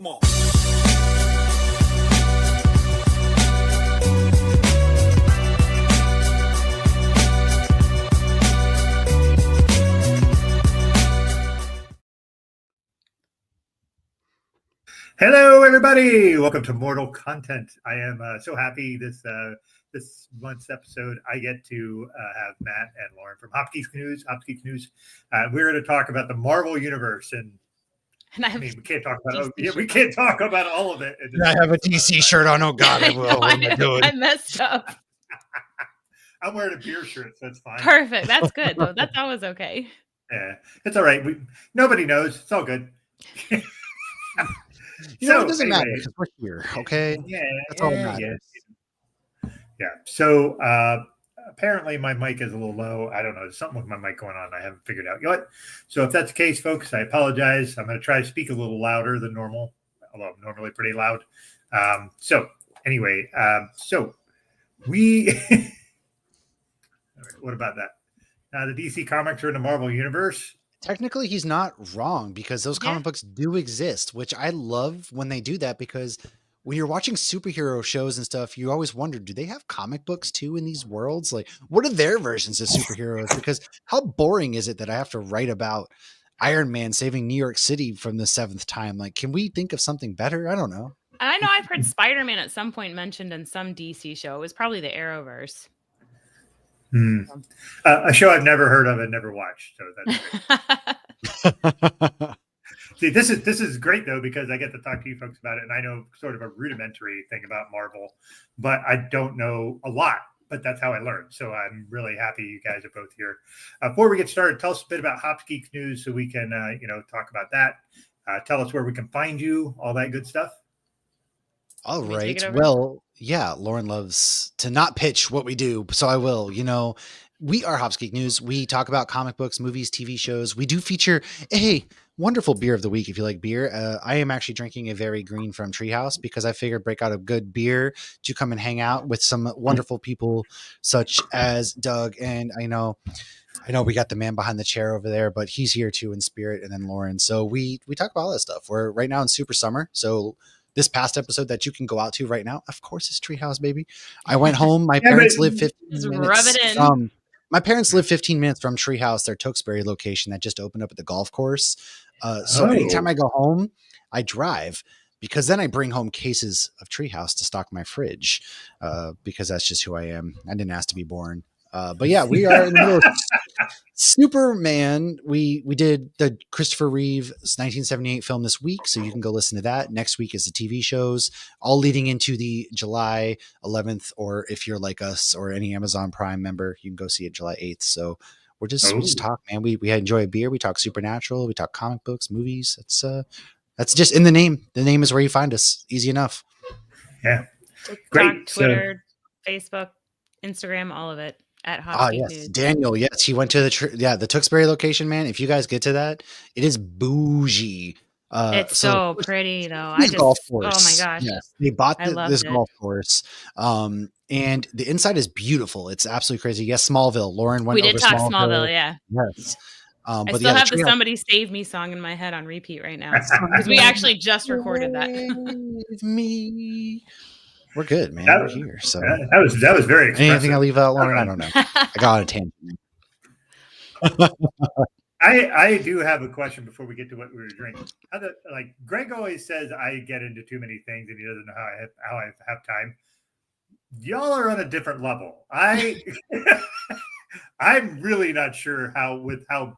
Come on. Hello, everybody. Welcome to Mortal Content. I am so happy this month's episode I get to have Matt and Lauren from Hope Geek News. We're going to talk about the Marvel Universe, and I mean, we can't talk about we can't talk about all of it. I have a DC shirt on. Oh God, I will. I messed up. I'm wearing a beer shirt, so it's fine. Perfect. That's good though. That's always okay. Yeah, it's all right. Nobody knows. It's all good. It doesn't matter because we're here, okay? Yeah, that's all that matters. Yeah. So apparently my mic is a little low. I don't know. There's something with my mic going on. I haven't figured out yet. So if that's the case, folks, I apologize. I'm going to try to speak a little louder than normal, although I'm normally pretty loud. So anyway, we. What about that? The DC comics are in the Marvel Universe. Technically, he's not wrong because those comic books do exist, which I love when they do that because when you're watching superhero shows and stuff, you always wonder, do they have comic books too in these worlds? Like, what are their versions of superheroes? Because how boring is it that I have to write about Iron Man saving New York City from the 7th time? Like, can we think of something better? I don't know. I know I've heard Spider-Man at some point mentioned in some DC show. It was probably the Arrowverse. A show I've never heard of and never watched. So that's see, this is great though because I get to talk to you folks about it, and I know sort of a rudimentary thing about Marvel, but I don't know a lot. But that's how I learned. So I'm really happy you guys are both here. Before we get started, tell us a bit about Hope Geek News so we can talk about that. Tell us where we can find you, all that good stuff. All right. Well, yeah, Lauren loves to not pitch what we do, so I will. We are Hope Geek News. We talk about comic books, movies, TV shows. We do feature a wonderful beer of the week if you like beer. I am actually drinking a Very Green from Treehouse because I figured break out a good beer to come and hang out with some wonderful people such as Doug. And I know we got the man behind the chair over there, but he's here too in spirit, and then Lauren. So we talk about all that stuff. We're right now in super summer, so this past episode that you can go out to right now, of course, is Treehouse, baby. I went home. My parents live 15 minutes. Rub it in. My parents live 15 minutes from Treehouse, their Tewksbury location that just opened up at the golf course. So anytime I go home, I drive because then I bring home cases of Treehouse to stock my fridge because that's just who I am. I didn't ask to be born. But yeah, we are in the middle of Superman. We did the Christopher Reeve 1978 film this week, so you can go listen to that. Next week is the TV shows, all leading into the July 11th, or if you're like us or any Amazon Prime member, you can go see it July 8th. So we just talk, man. We enjoy a beer. We talk supernatural. We talk comic books, movies. That's just in the name. The name is where you find us. Easy enough. Yeah, great. Twitter, Facebook, Instagram, all of it. At Hope Geek News. Daniel, yes, he went to the Tewksbury location, man. If you guys get to that, it is bougie. It's so pretty though. Golf course. Oh my gosh. Yes, they bought this golf course. And the inside is beautiful. It's absolutely crazy. Yes, Smallville. Lauren went over Smallville. We did talk Smallville, yeah. Yes. I still have the Somebody Save Me song in my head on repeat right now. Because we actually just recorded that. Save me. We're good, man. We're here. So that was very expressive. Anything I leave out, Lauren? I don't know. I got on a tangent. I do have a question before we get to what we were drinking. Greg always says I get into too many things and he doesn't know how I have time. Y'all are on a different level. I'm really not sure how I'm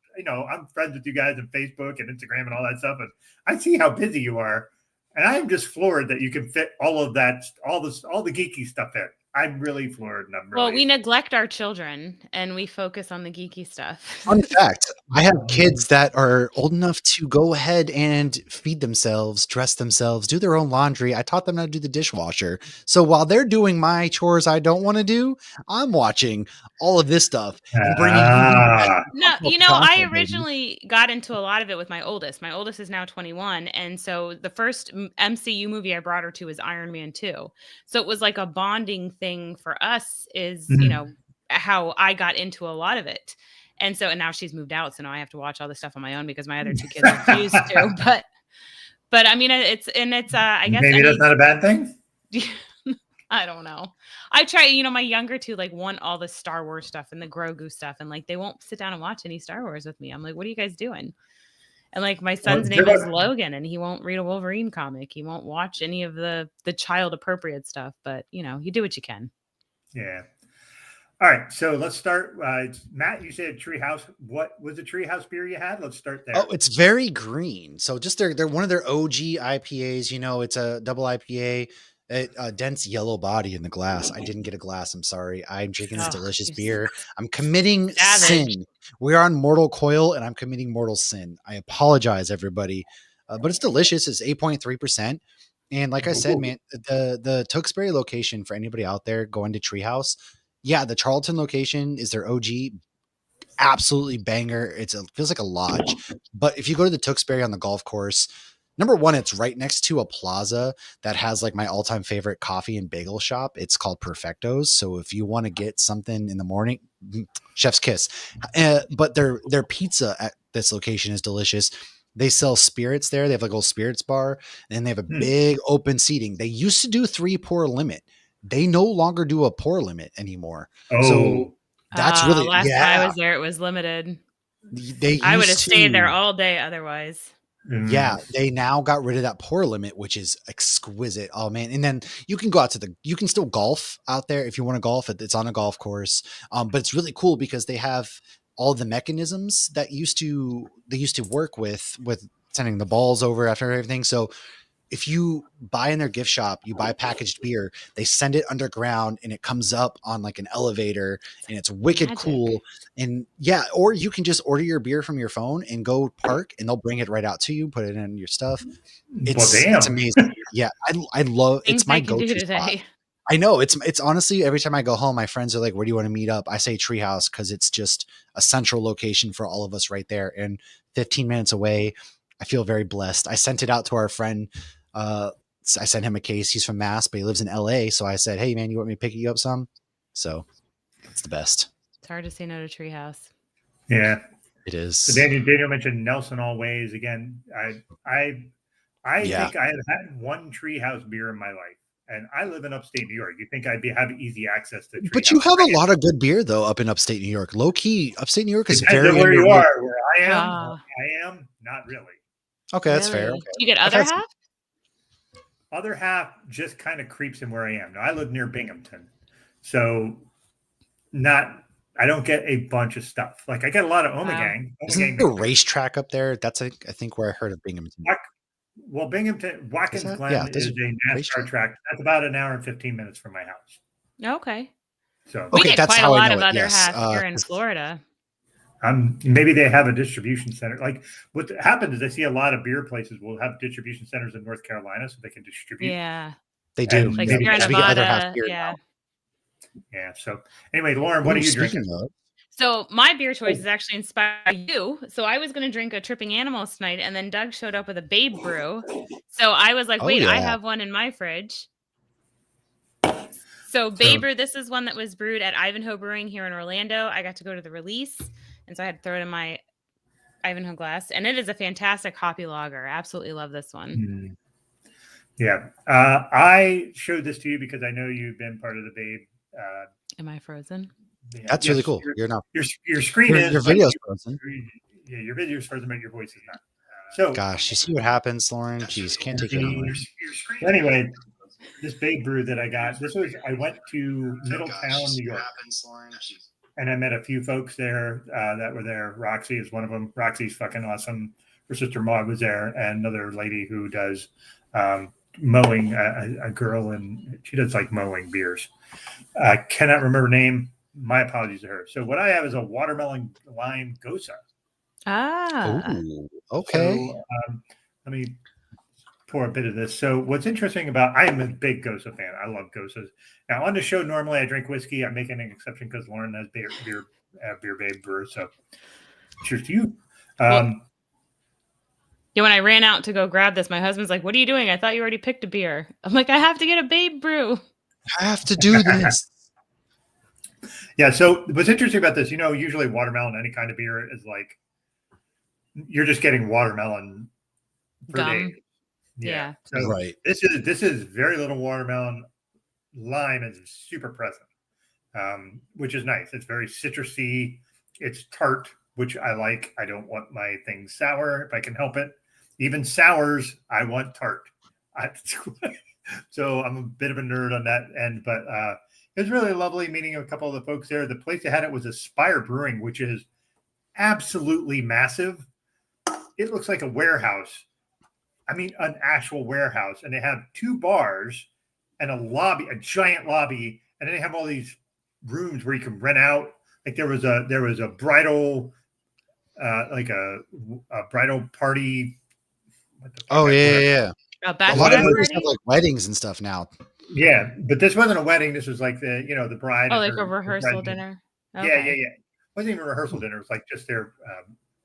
friends with you guys on Facebook and Instagram and all that stuff, and I see how busy you are. And I'm just floored that you can fit all of that, all the geeky stuff in. I'm really floored. And well, we neglect our children and we focus on the geeky stuff. Fun fact, I have kids that are old enough to go ahead and feed themselves, dress themselves, do their own laundry. I taught them how to do the dishwasher. So while they're doing my chores I don't want to do, I'm watching all of this stuff and bringing I originally got into a lot of it with my oldest. My oldest is now 21. And so the first MCU movie I brought her to was Iron Man 2. So it was like a bonding thing for us is, how I got into a lot of it. And now she's moved out. So now I have to watch all this stuff on my own because my other two kids refuse to. But I mean, I guess maybe that's not a bad thing. I don't know. I try, my younger two like want all the Star Wars stuff and the Grogu stuff, and like they won't sit down and watch any Star Wars with me. I'm like, what are you guys doing? And like my son's name is Logan, and he won't read a Wolverine comic. He won't watch any of the child appropriate stuff. But you do what you can. Yeah. All right, so let's start. Matt, you said Treehouse. What was the Treehouse beer you had? Let's start there. Oh, it's very green. So just they're one of their OG IPAs. It's a double IPA, a dense yellow body in the glass. I didn't get a glass. I'm sorry. I'm drinking this delicious beer. I'm committing sin. We are on mortal coil, and I'm committing mortal sin. I apologize, everybody, but it's delicious. It's 8.3%. And like I said, man, the Tewksbury location for anybody out there going to Treehouse. Yeah, the Charlton location is their OG. Absolutely banger. It feels like a lodge. But if you go to the Tewksbury on the golf course, number one, it's right next to a plaza that has like my all-time favorite coffee and bagel shop. It's called Perfectos. So if you want to get something in the morning, chef's kiss. But their pizza at this location is delicious. They sell spirits there. They have like a little spirits bar, and they have a big open seating. They used to do 3 pour limit. They no longer do a pour limit anymore. So that's really last time I was there, it was limited. I would have stayed there all day otherwise. Yeah, they now got rid of that pour limit, which is exquisite. Oh man. And then you can go out you can still golf out there if you want to golf. It's on a golf course. But it's really cool because they have all the mechanisms that they used to work with sending the balls over after everything. So if you buy in their gift shop, you buy packaged beer, they send it underground and it comes up on like an elevator, and it's wicked cool. And yeah, or you can just order your beer from your phone and go park, and they'll bring it right out to you, put it in your stuff. It's amazing. Yeah. I love it's my go-to spot. I know it's honestly, every time I go home, my friends are like, where do you want to meet up? I say Treehouse because it's just a central location for all of us right there. And 15 minutes away, I feel very blessed. I sent it out to our friend. I sent him a case. He's from Mass, but he lives in LA. So I said, hey man, you want me to pick you up some? So it's the best. It's hard to say no to Treehouse. Yeah, it is. So Daniel mentioned Nelson Always again. I think I have had one Treehouse beer in my life, and I live in upstate New York. You think I'd have easy access to Treehouse? But you have a lot of good beer though up in upstate New York. Low key, upstate New York is very where you are. Where I am not really. Okay, that's fair. Okay. You get other half? Other half just kind of creeps in where I am. Now I live near Binghamton, so I don't get a bunch of stuff. Like I get a lot of Omegang. Isn't there a racetrack up there? That's I think where I heard of Binghamton. Well, Binghamton, Watkins Glen is a NASCAR track. That's about an hour and 15 minutes from my house. Okay. So we get quite a lot of other half here in Florida. Maybe they have a distribution center. Like what happens is I see a lot of beer places will have distribution centers in North Carolina so they can distribute. Yeah, they do. Like Sierra Nevada. Yeah. So anyway, Lauren, what are you drinking? So my beer choice is actually inspired by you. So I was going to drink a Tripping Animals tonight, and then Doug showed up with a Babe brew. So I was like, wait, I have one in my fridge. So Babe brew, this is one that was brewed at Ivanhoe Brewing here in Orlando. I got to go to the release, and so I had to throw it in my Ivanhoe glass. And it is a fantastic hoppy lager. Absolutely love this one. Yeah. I showed this to you because I know you've been part of the Babe. Am I frozen? Yeah, that's really cool. You're not. Your screen is. Your video's frozen. Yeah, your video's frozen, but your voice is not. So, gosh, you see what happens, Lauren? Jeez, can't take it anymore. Anyway, this Babe brew that I got. I went to Middletown, New York, and I met a few folks there that were there. Roxy is one of them. Roxy's fucking awesome. Her sister Maud was there, and another lady who does mowing. A girl, and she does like mowing beers. I cannot remember her name. My apologies to her. So what I have is a watermelon lime gosa. Ooh, okay. So, let me pour a bit of this. So what's interesting about, I am a big gosa fan. I love gosas. Now on the show, normally I drink whiskey. I'm making an exception because Lauren has beer Babe brewer. So cheers to you. Yeah, when I ran out to go grab this, my husband's like, what are you doing? I thought you already picked a beer. I'm like, I have to get a Babe brew. I have to do this. Yeah. So what's interesting about this, usually watermelon, any kind of beer is like, you're just getting watermelon for days. Yeah. So Right. this is very little watermelon. Lime is super present, which is nice. It's very citrusy. It's tart, which I like. I don't want my things sour if I can help it. Even sours, I want tart. So I'm a bit of a nerd on that end, but it was really lovely meeting a couple of the folks there. The place that had it was Aspire Brewing, which is absolutely massive. It looks like a warehouse. I mean, an actual warehouse. And they have 2 bars and a lobby, a giant lobby. And then they have all these rooms where you can rent out. Like there was a bridal, like a bridal party. Oh, yeah. A lot of movies have like weddings and stuff now. Yeah, but this wasn't a wedding. This was like the bride. Oh, like a rehearsal dinner. Okay. Yeah. It wasn't even a rehearsal dinner. It was like just their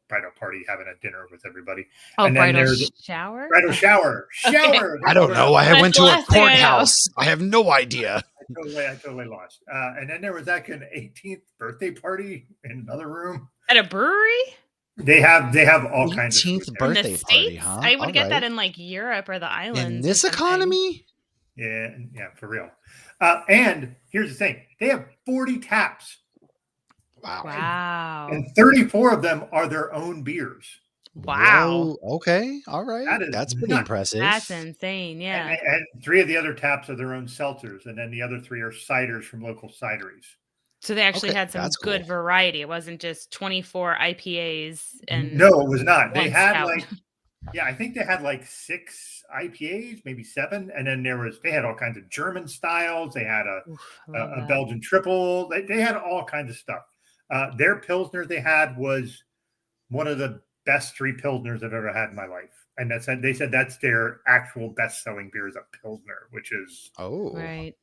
bridal party, having a dinner with everybody. Oh, and bridal shower. Bridal shower. Okay. I don't know. I went to a courthouse. I have no idea. I totally lost. And then there was like an 18th birthday party in another room at a brewery. They have all kinds of 18th birthday party, huh? I would get that in like Europe or the islands. In this economy? Yeah, for real. And here's the thing: they have 40 taps. Wow. And 34 of them are their own beers. Wow. Whoa, okay. All right. That's pretty impressive. That's insane. Yeah. And 3 of the other taps are their own seltzers, and then the other 3 are ciders from local cideries. So they actually had some good variety. It wasn't just 24 IPAs and no, it was not. They had I think they had like 6 IPAs, maybe 7, and then they had all kinds of German styles. They had a Belgian triple. They had all kinds of stuff. Their Pilsner they had was one of the best 3 Pilsners I've ever had in my life. And they said that's their actual best-selling beer is a Pilsner, which is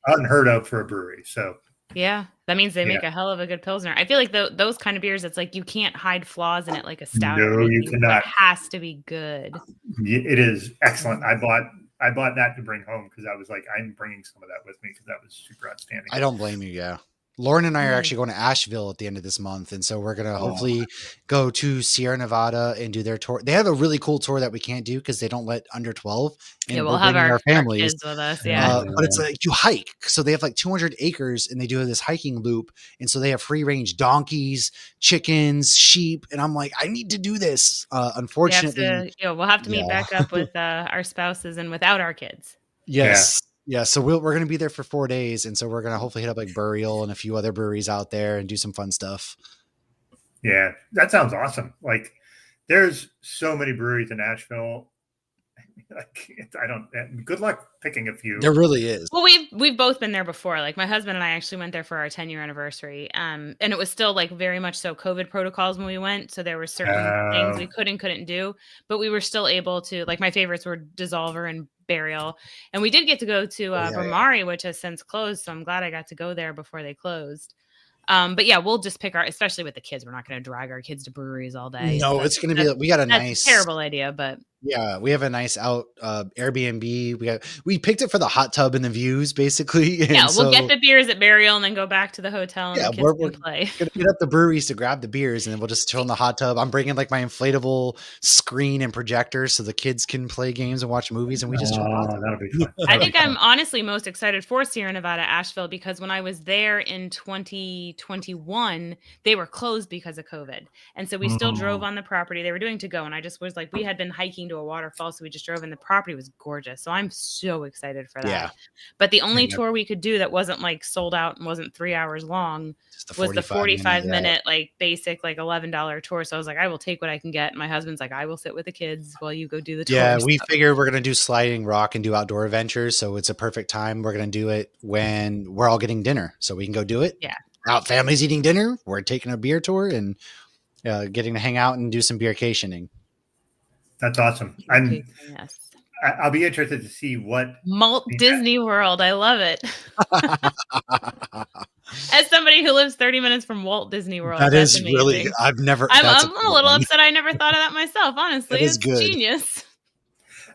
unheard of for a brewery. So yeah, that means they make a hell of a good Pilsner. I feel like those kind of beers, it's like you can't hide flaws in it like a stout. No, you cannot. It has to be good. It is excellent. I bought that to bring home because I was like, I'm bringing some of that with me because that was super outstanding. I don't blame you. Yeah. Lauren and I are actually going to Asheville at the end of this month. And so we're going to hopefully go to Sierra Nevada and do their tour. They have a really cool tour that we can't do because they don't let under 12. And we'll have our families our kids with us. Yeah. But it's like you hike. So they have like 200 acres and they do this hiking loop. And so they have free range donkeys, chickens, sheep. And I'm like, I need to do this. Unfortunately, we'll have to meet back up with our spouses and without our kids. Yes. Yeah, so we're going to be there for 4 days, and so we're going to hopefully hit up like Burial and a few other breweries out there and do some fun stuff. Yeah, that sounds awesome. Like, there's so many breweries in Nashville. Good luck picking a few. There really is. Well, we've both been there before. Like my husband and I actually went there for our 10-year anniversary. And it was still like very much so COVID protocols when we went. So there were certain things we couldn't do, but we were still able to, like my favorites were Dissolver and Burial. And we did get to go to Bramari, which has since closed. So I'm glad I got to go there before they closed. But yeah, we'll just pick especially with the kids. We're not going to drag our kids to breweries all day. No, it's going to be, we got a nice terrible idea, but yeah, we have a nice out Airbnb. We picked it for the hot tub and the views basically. Yeah, we'll get the beers at Burial and then go back to the hotel and the kids we're can play. Gonna get up the breweries to grab the beers and then we'll just chill in the hot tub. I'm bringing like my inflatable screen and projector so the kids can play games and watch movies and we just that'll be fun. I think I'm honestly most excited for Sierra Nevada, Asheville, because when I was there in 2021, they were closed because of COVID. And so we still drove on the property. They were doing to go. And I just was like, we had been hiking to a waterfall. So we just drove and the property was gorgeous. So I'm so excited for that. Yeah. But the only tour we could do that wasn't like sold out and wasn't 3 hours long was the 45 minute, like basic, like $11 tour. So I was like, I will take what I can get. My husband's like, I will sit with the kids while you go do the tour. Yeah, we figured we're going to do sliding rock and do outdoor adventures. So it's a perfect time. We're going to do it when we're all getting dinner. So we can go do it. Yeah. Out families eating dinner. We're taking a beer tour and getting to hang out and do some beercationing. That's awesome. I'll be interested to see what Malt Disney World. I love it. As somebody who lives 30 minutes from Walt Disney World, that's amazing. Really. I'm a little upset. I never thought of that myself. Honestly, it's genius.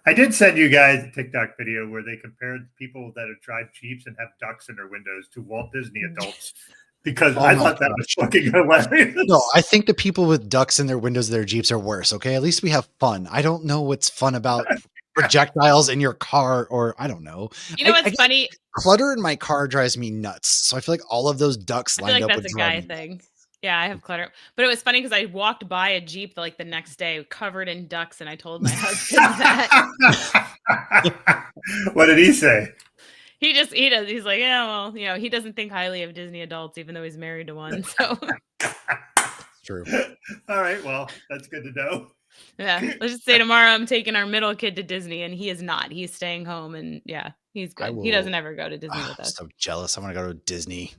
I did send you guys a TikTok video where they compared people that have drive Jeeps and have ducks in their windows to Walt Disney adults. Because I thought that was fucking hilarious. No, I think the people with ducks in their windows of their Jeeps are worse. Okay, at least we have fun. I don't know what's fun about projectiles in your car, or I don't know. You know what's funny? Clutter in my car drives me nuts. So I feel like all of those ducks lined up that's would a drive guy me thing. nuts. Yeah, I have clutter. But it was funny because I walked by a Jeep like the next day covered in ducks, and I told my husband that. What did he say? He's like, yeah, well, he doesn't think highly of Disney adults, even though he's married to one. So True. All right, well, that's good to know. Yeah, let's just say tomorrow I'm taking our middle kid to Disney, and he is not. He's staying home, and yeah, he's good. He doesn't ever go to Disney with us. I'm so jealous. I want to go to Disney.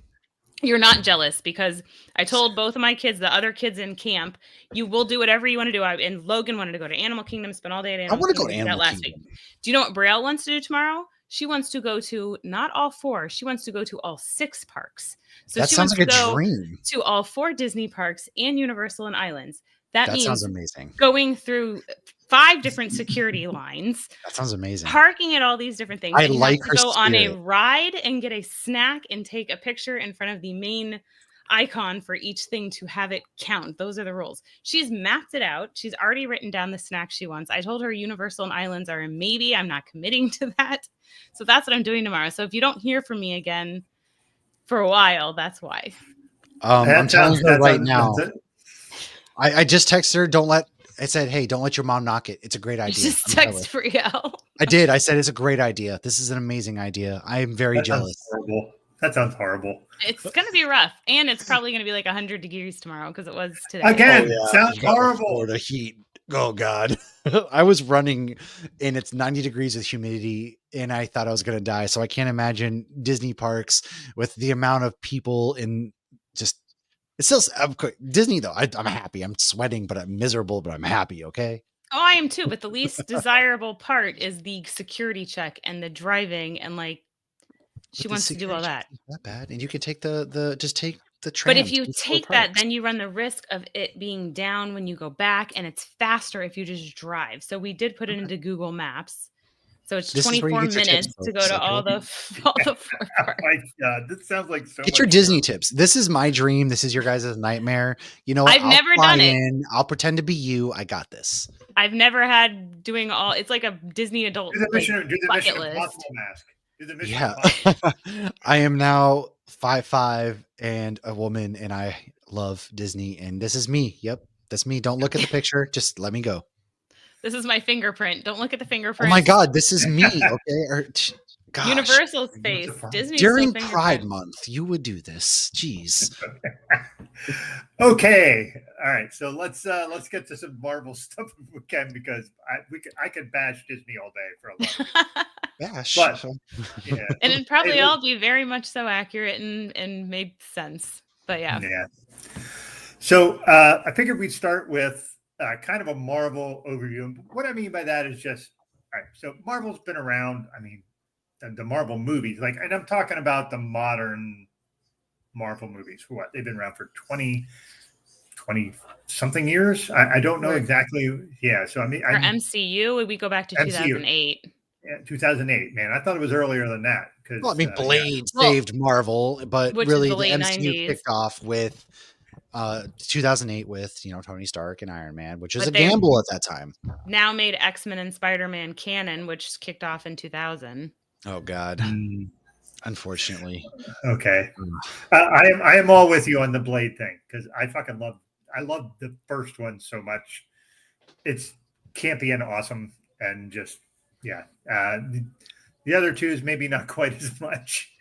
You're not jealous because I told both of my kids, the other kids in camp, you will do whatever you want to do. And Logan wanted to go to Animal Kingdom, spend all day at Animal Kingdom. I want to go to Animal Kingdom. Do you know what Brielle wants to do tomorrow? She wants to go to not all 4. She wants to go to all 6 parks. So that she sounds wants like to a go dream. To all 4 Disney parks and Universal and Islands. That means sounds amazing. Going through 5 different security lines. That sounds amazing. Parking at all these different things. I like her go spirit. on a ride and get a snack and take a picture in front of the main icon for each thing to have it count. Those are the rules. She's mapped it out. She's already written down the snack she wants. I told her Universal and Islands are a maybe. I'm not committing to that. So that's what I'm doing tomorrow. So if you don't hear from me again for a while, that's why. I'm telling her right now. I just texted her. I said, hey, don't let your mom knock it. It's a great idea. Just text Brielle. I did. I said, it's a great idea. This is an amazing idea. I am very jealous. That sounds horrible. It's going to be rough. And it's probably going to be like 100 degrees tomorrow because it was today. Again, sounds horrible. Florida heat. Oh, God. I was running and it's 90 degrees with humidity and I thought I was going to die. So I can't imagine Disney parks with the amount of people in just... It's still Disney, though. I'm happy. I'm sweating, but I'm miserable, but I'm happy. Okay. Oh, I am too. But the least desirable part is the security check and the driving. And she wants to do all that. That bad. And you could take just take the train. But if you take that, then you run the risk of it being down when you go back. And it's faster if you just drive. So we did put it into Google Maps. So it's 24 minutes to go to all the 4 parks. Oh my God, this sounds like so Get your Disney tips. This is my dream. This is your guys' nightmare. You know, I've never done it. I'll pretend to be you. I got this. I've never had doing all. It's like a Disney adult do the Mission bucket Impossible mask. Do the Mission Impossible. I am now 5'5" and a woman, and I love Disney. And this is me. Yep, that's me. Don't look at the picture. Just let me go. This is my fingerprint. Don't look at the fingerprint. Oh my God, this is me. Okay. Gosh. Universal's face. Disney during Pride Month, you would do this. Jeez. Okay. All right. So let's get to some Marvel stuff if we can, because I could bash Disney all day for a lot. Bash. But, yeah. And it'd probably all be very much so accurate and made sense. But yeah. Yeah. So I figured we'd start with kind of a Marvel overview. And what I mean by that is just, all right, so Marvel's been around. I mean, the Marvel movies, and I'm talking about the modern Marvel movies. For what? They've been around for 20 something years. I don't know exactly. Yeah. So I mean, for MCU, we go back to 2008. Yeah, 2008, man. I thought it was earlier than that. Well, I mean, Blade saved Marvel, but really the MCU kicked off with 2008 with Tony Stark and Iron Man, which was a gamble at that time. Now made X-Men and Spider-Man canon, which kicked off in 2000. Oh God, unfortunately. Okay, I am all with you on the Blade thing because I love the first one so much. It's campy and awesome, and just the other two is maybe not quite as much.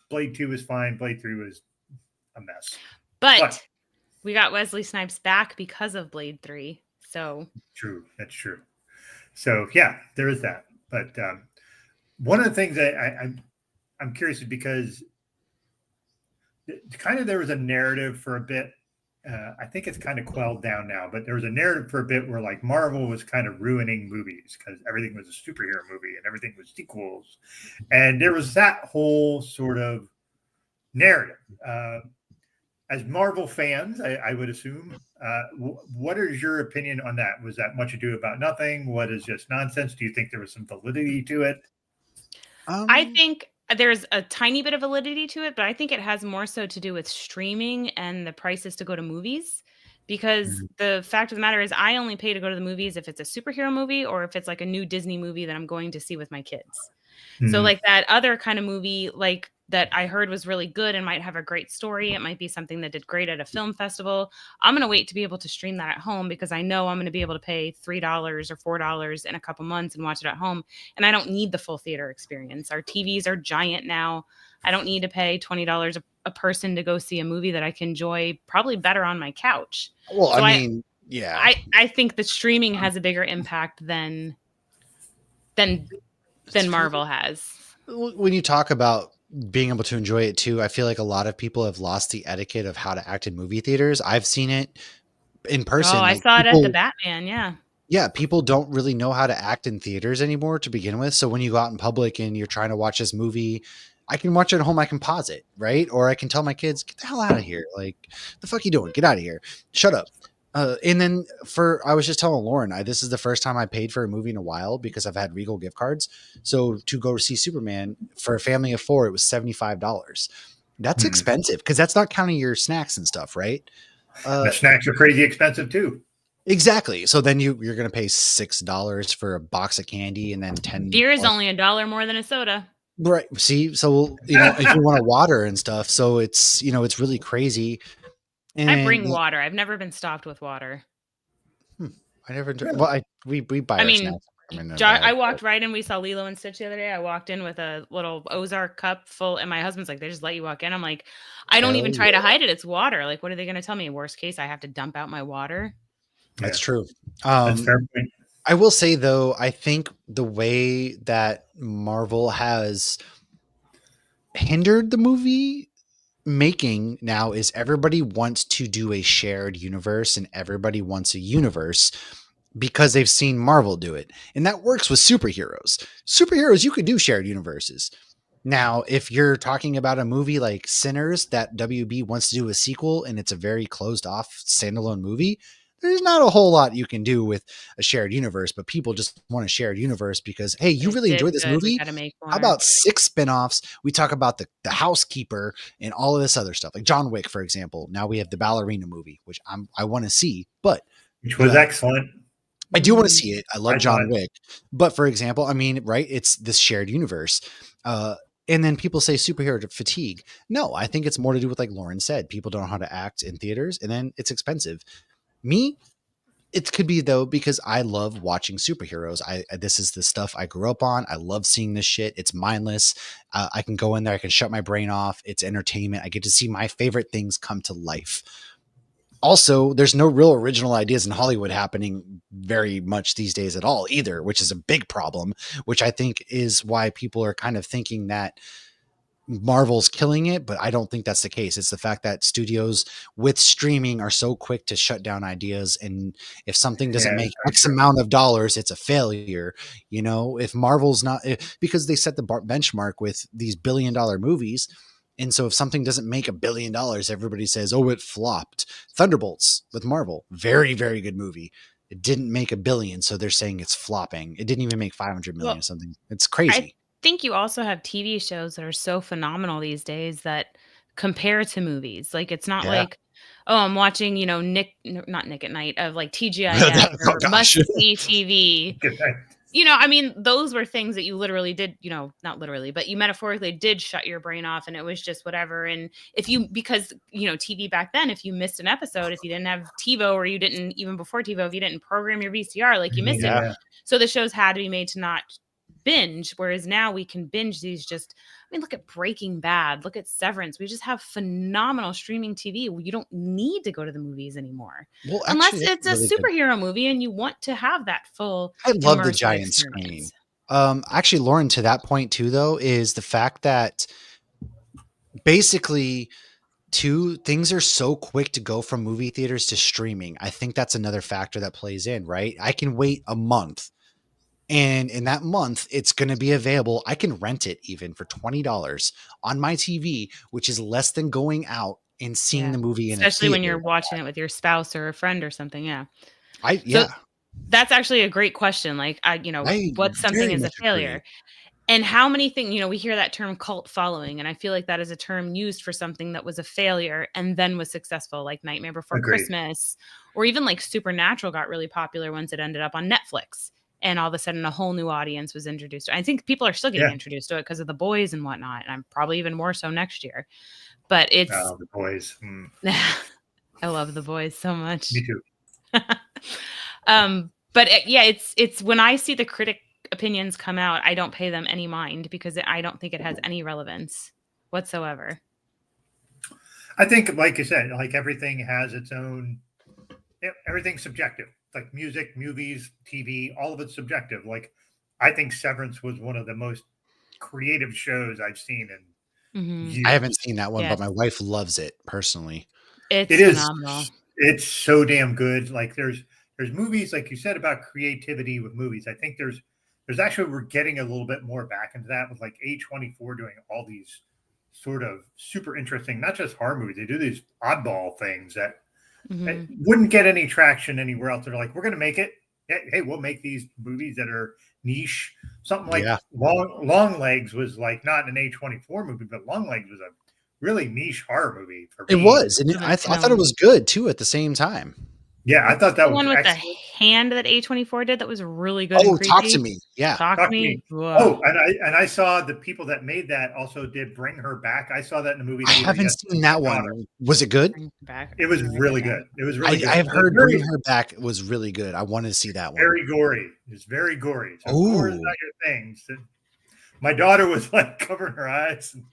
Blade 2 was fine. Blade 3 was a mess. But we got Wesley Snipes back because of Blade 3. So true. That's true. So yeah, there is that. But one of the things that I'm curious is because kind of there was a narrative for a bit. I think it's kind of quelled down now, but there was a narrative for a bit where Marvel was kind of ruining movies because everything was a superhero movie and everything was sequels. And there was that whole sort of narrative. As Marvel fans, I would assume, what is your opinion on that? Was that much ado about nothing? What is just nonsense? Do you think there was some validity to it? I think there's a tiny bit of validity to it, but I think it has more so to do with streaming and the prices to go to movies. because the fact of the matter is I only pay to go to the movies if it's a superhero movie or if it's like a new Disney movie that I'm going to see with my kids. So like that other kind of movie, like that I heard was really good and might have a great story. It might be something that did great at a film festival. I'm going to wait to be able to stream that at home because I know I'm going to be able to pay $3 or $4 in a couple months and watch it at home. And I don't need the full theater experience. Our TVs are giant now. I don't need to pay $20 a person to go see a movie that I can enjoy probably better on my couch. Well, So I mean, yeah. I think the streaming has a bigger impact than Marvel has. When you talk about being able to enjoy it too, I feel like a lot of people have lost the etiquette of how to act in movie theaters. I've seen it in person. Oh, I saw it at the Batman. Yeah. Yeah. People don't really know how to act in theaters anymore to begin with. So when you go out in public and you're trying to watch this movie, I can watch it at home. I can pause it, right? Or I can tell my kids, get the hell out of here. Like, the fuck you doing? Get out of here. Shut up. And then I was just telling Lauren, this is the first time I paid for a movie in a while because I've had Regal gift cards. So to go see Superman for a family of 4, it was $75. That's expensive because that's not counting your snacks and stuff, right? The snacks are crazy expensive too. Exactly. So then you're going to pay $6 for a box of candy and then 10. Beer is only $1 more than a soda. Right. See, so, if you want a water and stuff, so it's, it's really crazy. And I bring water. I've never been stopped with water. I never. Well, we buy. I mean, I walked right in. We saw Lilo and Stitch the other day. I walked in with a little Ozark cup full, and my husband's like, "They just let you walk in." I'm like, "I don't even try to hide it. It's water. Like, what are they going to tell me? Worst case, I have to dump out my water." That's true. That's fair point. I will say though, I think the way that Marvel has hindered the movie making now is everybody wants to do a shared universe and everybody wants a universe because they've seen Marvel do it. And that works with superheroes. Superheroes, you could do shared universes. Now, if you're talking about a movie like Sinners that WB wants to do a sequel and it's a very closed off standalone movie, there's not a whole lot you can do with a shared universe, but people just want a shared universe because, hey, you really enjoyed this movie. How about 6 spinoffs? We talk about the housekeeper and all of this other stuff, like John Wick, for example. Now we have the ballerina movie, which I want to see, which was excellent. I do want to see it. I love John Wick, but for example, I mean, right? It's this shared universe. And then people say superhero fatigue. No, I think it's more to do with, like Lauren said, people don't know how to act in theaters, and then it's expensive. Me, it could be though, because I love watching superheroes. This is the stuff I grew up on. I love seeing this shit. It's mindless. I can go in there. I can shut my brain off. It's entertainment. I get to see my favorite things come to life. Also, there's no real original ideas in Hollywood happening very much these days at all either, which is a big problem, which I think is why people are kind of thinking that Marvel's killing it, but I don't think that's the case. It's the fact that studios with streaming are so quick to shut down ideas. And if something doesn't make X amount of dollars, it's a failure. If Marvel's not, because they set the benchmark with these $1 billion movies. And so if something doesn't make $1 billion, everybody says, oh, it flopped. Thunderbolts with Marvel, very, very good movie. It didn't make $1 billion. So they're saying it's flopping. It didn't even make 500 million or something. It's crazy. I think you also have TV shows that are so phenomenal these days that compare to movies. Like, it's not like, oh, I'm watching, not Nick at Night, of like TGIF or Must See TV. I mean, those were things that you literally did, not literally, but you metaphorically did shut your brain off and it was just whatever. And because TV back then, if you missed an episode, if you didn't have TiVo or you didn't, even before TiVo, if you didn't program your VCR, like you missed it. So the shows had to be made to not binge, whereas now we can binge these look at Breaking Bad, look at Severance. We just have phenomenal streaming TV. You don't need to go to the movies anymore. Well, unless it's a superhero movie and you want to have that full. I love the giant screen. Actually, Lauren, to that point too, though, is the fact that basically things are so quick to go from movie theaters to streaming. I think that's another factor that plays in, right? I can wait a month. And in that month, it's going to be available. I can rent it even for $20 on my TV, which is less than going out and seeing the movie in a theater. Especially when you're watching it with your spouse or a friend or something. Yeah. So that's actually a great question. Like, what's something as a failure? And how many things, we hear that term cult following, and I feel like that is a term used for something that was a failure and then was successful, like Nightmare Before Christmas, or even like Supernatural got really popular once it ended up on Netflix. And all of a sudden, a whole new audience was introduced. I think people are still getting introduced to it because of The Boys and whatnot, and I'm probably even more so next year. But it's The Boys. I love The Boys so much. Me too. But it's when I see the critic opinions come out, I don't pay them any mind because I don't think it has any relevance whatsoever. I think, like you said, like everything has its own. Everything's subjective. Like music, movies, TV, all of it's subjective. Like I think Severance was one of the most creative shows I've seen in years. I haven't seen that one, but my wife loves it personally. It is phenomenal. It's so damn good. Like there's movies, like you said, about creativity with movies. I think there's actually, we're getting a little bit more back into that with like A24 doing all these sort of super interesting, not just horror movies. They do these oddball things that wouldn't get any traction anywhere else. They're like, we're going to make it. Hey, we'll make these movies that are niche. Something like Long Legs was like not an A24 movie, but Long Legs was a really niche horror movie for me. It was, and I thought it was good too at the same time. Yeah, I thought that was one with excellent. The hand that A24 did that was really good. Oh, Talk to Me. Yeah. Talk to Me. Oh, and I saw the people that made that also did Bring Her Back. I saw that in the movie. I haven't seen that one. Was it good? It was really good. It was really good. I've heard Bring Her Back was really good. I wanted to see that one. Very gory. It's very gory. So gore is not your thing. So my daughter was like covering her eyes. And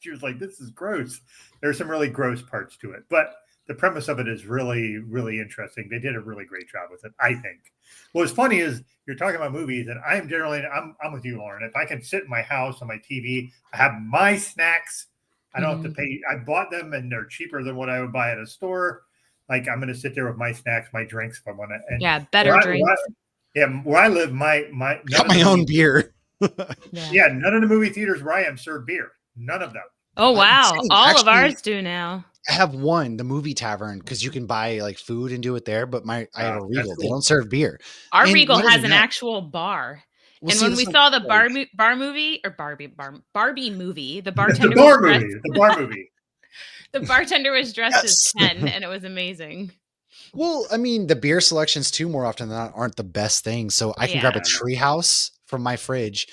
she was like, this is gross. There's some really gross parts to it. But the premise of it is really, really interesting. They did a really great job with it, I think. What's funny is you're talking about movies, and I'm with you, Lauren. If I can sit in my house on my TV, I have my snacks. I don't have to pay. I bought them, and they're cheaper than what I would buy at a store. Like I'm going to sit there with my snacks, my drinks, if I want to. Better drinks. Where I live, my got my own beer. None of the movie theaters where I am serve beer. None of them. Oh wow! All of ours do now. I have one, the Movie Tavern, because you can buy like food and do it there. But I have a Regal. Cool. They don't serve beer. Our Regal has an actual bar. And when we saw the Barbie movie, the bartender the bartender was dressed as Ken, and it was amazing. Well, I mean, the beer selections too, more often than not, aren't the best thing. So I can grab a Treehouse from my fridge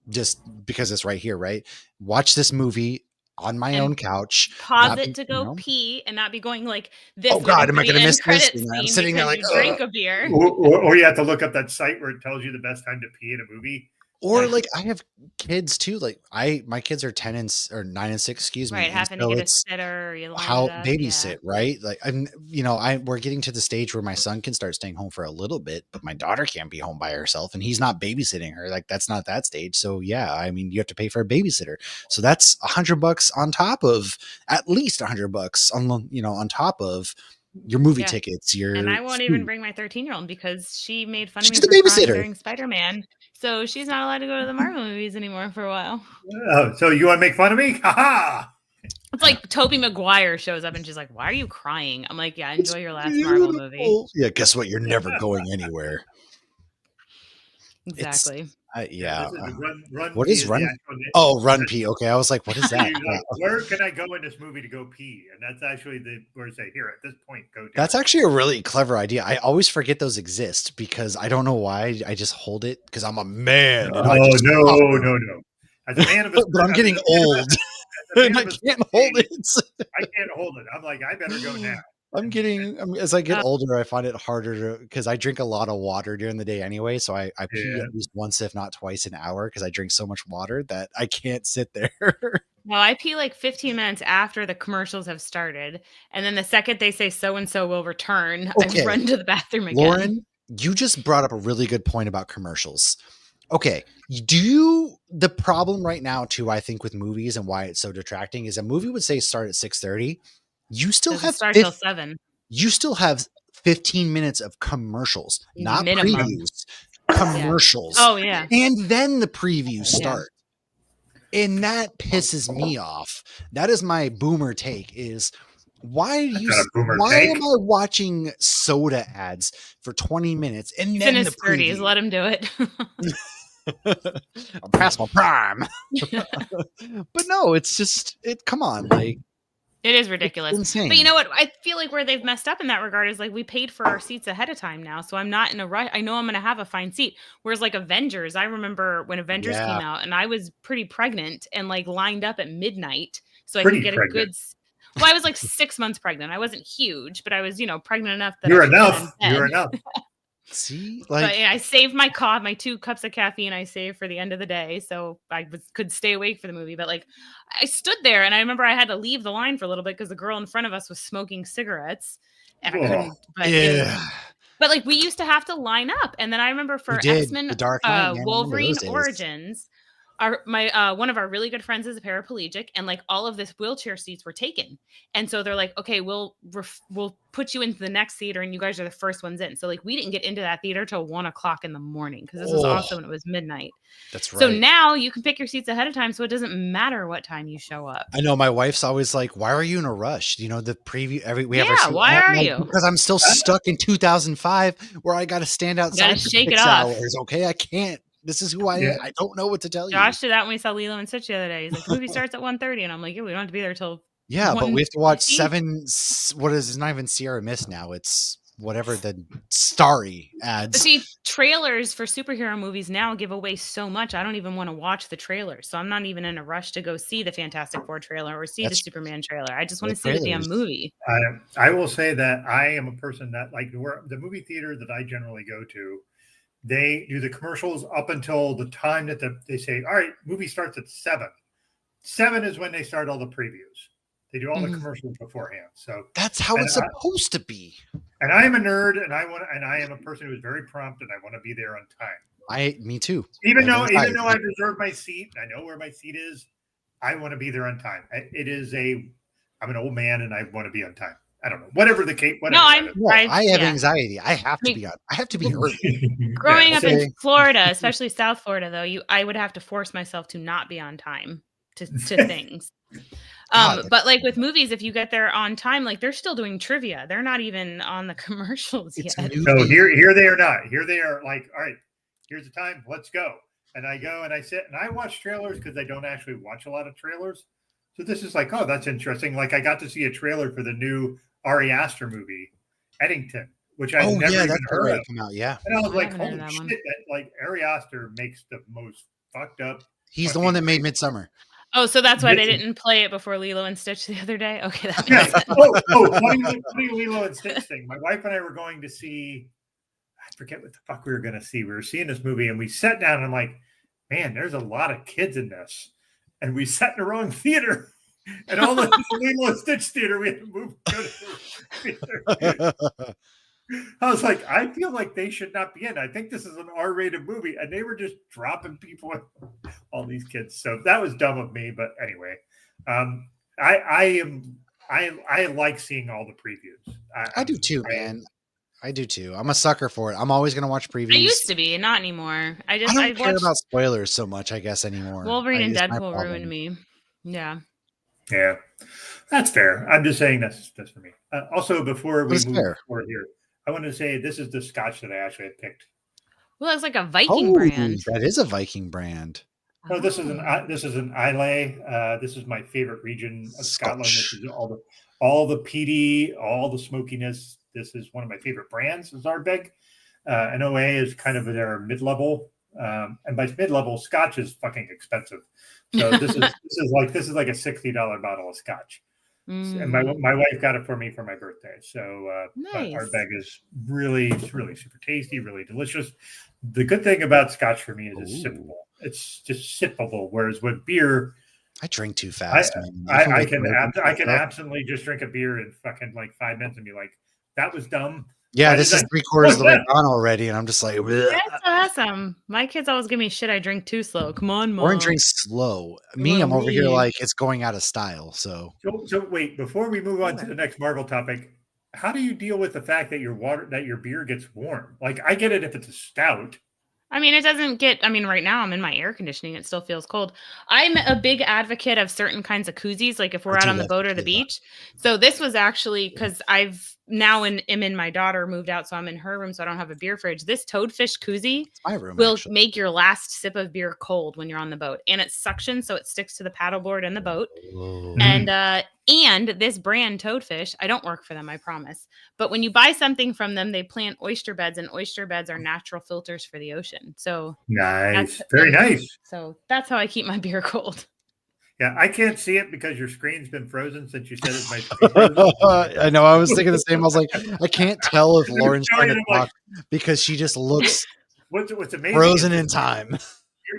just because it's right here, right? Watch this movie on my own couch. Pause it to go pee and not be going like this. Oh God, am I going to miss this? I'm sitting there like, drink a beer. Or you have to look up that site where it tells you the best time to pee in a movie. Or like I have kids too. Like my kids are 9 and 6, excuse me. Right, having to get a sitter. Or how babysit, right? Like we're getting to the stage where my son can start staying home for a little bit, but my daughter can't be home by herself, and he's not babysitting her. Like that's not that stage. So yeah, I mean you have to pay for a babysitter. So that's $100 on top of at least $100 on top of your movie tickets. And I won't even bring my 13-year-old because she made fun of me for during Spider-Man. So she's not allowed to go to the Marvel movies anymore for a while. Oh, so you want to make fun of me? Ha-ha! It's like Tobey Maguire shows up and she's like, why are you crying? I'm like, yeah, enjoy your last Marvel movie. Yeah, guess what? You're never going anywhere. Exactly. Run what is Run? Run Pee. Okay, I was like, what is that? Where can I go in this movie to go pee? And that's actually where to say, here at this point, go. That's actually a really clever idea. I always forget those exist because I don't know why. I just hold it because I'm a man. No. As a man of but I'm getting old. And I can't hold it. I can't hold it. I'm like, I better go now. As I get older, I find it harder because I drink a lot of water during the day anyway. So I pee at least once, if not twice an hour, because I drink so much water that I can't sit there. No, I pee like 15 minutes after the commercials have started. And then the second they say so-and-so will return, I run to the bathroom again. Lauren, you just brought up a really good point about commercials. Okay. The problem right now too, I think with movies and why it's so detracting is a movie would say start at 6:30. You still have start till 7. You still have 15 minutes of commercials, not minimum. Previews, commercials. Oh yeah. And then the previews start. And that pisses me off. That is my boomer take is why am I watching soda ads for 20 minutes and He's then in his 30s, let him do it. I'm past my prime. But no, it's just come on, like it is ridiculous. insane. But you know what? I feel like where they've messed up in that regard is like we paid for our seats ahead of time now, so I'm not in a rush. I know I'm going to have a fine seat. Whereas like Avengers, I remember when Avengers came out, and I was pretty pregnant and like lined up at midnight so I could get a good. Well, I was like 6 months pregnant. I wasn't huge, but I was, pregnant enough that you're enough. See, like, but I saved my 2 cups of caffeine I saved for the end of the day, so I could stay awake for the movie. But like, I stood there, and I remember I had to leave the line for a little bit because the girl in front of us was smoking cigarettes, and I couldn't. But but like, we used to have to line up, and then I remember for X-Men, Wolverine Origins. One of our really good friends is a paraplegic, and like all of this wheelchair seats were taken, and so they're like, okay, we'll put you into the next theater, and you guys are the first ones in. So like, we didn't get into that theater till 1:00 in the morning because this was also when it was midnight. That's right. So now you can pick your seats ahead of time, so it doesn't matter what time you show up. I know my wife's always like, "Why are you in a rush?" The preview we have. Why are you? Because I'm still stuck in 2005 where I got to stand outside for 6 hours. Okay, I can't. This is who I am. I don't know what to tell you. Josh did that when we saw Lilo and Stitch the other day. He's like, the movie starts at 1:30, and I'm like, yeah, we don't have to be there till. Yeah, but we have to watch 7. What is it's not even Sierra Mist now? It's whatever the Starry ads. But see, trailers for superhero movies now give away so much. I don't even want to watch the trailers, so I'm not even in a rush to go see the Fantastic Four trailer or see the Superman trailer. I just want to see the damn movie. I will say that I am a person that like the movie theater that I generally go to. They do the commercials up until the time that they say, all right, movie starts at 7. 7 is when they start all the previews. They do all the commercials beforehand. So that's how it's supposed to be. And I am a nerd, and I am a person who is very prompt, and I want to be there on time. Me too. Even though I reserved my seat, I know where my seat is. I want to be there on time. I'm an old man, and I want to be on time. I don't know. Whatever the case. I have anxiety. I have to be on. I have to be early. Growing up in Florida, especially South Florida, though, I would have to force myself to not be on time to things. But like with movies, if you get there on time, like they're still doing trivia. They're not even on the commercials yet. No, here they are not. Here they are like, all right, here's the time. Let's go. And I go and I sit and I watch trailers because I don't actually watch a lot of trailers. So this is like, oh, that's interesting. Like I got to see a trailer for the new Ari Aster movie, Eddington, which I've never even heard of. Come out, yeah. And I was like, holy shit, like Ari Aster makes the most fucked up. He's the one that made Midsummer. Oh, so that's why they didn't play it before Lilo and Stitch the other day? Okay, that makes sense. funny Lilo and Stitch thing. My wife and I were going to see, I forget what the fuck we were going to see. We were seeing this movie and we sat down and I'm like, man, there's a lot of kids in this. And we sat in the wrong theater. And all the Lilo and Stitch theater, we had to move to go to the theater. I was like, I feel like they should not be in. I think this is an R-rated movie, and they were just dropping people, all these kids. So that was dumb of me. But anyway, I like seeing all the previews. I do too, man. I do too. I'm a sucker for it. I'm always going to watch previews. I used to be, not anymore. I don't care about spoilers so much, I guess, anymore. Wolverine and Deadpool ruined me. Yeah. Yeah, that's fair. I'm just saying that's for me. Also, before we move forward here, I want to say this is the scotch that I actually had picked. Well, it's like a Viking brand. That is a Viking brand. No, this is an Islay. This is my favorite region of Scotland. This is all the peaty, all the smokiness. This is one of my favorite brands. Is Ardbeg. And OA is kind of their mid-level. And by mid-level, Scotch is fucking expensive. So this is like a $60 bottle of Scotch. And my wife got it for me for my birthday. So nice. Ardbeg is really super tasty, really delicious. The good thing about Scotch for me is it's sippable. It's just sippable. Whereas with beer, I drink too fast. I can absolutely just drink a beer in fucking like 5 minutes and be like, that was dumb. Yeah, this is 3/4 of the way gone already, and I'm just like, bleh. That's awesome. My kids always give me shit. I drink too slow. Come on, Mom. Or drink slow. I'm over here like it's going out of style. So wait, before we move on to the next Marvel topic, how do you deal with the fact that your beer gets warm? Like, I get it if it's a stout. I mean, it doesn't get, right now I'm in my air conditioning. It still feels cold. I'm a big advocate of certain kinds of koozies, like if we're out on the boat or the beach. So this was actually because I've now my daughter moved out, so I'm in her room, so I don't have a beer fridge. This toadfish koozie my room will actually. make your last sip of beer cold when you're on the boat, and it's suction, so it sticks to the paddleboard and the boat. Whoa. And this brand toadfish, I don't work for them, I promise. But when you buy something from them, they plant oyster beds, and oyster beds are natural filters for the ocean. So nice, very nice. So that's how I keep my beer cold. Yeah, I can't see it because your screen's been frozen since you said it's my screen frozen. I know. I was thinking the same. I was like, I can't tell if Lauren's trying to talk because she just looks what's amazing frozen in time.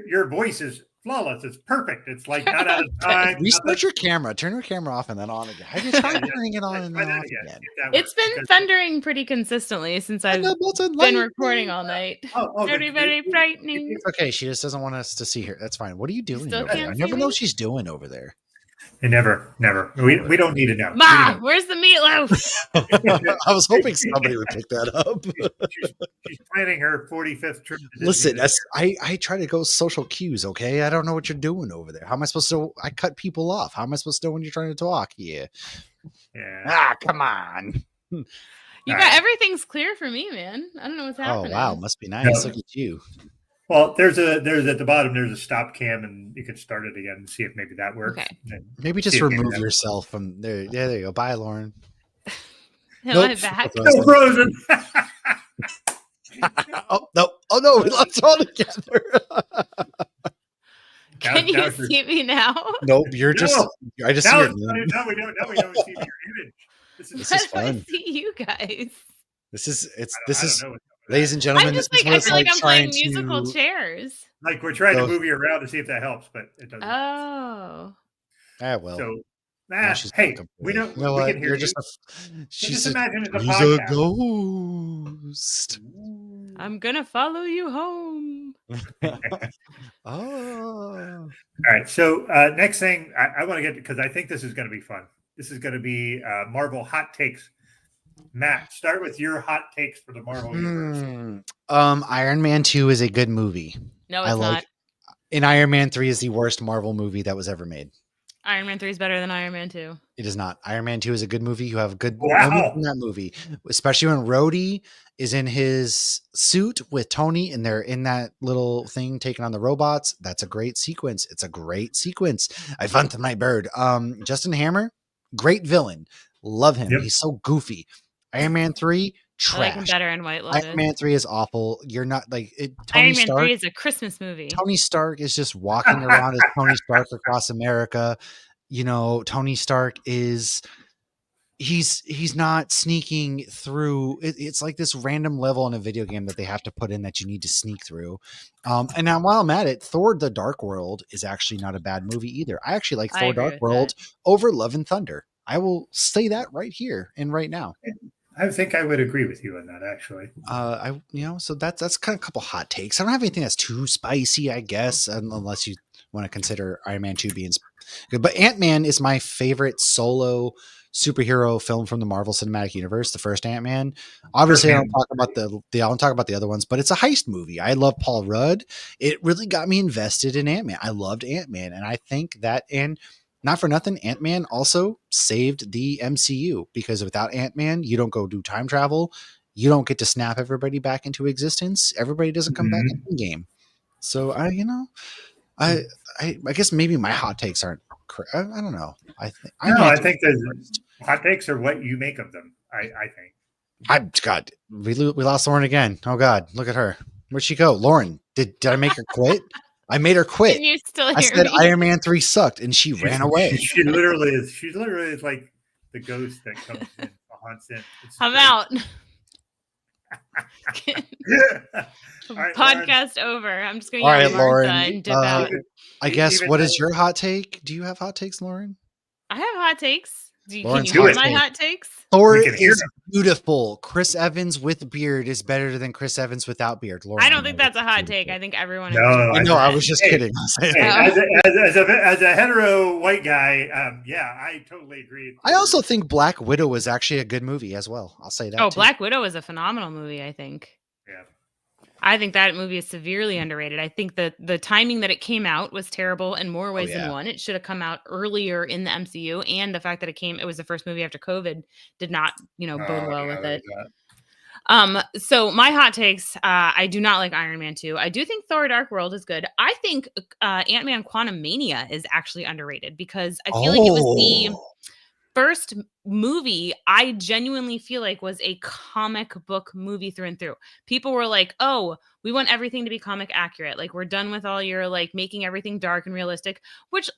Your voice is flawless. It's perfect. It's like not out of time. Restart your camera. Turn your camera off and then on again. Have you tried turning it on and then off again? It's been thundering pretty consistently since I've been recording all night. Very frightening. It's okay. She just doesn't want us to see her. That's fine. What are you doing over there? I never know what she's doing over there. Never. We don't need to know. Ma, where's the meatloaf? I was hoping somebody would pick that up. She's planning her 45th trip. Listen, I try to go social cues, okay? I don't know what you're doing over there. How am I supposed to? I cut people off. How am I supposed to know when you're trying to talk? Yeah. Come on. Everything's clear for me, man. I don't know what's happening. Oh, wow. Must be nice. Look at you. Well, there's at the bottom, there's a stop cam, and you can start it again and see if maybe that works. Okay. Maybe just remove yourself from there. Yeah, there you go. Bye, Lauren. Am I back? Still frozen. Oh no, we lost all together. Can you see me now? Nope, you're just. I just see your name. No, we don't see your image. This is fun. I see you guys. This is. Ladies and gentlemen, I feel like I'm playing musical chairs. Like we're trying to move you around to see if that helps, but it doesn't. Oh. Well. So, hey, we know we can hear you. She's imagine it's a ghost. I'm gonna follow you home. Oh. All right. So next thing I want to get, because I think this is going to be fun. This is going to be Marvel hot takes. Matt, start with your hot takes for the Marvel universe. Iron Man 2 is a good movie. No, it's not. And Iron Man 3 is the worst Marvel movie that was ever made. Iron Man 3 is better than Iron Man 2. It is not. Iron Man 2 is a good movie. You have a good moment in that movie, especially when Rhodey is in his suit with Tony and they're in that little thing taking on the robots. That's a great sequence. It's a great sequence. I found my bird. Justin Hammer, great villain. Love him. Yep. He's so goofy. Iron Man 3, trash. I like him better in White Lotus. Iron Man 3 is awful. You're not like it. Iron Man 3 is a Christmas movie. Tony Stark is just walking around as Tony Stark across America. You know, Tony Stark is he's not sneaking through. It's like this random level in a video game that they have to put in that you need to sneak through. And now while I'm at it, Thor: The Dark World is actually not a bad movie either. I actually like Thor: Dark World over Love and Thunder. I will say that right here and right now. I think I would agree with you on that, actually. So that's kind of a couple hot takes. I don't have anything that's too spicy, I guess, unless you want to consider Iron Man 2 being good. But Ant-Man is my favorite solo superhero film from the Marvel Cinematic Universe, the first Ant-Man. Obviously, I don't talk about the other ones, but it's a heist movie. I love Paul Rudd. It really got me invested in Ant-Man. I loved Ant-Man, and I think that, and not for nothing, Ant-Man also saved the MCU, because without Ant-Man, you don't go do time travel. You don't get to snap everybody back into existence. Everybody doesn't come back in the game. So I guess maybe my hot takes aren't. I don't know. I think the hot takes are what you make of them. I think. God, we lost Lauren again. Oh God, look at her. Where'd she go? Lauren, did I make her quit? I made her quit. Can you still hear I said me? Iron Man 3 sucked, and she ran away. She literally is like the ghost that comes in, haunts in. I'm out. Right, podcast Lauren. Over. I'm just going to get Martha and dip out. I guess, what is your hot take? Do you have hot takes, Lauren? I have hot takes. Can you hear my hot takes? Thor is beautiful. Chris Evans with beard is better than Chris Evans without beard. Lauren, I don't think that's a hot take. I think everyone. No, I was just kidding. As a hetero white guy, I totally agree. I also think Black Widow was actually a good movie as well. I'll say that. Oh, too. Black Widow is a phenomenal movie, I think. Yeah. I think that movie is severely underrated. I think that the timing that it came out was terrible in more ways than one. It should have come out earlier in the MCU, and the fact that it was the first movie after COVID did not, bode well with it. So my hot takes, I do not like Iron Man 2. I do think Thor Dark World is good. I think Ant-Man Quantumania is actually underrated because I feel like it was the first movie I genuinely feel like was a comic book movie through and through. People were like, "Oh, we want everything to be comic accurate. Like we're done with all your like making everything dark and realistic." Which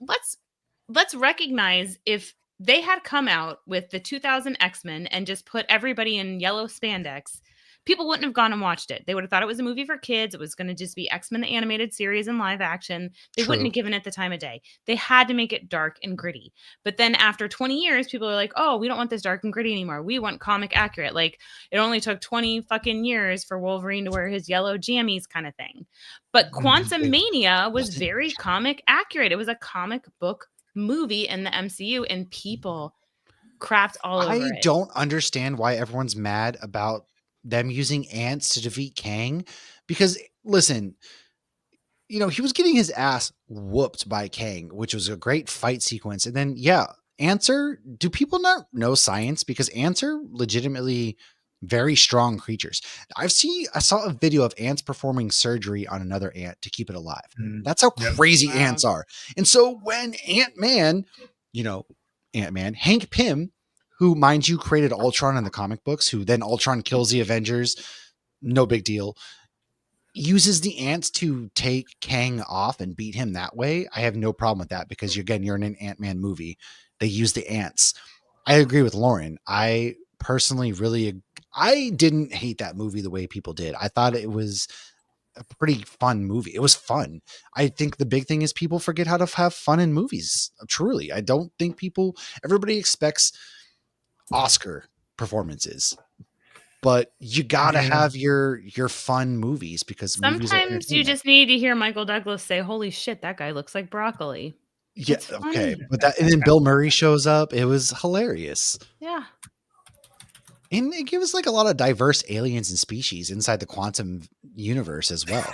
let's recognize if they had come out with the 2000 X-Men and just put everybody in yellow spandex, people wouldn't have gone and watched it. They would have thought it was a movie for kids. It was going to just be X-Men the animated series in live action. They wouldn't have given it the time of day. They had to make it dark and gritty. But then after 20 years, people are like, "Oh, we don't want this dark and gritty anymore. We want comic accurate." Like it only took 20 fucking years for Wolverine to wear his yellow jammies kind of thing. But Quantumania was very comic accurate. It was a comic book movie in the MCU and people crapped all over it. I don't understand why everyone's mad about them using ants to defeat Kang, because listen, he was getting his ass whooped by Kang, which was a great fight sequence. And then, do people not know science? Because ants are legitimately very strong creatures. I saw a video of ants performing surgery on another ant to keep it alive. That's how crazy ants are. And so when Ant-Man, Hank Pym, who, mind you, created Ultron in the comic books, who then Ultron kills the Avengers, no big deal, uses the ants to take Kang off and beat him that way. I have no problem with that because, again, you're in an Ant-Man movie. They use the ants. I agree with Lauren. I personally I didn't hate that movie the way people did. I thought it was a pretty fun movie. It was fun. I think the big thing is people forget how to have fun in movies. Truly. I don't think everybody expects Oscar performances, but you gotta have your fun movies because sometimes you just need to hear Michael Douglas say, "Holy shit, that guy looks like broccoli." Yeah, okay, but and then Bill Murray shows up. It was hilarious. Yeah, and it gives like a lot of diverse aliens and species inside the quantum universe as well.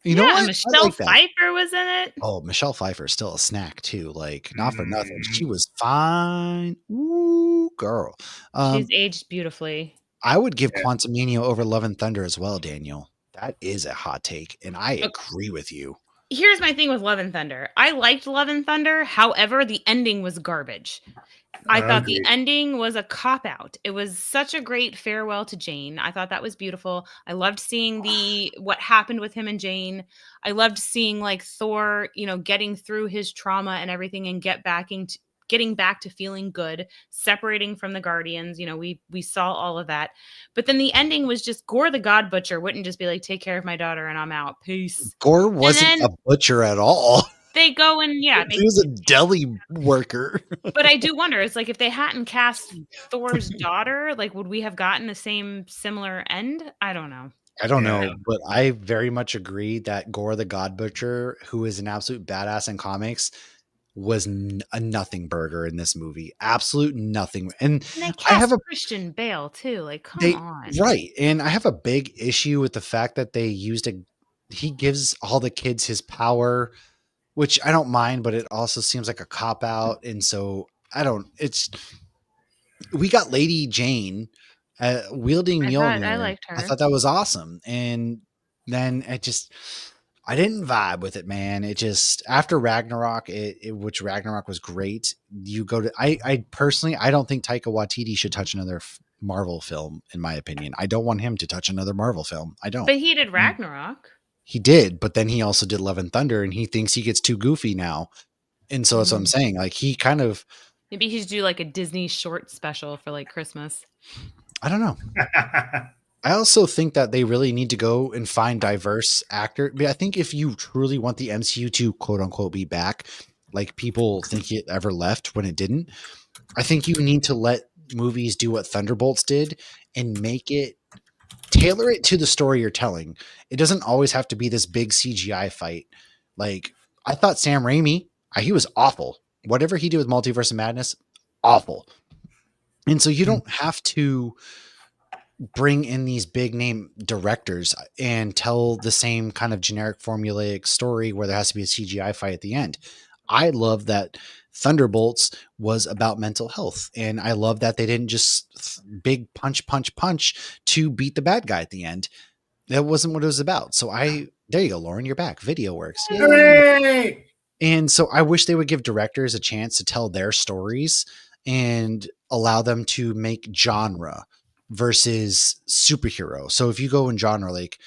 You know what? Michelle Pfeiffer was in it. Oh, Michelle Pfeiffer is still a snack too. Like, not for nothing. She was fine. Ooh, girl. She's aged beautifully. I would give Quantumania over Love and Thunder as well, Daniel. That is a hot take, and I agree with you. Here's my thing with Love and Thunder. I liked Love and Thunder. However, the ending was garbage. I thought the ending was a cop-out. It was such a great farewell to Jane. I thought that was beautiful. I loved seeing what happened with him and Jane. I loved seeing like Thor, getting through his trauma and everything and getting back to feeling good, separating from the Guardians. We saw all of that. But then the ending was just Gore the God Butcher wouldn't just be like, "Take care of my daughter and I'm out. Peace." Gore wasn't a butcher at all. They go and he was a deli worker. But I do wonder, it's like if they hadn't cast Thor's daughter, like would we have gotten the same similar end? I don't know. I don't know, but I very much agree that Gore the God Butcher, who is an absolute badass in comics, was a nothing burger in this movie. Absolute nothing. And I have Christian Bale too. Like, come on. Right. And I have a big issue with the fact that they he gives all the kids his power, which I don't mind, but it also seems like a cop out. And so we got Lady Jane wielding Mjolnir. I liked her. I thought that was awesome. And then I didn't vibe with it, man. It just, after Ragnarok, which Ragnarok was great. I personally, I don't think Taika Waititi should touch another Marvel film, in my opinion. I don't want him to touch another Marvel film. I don't. But he did Ragnarok. He did, but then he also did Love and Thunder, and he thinks he gets too goofy now. And so that's what I'm saying. Like, he kind of... Maybe he should do like a Disney short special for like Christmas. I don't know. I also think that they really need to go and find diverse actors. But I think if you truly want the MCU to quote unquote be back, like people think it ever left when it didn't, I think you need to let movies do what Thunderbolts did and tailor it to the story you're telling. It doesn't always have to be this big CGI fight. Like, I thought Sam Raimi, he was awful. Whatever he did with Multiverse of Madness, awful. And so you don't have to bring in these big name directors and tell the same kind of generic formulaic story where there has to be a CGI fight at the end. I love that Thunderbolts was about mental health, and I love that they didn't just big punch to beat the bad guy at the end. That wasn't what it was about. So there you go, Lauren, you're back. Video works. Yay. Hooray! And so I wish they would give directors a chance to tell their stories and allow them to make genre versus superhero. So if you go in genre, like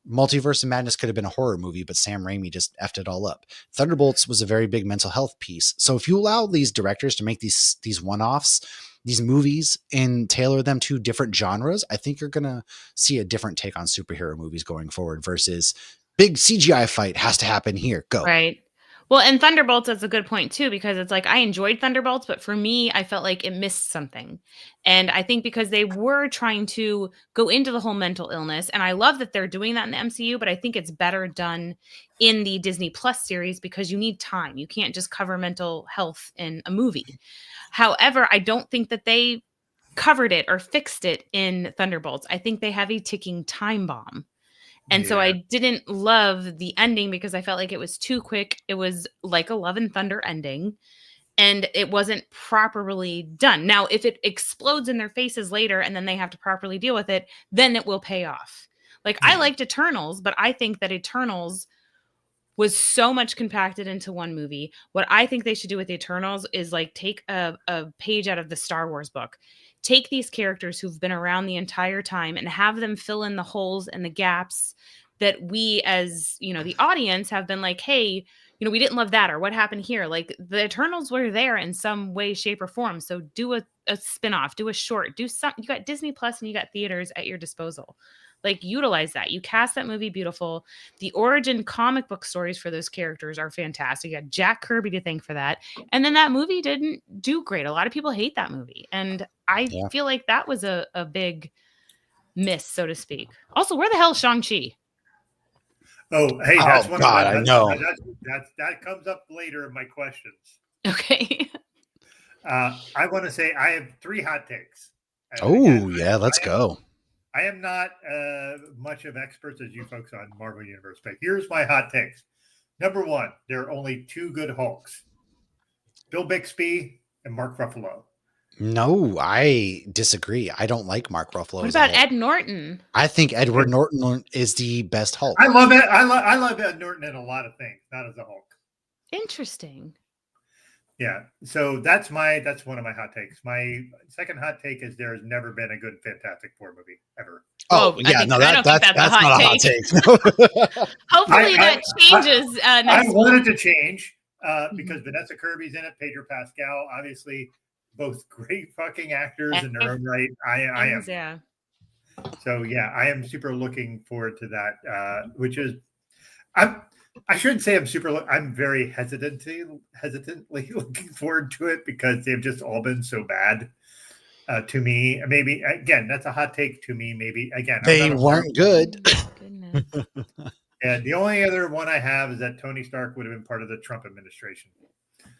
Multiverse of Madness could have been a horror movie, but Sam Raimi just effed it all up. Thunderbolts was a very big mental health piece. So if you allow these directors to make these one-offs, these movies, and tailor them to different genres, I think you're going to see a different take on superhero movies going forward versus big CGI fight has to happen here. Go. Right. Well, and Thunderbolts is a good point too, because it's like I enjoyed Thunderbolts, but for me, I felt like it missed something. And I think because they were trying to go into the whole mental illness, and I love that they're doing that in the MCU, but I think it's better done in the Disney Plus series because you need time. You can't just cover mental health in a movie. However, I don't think that they covered it or fixed it in Thunderbolts. I think they have a ticking time bomb. And so I didn't love the ending because I felt like it was too quick. It was like a Love and Thunder ending, and it wasn't properly done. Now, if it explodes in their faces later and then they have to properly deal with it, then it will pay off. Like I liked Eternals, but I think that Eternals was so much compacted into one movie. What I think they should do with the Eternals is like take a page out of the Star Wars book. Take these characters who've been around the entire time and have them fill in the holes and the gaps that we as, the audience have been like, hey, we didn't love that, or what happened here? Like the Eternals were there in some way, shape, or form. So do a spinoff, do a short, do something. You got Disney Plus and you got theaters at your disposal. Like utilize that. You cast that movie beautiful. The origin comic book stories for those characters are fantastic. You got Jack Kirby to thank for that. And then that movie didn't do great. A lot of people hate that movie. And I feel like that was a big miss, so to speak. Also, where the hell is Shang-Chi? Oh, hey, that's one God, of the, I know. That comes up later in my questions. Okay. I want to say I have 3 hot takes. Let's go. I am not much of experts as you folks on Marvel Universe, but here's my hot takes. Number 1, there are only 2 good Hulks, Bill Bixby and Mark Ruffalo. No, I disagree. I don't like Mark Ruffalo. What about Ed Norton? I think Edward Norton is the best Hulk. I love it. I love Ed Norton in a lot of things, not as a Hulk. Interesting. Yeah, so that's one of my hot takes. My second hot take is there has never been a good Fantastic Four movie ever. Oh, yeah, no, that's not a hot take. Hopefully that changes. I wanted to change because Vanessa Kirby's in it, Pedro Pascal, obviously, both great fucking actors in their own right. I am. Yeah. So yeah, I am super looking forward to that. Which is, I shouldn't say I'm very hesitantly looking forward to it because they've just all been so bad to me. Maybe again, that's a hot take to me. Maybe again, they weren't good. And the only other one I have is that Tony Stark would have been part of the Trump administration.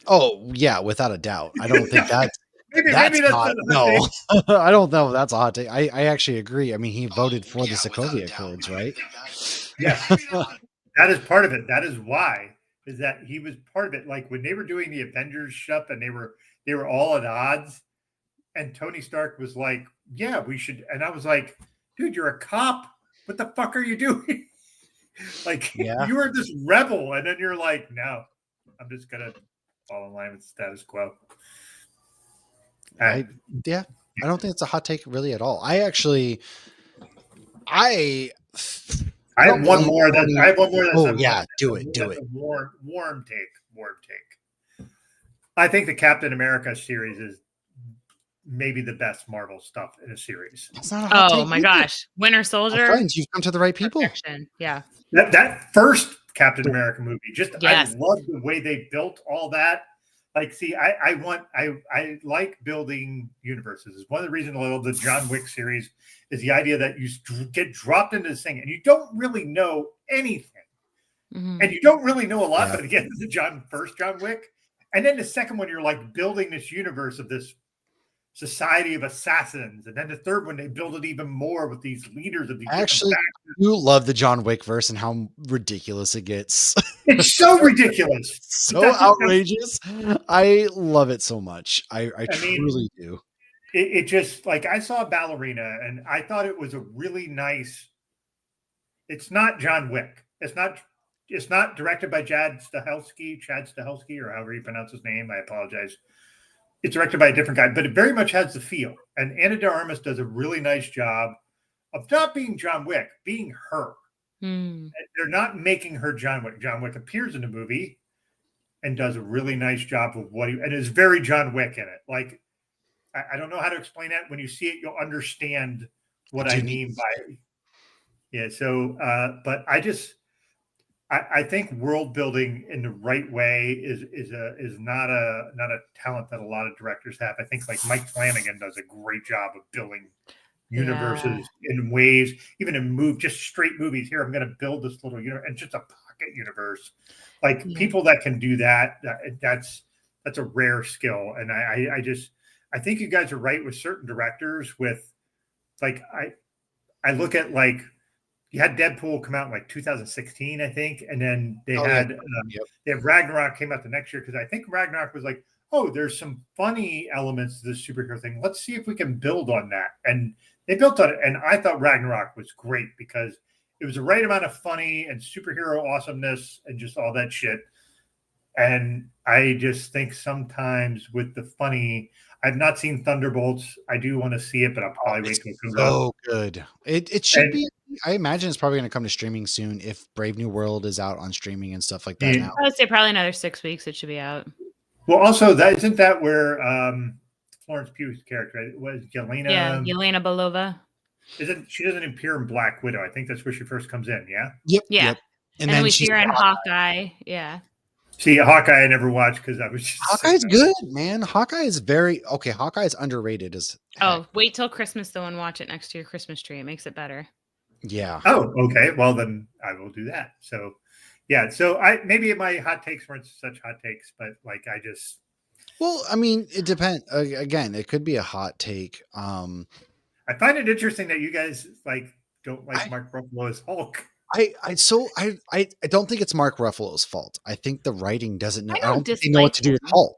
Oh yeah, without a doubt. I don't think that's maybe that's not, no. I don't know if that's a hot take. I actually agree. I mean, he voted for the Sokovia Accords, right? Yeah. That is part of it. That is why, is that he was part of it. Like when they were doing the Avengers stuff and they were all at odds, and Tony Stark was like, yeah, we should. And I was like, dude, you're a cop. What the fuck are you doing? Like you were this rebel. And then you're like, no, I'm just going to fall in line with the status quo. I don't think it's a hot take really at all. I have one more. Do it. Warm take. I think the Captain America series is maybe the best Marvel stuff in a series. That's not a hot take. My gosh, Winter Soldier. Friends, you've come to the right people. Yeah. That first Captain America movie, I love the way they built all that. Like, see, I like building universes. One of the reasons I love the John Wick series is the idea that you get dropped into this thing and you don't really know anything. Mm-hmm. And you don't really know a lot, but again, the first John Wick. And then the second one, you're like building this universe of this society of assassins, and then the third one they build it even more with these leaders of these. Actually, you love the John Wick verse and how ridiculous it gets. It's so ridiculous, so outrageous. I love it so much. I truly do. It just, like, I saw Ballerina and I thought it was a really nice. It's not John Wick. It's not directed by Chad Stahelski, or however you pronounce his name. I apologize. It's directed by a different guy, but it very much has the feel. And Ana de Armas does a really nice job of not being John Wick, being her. They're not making her John Wick. John Wick appears in the movie and does a really nice job of and is very John Wick in it. Like, I don't know how to explain that. When you see it, you'll understand what I mean by it. Yeah. So, but I think world building in the right way is not a talent that a lot of directors have. I think like Mike Flanagan does a great job of building universes in ways, even in just straight movies. Here, I'm going to build this little universe and just a pocket universe. Like people that can do that, that's a rare skill. And I think you guys are right with certain directors. With like I look at like. You had Deadpool come out in like 2016, I think, and then they had Ragnarok came out the next year, because I think Ragnarok was like, oh, there's some funny elements to this superhero thing. Let's see if we can build on that. And they built on it, and I thought Ragnarok was great because it was the right amount of funny and superhero awesomeness and just all that shit. And I just think sometimes with the funny, I've not seen Thunderbolts. I do want to see it, but I'll probably wait till it comes out. So good. It should be. I imagine it's probably going to come to streaming soon if Brave New World is out on streaming and stuff like that. Now I would say probably another 6 weeks. It should be out. Well, also isn't that where Florence Pugh's character was Yelena? Yeah, Yelena Belova. She doesn't appear in Black Widow? I think that's where she first comes in. Yeah. Yep. Yeah. Yep. And then we see her in Hawkeye. Yeah. See, Hawkeye I never watched because I was just Hawkeye's good, man. Hawkeye is Hawkeye is underrated as wait till Christmas though and watch it next to your Christmas tree. It makes it better. Yeah. Oh, okay. Well, then I will do that. So, yeah. So maybe my hot takes weren't such hot takes, but like Well, I mean, it depends. Again, it could be a hot take. I find it interesting that you guys don't like Mark Ruffalo as Hulk. I don't think it's Mark Ruffalo's fault. I think the writing doesn't know. I don't think they know what to do with Hulk.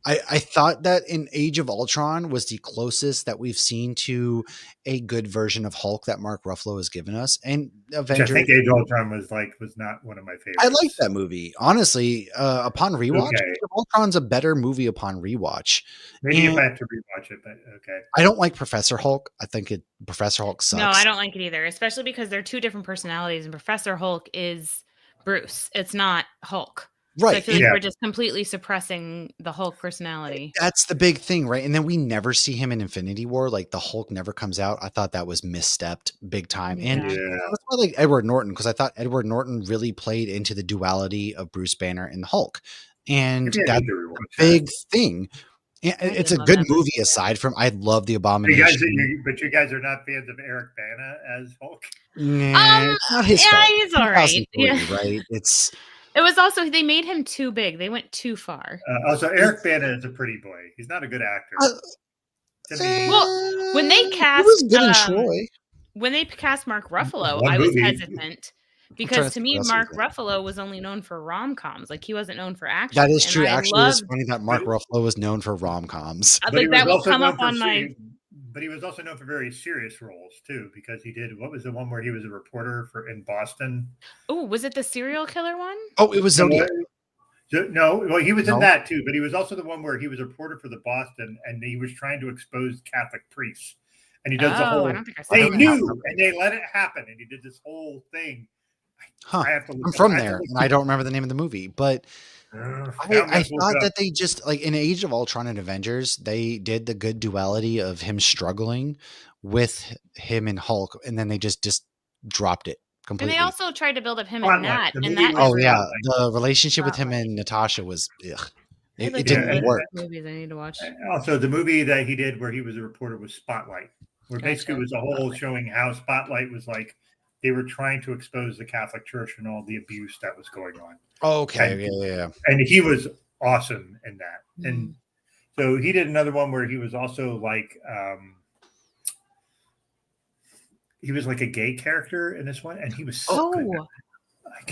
I thought that in Age of Ultron was the closest that we've seen to a good version of Hulk that Mark Ruffalo has given us. And Avengers. I think Age of Ultron was not one of my favorites. I like that movie. Honestly, upon rewatch, Age of Ultron's a better movie upon rewatch. Maybe if I have to rewatch it, but okay. I don't like Professor Hulk. I think Professor Hulk sucks. No, I don't like it either, especially because they're two different personalities, and Professor Hulk is Bruce. It's not Hulk. Right. So I feel like we're just completely suppressing the Hulk personality. That's the big thing, right? And then we never see him in Infinity War. Like the Hulk never comes out. I thought that was misstepped big time. And that's why I like Edward Norton, because I thought Edward Norton really played into the duality of Bruce Banner and the Hulk. And that's a big thing. It's a good movie aside from, I love The Abomination. But you guys are not fans of Eric Bana as Hulk? Nah, it's not his fault. He's all right. Right? It was also, they made him too big. They went too far. Also, Eric Bana is a pretty boy. He's not a good actor. Well, when they cast, he was good in Troy. When they cast Mark Ruffalo, I was hesitant because to me, Mark Ruffalo was only known for rom-coms. Like he wasn't known for action. That is true. Actually, it's funny that Mark Ruffalo was known for rom-coms. Like that will come up on my. But he was also known for very serious roles too, because he did, what was the one where he was a reporter in Boston? Oh, was it the serial killer one? Oh, it was Zodiac. No, well, he was in that too, but he was also the one where he was a reporter for the Boston, and he was trying to expose Catholic priests, and he does the whole. They knew, and they let it happen, and he did this whole thing. I'm from there, and I don't remember the name of the movie, but. I thought that they just like in Age of Ultron and Avengers, they did the good duality of him struggling with him and Hulk, and then they just dropped it completely. And they also tried to build up him and Nat. The relationship with him and Natasha was it didn't work. Movies I need to watch. Also, the movie that he did where he was a reporter was Spotlight, where basically it was a whole showing how Spotlight was like they were trying to expose the Catholic Church and all the abuse that was going on. Okay, yeah. And he was awesome in that. And So he did another one where he was also like he was like a gay character in this one, and he was so good.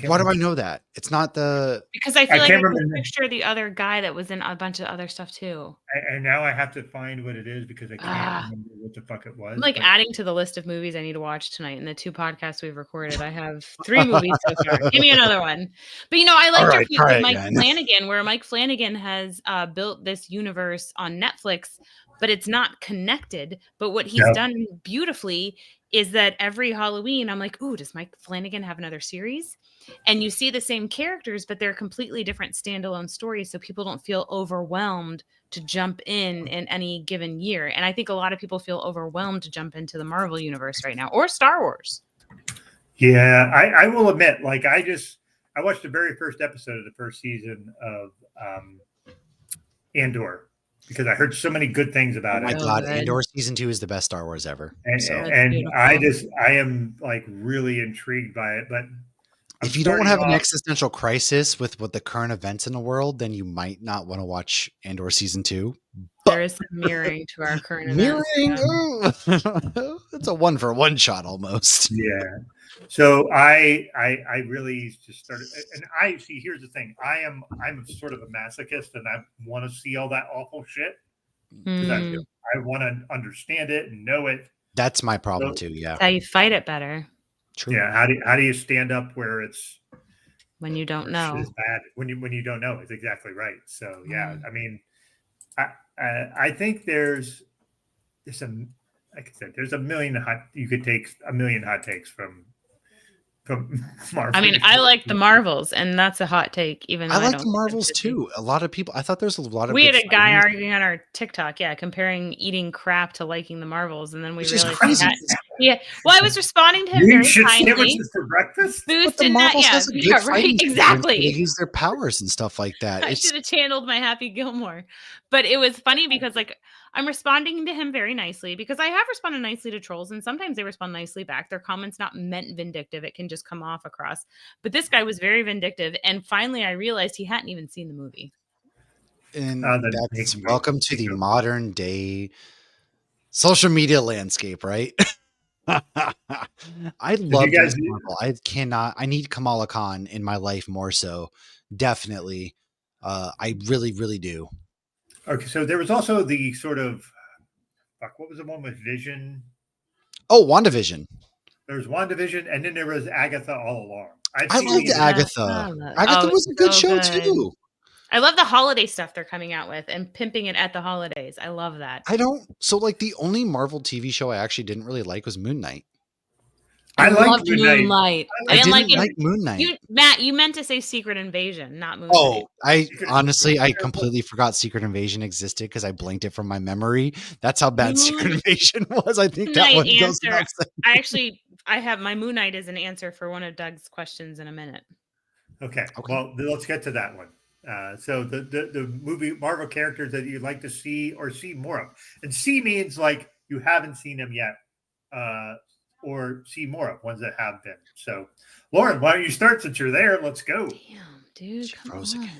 Why do I know that? It's not because I feel like I can picture the other guy that was in a bunch of other stuff too. And now I have to find what it is because I can't remember what the fuck it was. I'm like adding to the list of movies I need to watch tonight. In the 2 podcasts we've recorded, I have 3 movies so far. Give me another one. But I liked your point with Mike Flanagan, where Mike Flanagan has built this universe on Netflix, but it's not connected. But what he's done beautifully is that every Halloween, I'm like, ooh, does Mike Flanagan have another series? And you see the same characters, but they're completely different standalone stories, so people don't feel overwhelmed to jump in any given year. And I think a lot of people feel overwhelmed to jump into the Marvel universe right now, or Star Wars. Yeah, I will admit, like I watched the very first episode of the first season of Andor because I heard so many good things about it. Oh my God, Andor season 2 is the best Star Wars ever. And I am like really intrigued by it, but if you don't have an existential crisis with what the current events in the world, then you might not want to watch Andor season 2. There is some mirroring to our current events. It's a 1-for-1 shot almost. Yeah. So I really just started, and I see. Here's the thing: I'm sort of a masochist, and I want to see all that awful shit because I want to understand it and know it. That's my problem too. Yeah, that's how you fight it better. True. Yeah. How do you stand up where it's when you don't know? It's bad when you don't know. It's exactly right. So yeah, I mean, I think there's some, like I said, there's you could take a million hot takes from Marvel. I mean, I like the Marvels, and that's a hot take. Even though I like the Marvels too. A lot of people. I thought there's a lot of. We had a guy arguing on our TikTok, comparing eating crap to liking the Marvels, and then we realized crazy. Yeah. Well, I was responding to him very kindly. Sandwiches for breakfast. Boosting that, right, exactly. They use their powers and stuff like that. I should have channeled my Happy Gilmore, but it was funny because I'm responding to him very nicely because I have responded nicely to trolls, and sometimes they respond nicely back. Their comments not meant vindictive; it can just come off across. But this guy was very vindictive, and finally, I realized he hadn't even seen the movie. And that's welcome to the modern day social media landscape, right? I love this Marvel. I need Kamala Khan in my life more so. Definitely. I really, really do. Okay, so there was also the sort of what was the one with Vision? Oh, WandaVision. There was WandaVision, and then there was Agatha all along. I loved Agatha. Agatha was a good show too. I love the holiday stuff they're coming out with and pimping it at the holidays. I love that. So the only Marvel TV show I actually didn't really like was Moon Knight. I loved Moon Knight. I didn't like Moon Knight. Matt, you meant to say Secret Invasion, not Moon Knight. I completely forgot Secret Invasion existed because I blinked it from my memory. That's how bad Secret Invasion was. I think that one goes without saying. I have my Moon Knight as an answer for one of Doug's questions in a minute. Okay. Well, let's get to that one. So the movie Marvel characters that you'd like to see or see more of, and see means like you haven't seen them yet, or see more of ones that have been. So, Lauren, why don't you start since you're there? Let's go. Damn, dude, she froze again.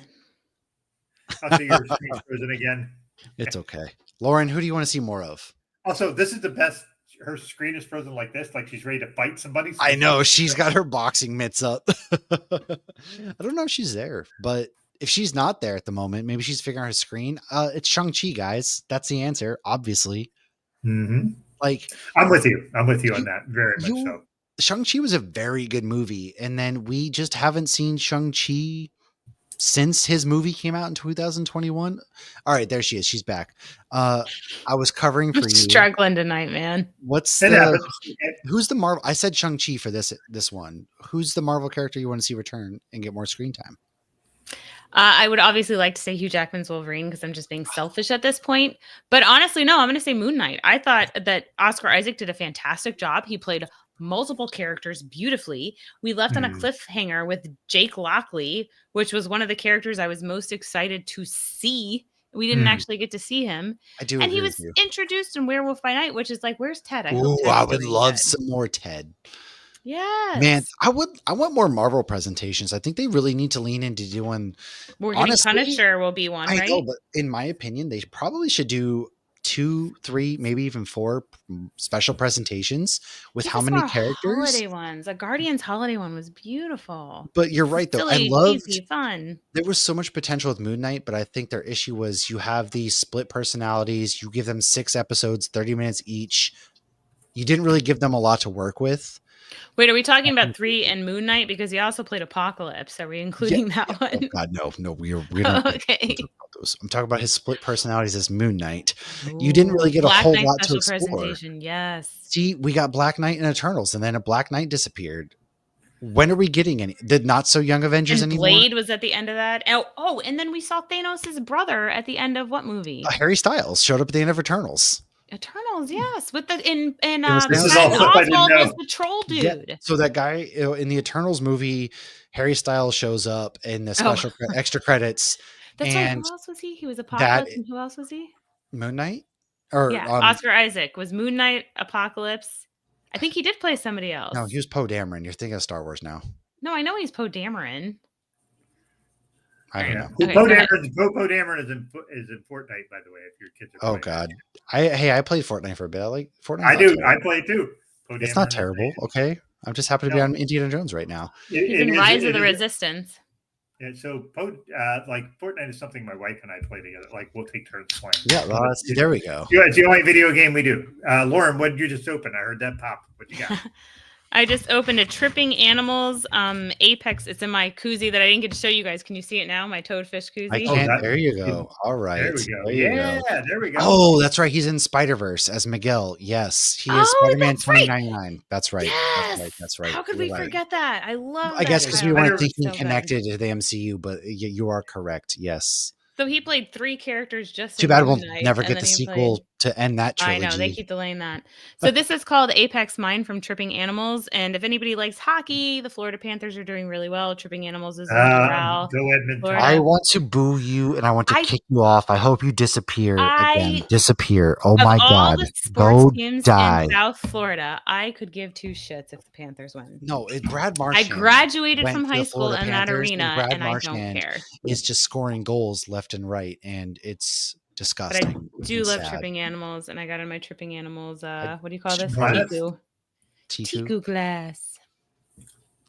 I'll see your screen's frozen again. It's okay. Lauren, who do you want to see more of? Also, this is the best. Her screen is frozen like this, like she's ready to fight somebody. I know she's got her boxing mitts up. I don't know if she's there, but if she's not there at the moment, maybe she's figuring out her screen. It's Shang-Chi, guys. That's the answer, obviously. Mm-hmm. Like, I'm with you on that. Very much so. Shang-Chi was a very good movie, and then we just haven't seen Shang-Chi since his movie came out in 2021. All right, there she is. She's back. I was covering for you. Struggling tonight, man. Who's the Marvel? I said Shang-Chi for this one. Who's the Marvel character you want to see return and get more screen time? I would obviously like to say Hugh Jackman's Wolverine because I'm just being selfish at this point. But honestly, no, I'm going to say Moon Knight. I thought that Oscar Isaac did a fantastic job. He played multiple characters beautifully. We left on a cliffhanger with Jake Lockley, which was one of the characters I was most excited to see. We didn't actually get to see him. I do. And he was introduced in Werewolf by Night, which is like, where's Ted? I would love some more Ted. Yes. Man, I want more Marvel presentations. I think they really need to lean into doing. We're getting Punisher will be one, I right? know, but in my opinion, they probably should do 2, 3, maybe even 4 special presentations with how many characters. Holiday ones. A Guardians holiday one was beautiful. But you're right, though. Silly, cheesy, fun. There was so much potential with Moon Knight, but I think their issue was you have these split personalities. You give them 6 episodes, 30 minutes each. You didn't really give them a lot to work with. Wait, are we talking about 3 and Moon Knight? Because he also played Apocalypse. Are we including that one? Oh God, no, we don't. Okay. I'm talking about his split personalities as Moon Knight. You didn't really get Black a whole Knight lot to special explore. presentation. Yes. See, we got Black Knight and Eternals, and then a Black Knight disappeared. When are we getting any? The not so young Avengers and anymore? Blade was at the end of that. Oh, and then we saw Thanos' brother at the end of what movie? Harry Styles showed up at the end of Eternals. Eternals, yes, with the this is all stuff I didn't know. was the troll dude. Yeah. So that guy in the Eternals movie, Harry Styles shows up in the special extra credits. That's right. Who else was he? He was Apocalypse. And who else was he? Moon Knight. Oscar Isaac was Moon Knight, Apocalypse. I think he did play somebody else. No, he was Poe Dameron. You're thinking of Star Wars now. No, I know he's Poe Dameron. I don't know. Poe Dameron is in Fortnite, by the way. If your kids are playing. Oh God, I played Fortnite for a bit. I like Fortnite. I do. I play too. It's not terrible. Okay, I'm just happy to be on Indiana Jones right now. He's in Rise of the Resistance. Yeah, so like Fortnite is something my wife and I play together. Like we'll take turns playing. Yeah, well, there we go. It's the only video game we do. Lauren, what did you just open? I heard that pop. What you got? I just opened a Tripping Animals Apex. It's in my koozie that I didn't get to show you guys. Can you see it now? My Toadfish koozie. I can. There you go. All right. There we go. There we go. Oh, that's right. He's in Spider-Verse as Miguel. Yes, he is Spider-Man 2099. That's right. Yes. That's right. How could we forget that? I love. I guess because we weren't thinking connected to the MCU, but you are correct. Yes. So he played 3 characters just. Too bad we'll never get the sequel to end that trilogy. I know, they keep delaying that. So this is called Apex Mine from Tripping Animals. And if anybody likes hockey, the Florida Panthers are doing really well. Tripping Animals is morale. Go Edmonton. I want to boo you and I want to kick you off. I hope you disappear again. Disappear. Oh my God. Go die. In South Florida, I could give 2 shits if the Panthers win. No, Brad Marchand. I graduated from high school in that arena and I don't care. Is just scoring goals left and right, and it's disgusting. But I do love Tripping Animals, and I got in my Tripping Animals. What do you call this? Tiku glass.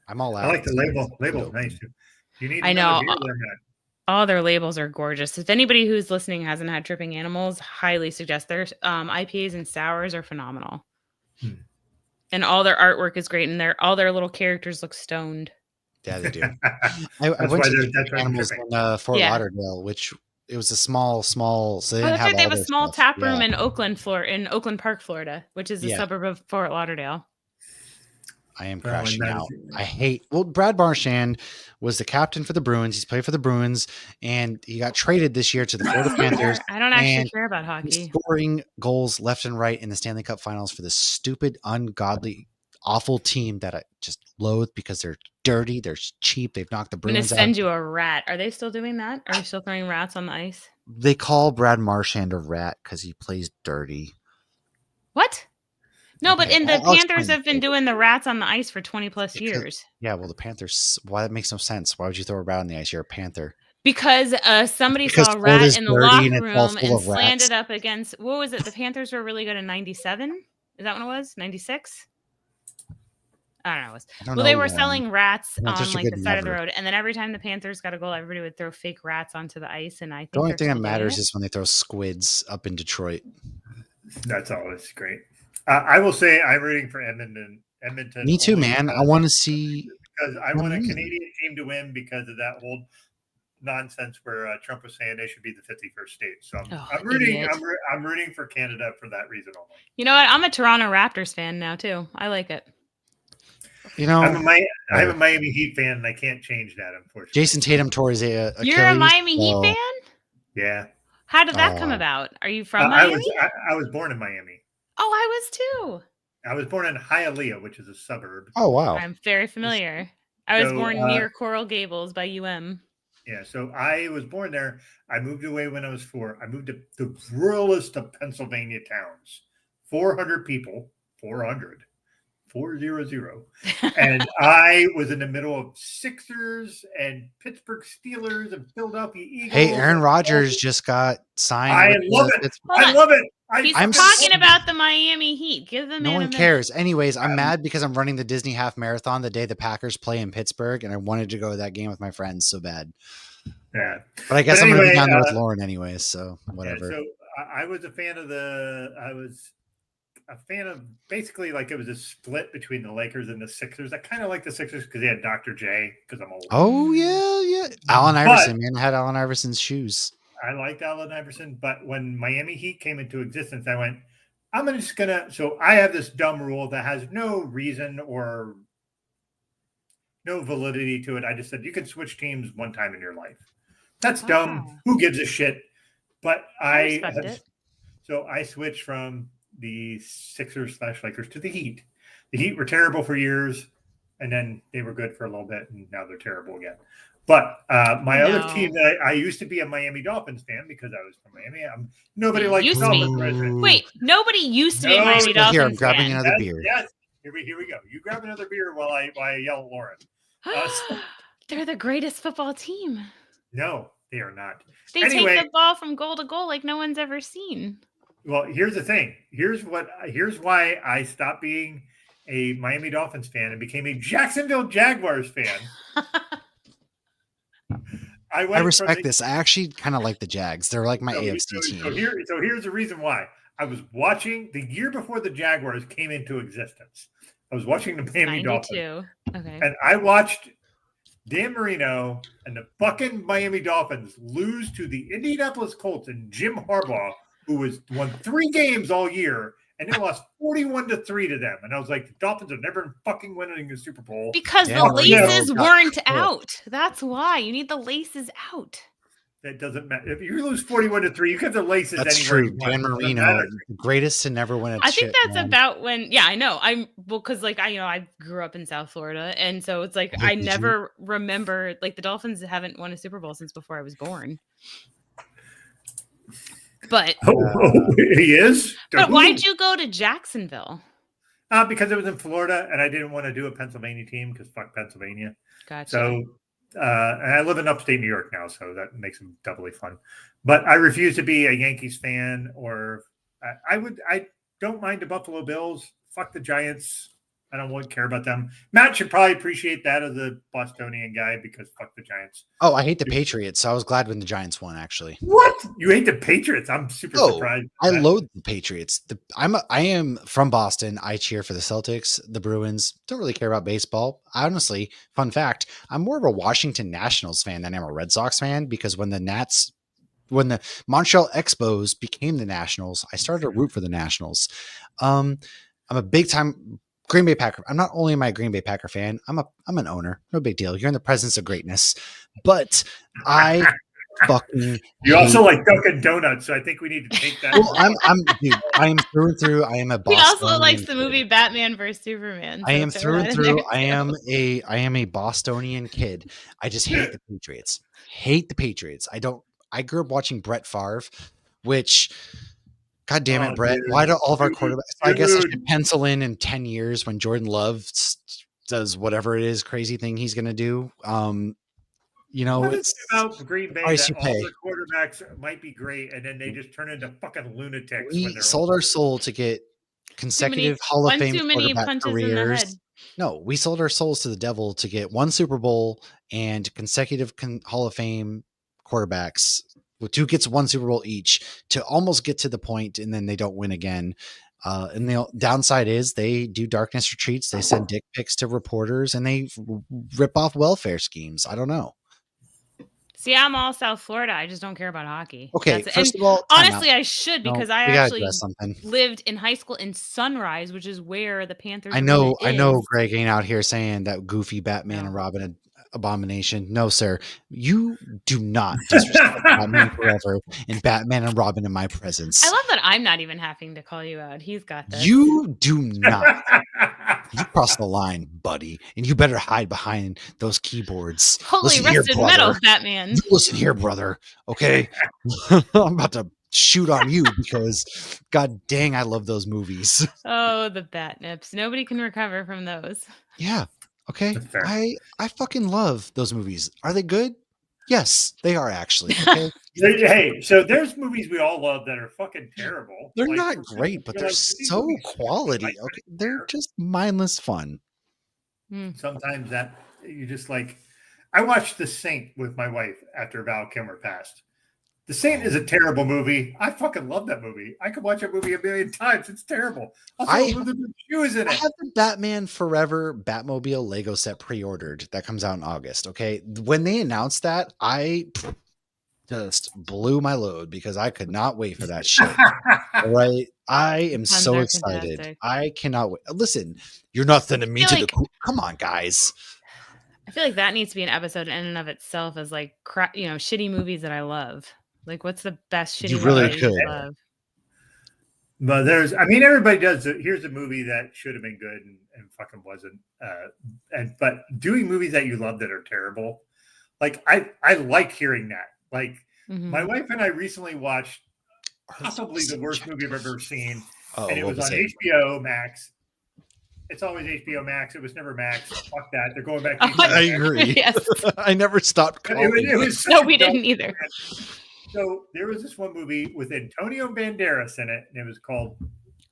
I'm all out. I like the label. Label's nice. You need. I know. All their labels are gorgeous. If anybody who's listening hasn't had Tripping Animals, highly suggest their IPAs and sours are phenomenal. And all their artwork is great, and all their little characters look stoned. Yeah, they do. I went to Tripping Animals in Fort Lauderdale, which it was a small. So they didn't have. They have a small tap room in Oakland Park, Florida, which is a suburb of Fort Lauderdale. I am crashing out. Brad Marchand was the captain for the Bruins. He's played for the Bruins, and he got traded this year to the Florida Panthers. I don't actually care about hockey. He's scoring goals left and right in the Stanley Cup Finals for this stupid, ungodly, awful team that I just loathe because they're dirty, they're cheap, they've knocked the Bruins out. I'm going to send you a rat. Are they still doing that? Are they still throwing rats on the ice? They call Brad Marchand a rat because he plays dirty. What? No, but the Panthers have been doing the rats on the ice for 20 plus years. Yeah, well, the Panthers, why that makes no sense. Why would you throw a rat on the ice? You're a Panther. Because somebody saw a rat in the locker room and slammed it up against, what was it? The Panthers were really good in 97? Is that when it was? 96? I don't know. They were selling rats on like the side of the road. And then every time the Panthers got a goal, everybody would throw fake rats onto the ice. And I think the only thing that matters is when they throw squids up in Detroit. That's always great. I will say I'm rooting for Edmonton. Me too, man. I want to see because I want a Canadian team to win because of that whole nonsense where Trump was saying they should be the 51st state. So I'm rooting. I'm rooting for Canada for that reason only. You know what? I'm a Toronto Raptors fan now too. I like it. You know, I'm a Miami Heat fan, and I can't change that, unfortunately. Jason Tatum tore his Achilles. You're a Miami Heat fan? Yeah. How did that come about? Are you from Miami? I was born in Miami. Oh, I was too. I was born in Hialeah, which is a suburb. Oh, wow. I'm very familiar. I was born near Coral Gables by UM. Yeah, so I was born there. I moved away when I was 4. I moved to the ruralest of Pennsylvania towns. 400 people. 400. 400. And I was in the middle of Sixers and Pittsburgh Steelers and Philadelphia Eagles. Hey, Aaron Rodgers just got signed. I love it. I love it. I'm talking about the Miami Heat. Give them. No one cares. Anyways, I'm mad because I'm running the Disney Half Marathon the day the Packers play in Pittsburgh, and I wanted to go to that game with my friends so bad. Yeah, but I guess I'm gonna be down there with Lauren anyways, so whatever. Yeah, so I was a fan of basically like it was a split between the Lakers and the Sixers. I kind of like the Sixers because they had Dr. J because I'm old. Oh yeah. Allen Iverson, man, I had Allen Iverson's shoes. I liked Allen Iverson, but when Miami Heat came into existence, I went, so I have this dumb rule that has no reason or no validity to it. I just said you can switch teams one time in your life. That's dumb. Who gives a shit? But I switched from the Sixers/Lakers to the Heat. The Heat were terrible for years, and then they were good for a little bit, and now they're terrible again. But my other team that I used to be a Miami Dolphins fan because I was from Miami. Nobody liked the Dolphins. Wait, nobody used to be a Miami Dolphins Here, I'm grabbing another beer. Yes, here we go. You grab another beer while I yell at Lauren. They're the greatest football team. No, they are not. They take the ball from goal to goal like no one's ever seen. Well, here's the thing. Here's why I stopped being a Miami Dolphins fan and became a Jacksonville Jaguars fan. I respect this. I actually kind of like the Jags. They're like my AFC team. So here's the reason why. I was watching the year before the Jaguars came into existence. I was watching the Miami Dolphins. Okay. And I watched Dan Marino and the fucking Miami Dolphins lose to the Indianapolis Colts and Jim Harbaugh, who won 3 games all year, and they lost 41-3 to them. And I was like, the Dolphins are never fucking winning a Super Bowl. Because the laces weren't out. That's why. You need the laces out. That doesn't matter. If you lose 41-3, you get the laces That's anywhere. True. Dan Marino, the greatest to never win a I think that's about when, I know. Because I grew up in South Florida. And so it's like, I never remember, like the Dolphins haven't won a Super Bowl since before I was born. But he is. But why'd you go to Jacksonville? Because it was in Florida, and I didn't want to do a Pennsylvania team because fuck Pennsylvania. Gotcha. So, and I live in upstate New York now, so that makes it doubly fun. But I refuse to be a Yankees fan, or I don't mind the Buffalo Bills. Fuck the Giants. I don't care about them. Matt should probably appreciate that as a Bostonian guy because fuck the Giants. Oh, I hate the Patriots. So I was glad when the Giants won, actually. What? You hate the Patriots? I'm super surprised. I loathe the Patriots. I am from Boston. I cheer for the Celtics, the Bruins. Don't really care about baseball. Honestly, fun fact, I'm more of a Washington Nationals fan than I'm a Red Sox fan because when the Montreal Expos became the Nationals, I started to root for the Nationals. I'm a big time Green Bay Packer. I'm not only a Green Bay Packer fan. I'm an owner. No big deal. You're in the presence of greatness. But I fucking also like Dunkin' Donuts, so I think we need to take that. Dude, I am through and through. I am a Bostonian. He also likes the movie Batman vs Superman. So I am through and through. I am a Bostonian kid. I just hate the Patriots. I grew up watching Brett Favre, which God damn it, Brett. Dude. Why do all of our quarterbacks? I guess I should pencil in 10 years when Jordan Love does whatever it is crazy thing he's going to do. It's about Green Bay that all the quarterbacks might be great, and then they just turn into fucking lunatics. We sold our soul to get consecutive Hall of Fame quarterback careers. No, we sold our souls to the devil to get 1 Super Bowl and consecutive Hall of Fame quarterbacks. With 2 gets 1 Super Bowl each to almost get to the point, and then they don't win again. And the downside is they do darkness retreats. They send dick pics to reporters, and they rip off welfare schemes. I don't know. See, I'm all South Florida. I just don't care about hockey. Okay, first of all, honestly, I should because I actually lived in high school in Sunrise, which is where the Panthers. I know. Greg ain't out here saying that goofy Batman and Robin abomination. No, sir. You do not disrespect Batman forever and Batman and Robin in my presence. I love that I'm not even having to call you out. He's got this. You do not. You crossed the line, buddy, and you better hide behind those keyboards. Holy rusted metal, Batman. You listen here, brother. Okay, I'm about to shoot on you because god dang, I love those movies. Oh, the bat nips. Nobody can recover from those. Yeah. Okay. I fucking love those movies. Are they good? Yes, they are actually. Okay. Hey, so there's movies we all love that are fucking terrible. They're not great, but they're so quality. Okay. They're just mindless fun. Sometimes that you just like. I watched The Saint with my wife after Val Kilmer passed. The Saint is a terrible movie. I fucking love that movie. I could watch that movie a million times. It's terrible. I have the Batman Forever Batmobile Lego set pre-ordered. That comes out in August. Okay. When they announced that, I just blew my load because I could not wait for that shit. Right. I am so excited. Fantastic. I cannot wait. Listen, you're nothing to me to the cool. Come on, guys. I feel like that needs to be an episode in and of itself as like shitty movies that I love. Like, what's the best shitty movie you love? But everybody does. Here's a movie that should have been good and fucking wasn't. But doing movies that you love that are terrible, like I like hearing that. Like my wife and I recently watched possibly the worst movie I've ever seen, and it was on HBO Max. It's always HBO Max. It was never Max. Fuck that. They're going back to I agree. Yes. I never stopped calling it. No, we didn't either. So there was this one movie with Antonio Banderas in it, and it was called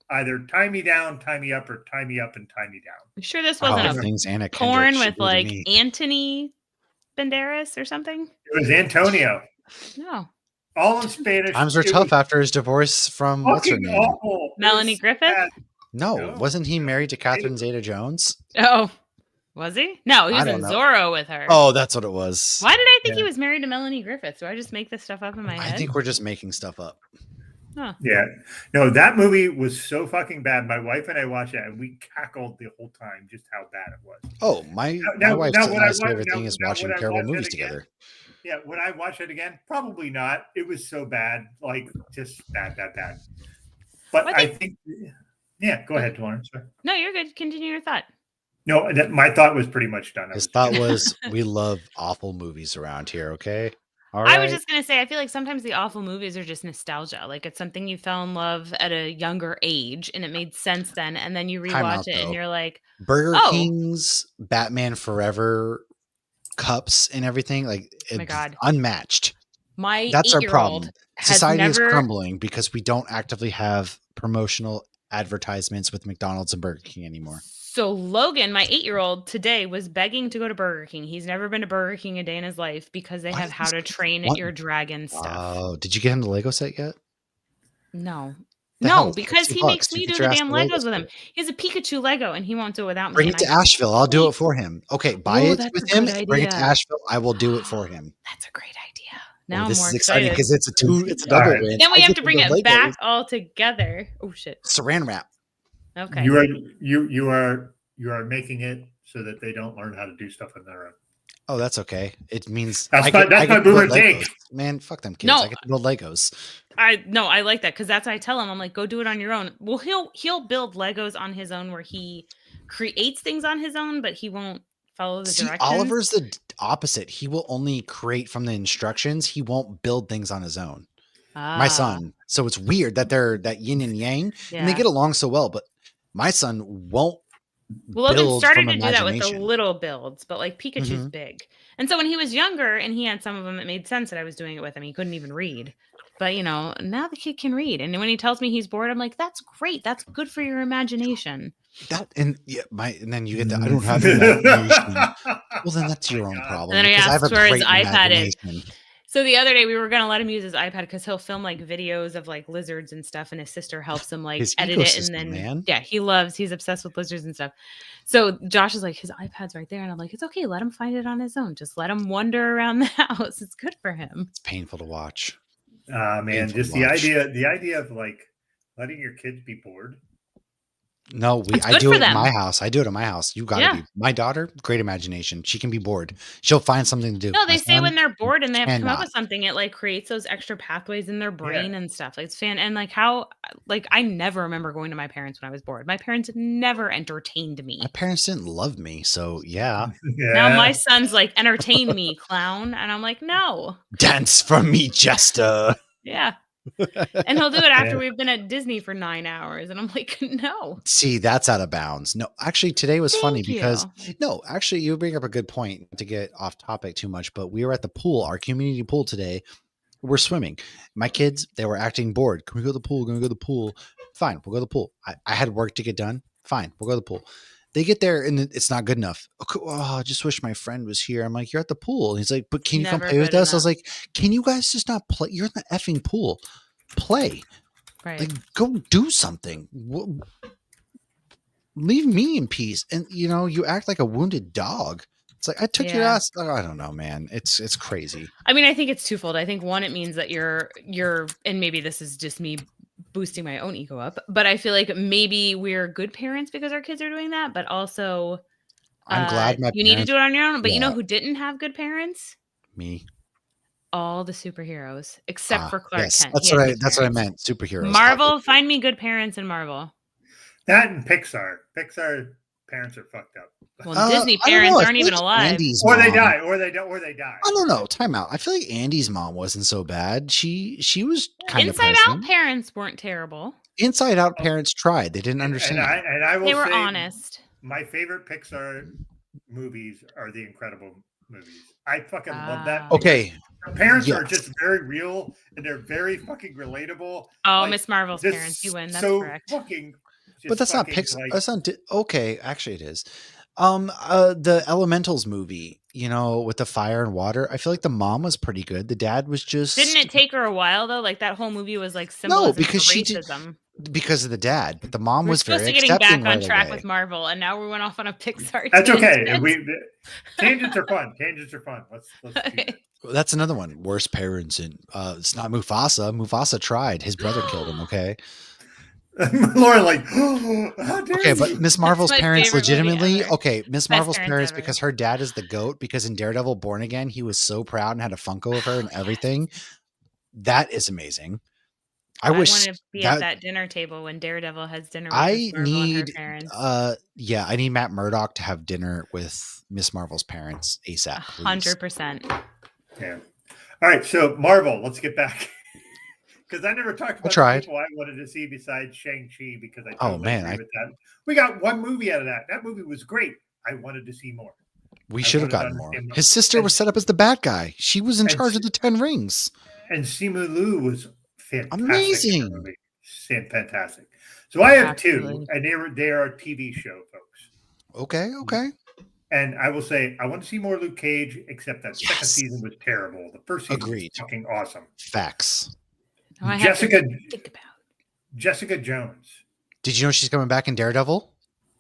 either Tie Me Down, Tie Me Up, or Tie Me Up and Tie Me Down. I'm sure this wasn't a porn with like Anthony Banderas or something? It was Antonio. No. All in Spanish. Times were tough after his divorce from what's her name? Awful. Melanie Griffith? No, wasn't he married to Catherine Zeta-Jones? Oh, was he? No, he was in Zorro with her. Oh, that's what it was. Why did I think he was married to Melanie Griffith? Do I just make this stuff up in my head? I think we're just making stuff up. Huh. Yeah. No, that movie was so fucking bad. My wife and I watched it, and we cackled the whole time just how bad it was. Oh, my wife's favorite thing is watching terrible movies together. Yeah, would I watch it again? Probably not. It was so bad. Like, just bad. But I think yeah, go ahead, Lauren. Sorry. No, you're good. Continue your thought. No, my thought was pretty much done. His thought was, we love awful movies around here, okay? All right. I was just going to say, I feel like sometimes the awful movies are just nostalgia. Like, it's something you fell in love at a younger age, and it made sense then, and then you rewatch it, and you're like, Burger King's Batman Forever cups and everything, like, oh my God. Unmatched. That's our problem. Society is crumbling because we don't actively have promotional advertisements with McDonald's and Burger King anymore. So Logan, my 8-year-old today, was begging to go to Burger King. He's never been to Burger King a day in his life because they have How to Train Your Dragon stuff. Oh, did you get him the Lego set yet? No, because he makes me do the damn Legos with him. He has a Pikachu Lego and he won't do it without me. Bring it to Asheville. I'll do it for him. Okay, buy it with him. Bring it to Asheville. I will do it for him. That's a great idea. Now I'm more excited because it's a double win. Then we have to bring it back all together. Oh shit! Saran wrap. Okay. You are making it so that they don't learn how to do stuff on their own. Oh, that's okay. It means that's my boomer take. Man, fuck them kids. I get to build Legos. I like that because that's what I tell him. I'm like, go do it on your own. Well, he'll build Legos on his own where he creates things on his own, but he won't follow the directions. Oliver's the opposite. He will only create from the instructions. He won't build things on his own. My son. So it's weird that they're that yin and yang, and they get along so well. But my son won't. Well, Logan started to do that with the little builds, but like Pikachu's big. And so when he was younger and he had some of them, it made sense that I was doing it with him. He couldn't even read. But, now the kid can read. And when he tells me he's bored, I'm like, that's great. That's good for your imagination. And then you get that. I don't have the imagination. Well, then that's your own problem. And then he asks where his iPad is. So the other day we were going to let him use his iPad because he'll film like videos of like lizards and stuff. And his sister helps him like edit it. And then, he's obsessed with lizards and stuff. So Josh is like, his iPad's right there. And I'm like, it's okay. Let him find it on his own. Just let him wander around the house. It's good for him. It's painful to watch. Man, just the idea of like letting your kids be bored. No, I do it at my house. You got to be. My daughter, great imagination. She can be bored. She'll find something to do. No, they say when they're bored and they have to come up with something, it like creates those extra pathways in their brain and stuff. Like it's and like how like I never remember going to my parents when I was bored. My parents never entertained me. My parents didn't love me, so yeah. Now my son's like, entertain me, clown, and I'm like, no. Dance for me, Jester. Yeah. And he'll do it after we've been at Disney for 9 hours. And I'm like, no. See, that's out of bounds. No, actually, today was funny because you. actually, you bring up a good point to get off topic too much. But we were at the pool, our community pool today. We're swimming. My kids, they were acting bored. Can we go to the pool? Can we go to the pool? Fine, we'll go to the pool. I had work to get done. Fine, we'll go to the pool. They get there and it's not good enough. Oh, I just wish my friend was here. I'm like, you're at the pool. And he's like, but can you come play with us? I was like, can you guys just not play? You're in the effing pool. Play. Right. Like, go do something. Leave me in peace. And you act like a wounded dog. It's like, I took your ass. I don't know, man. It's crazy. I mean, I think it's twofold. I think one, it means that you're, and maybe this is just me boosting my own ego up, but I feel like maybe we're good parents because our kids are doing that. But also, I'm glad you need to do it on your own. But you know who didn't have good parents? Me. All the superheroes except for Clark Kent. That's what I meant. Superheroes. Marvel, find me good parents in Marvel. That and Pixar. Pixar parents are fucked up. Well, Disney parents aren't even alive. Or they die. I don't know. Time out. I feel like Andy's mom wasn't so bad. She was kind of Inside Out parents weren't terrible. Inside Out parents tried. They didn't understand. And I will they were honest. My favorite Pixar movies are the Incredible movies. I fucking love that. Okay. The parents are just very real and they're very fucking relatable. Oh, like, Miss Marvel's parents, you win. That's so correct. But that's not Pixar. Like, that's not. Okay, actually, it is. The Elementals movie, with the fire and water. I feel like the mom was pretty good. The dad was just. Didn't it take her a while though? Like that whole movie was like symbolism because for racism. Because of the dad, but the mom was very accepting. We're supposed to getting back on track with Marvel, and now we went off on a Pixar. That's okay. Tangents are fun. Let's okay. That's another one. Worst parents, and it's not Mufasa. Mufasa tried. His brother killed him. Okay. Laura, like, how dare okay, but Miss Marvel's parents legitimately. Okay, Miss Marvel's parents because her dad is the GOAT. Because in Daredevil: Born Again, he was so proud and had a Funko of her and everything. That is amazing. I wish want to be at that dinner table when Daredevil has dinner with Miss Marvel and her parents. I need Matt Murdock to have dinner with Miss Marvel's parents ASAP. 100%. Yeah. All right, so Marvel, let's get back. Because I never talked about the people I wanted to see besides Shang-Chi because I totally agree with that. We got one movie out of that. That movie was great. I wanted to see more. We should have gotten more. His sister was set up as the bad guy. She was in charge of the 10 rings. And Simu Liu was fantastic. Amazing. Fantastic. So I have two, and they are a TV show, folks. Okay. And I will say, I want to see more Luke Cage, except that second season was terrible. The first season was fucking awesome. Facts. Jessica Jones. Did you know she's coming back in Daredevil?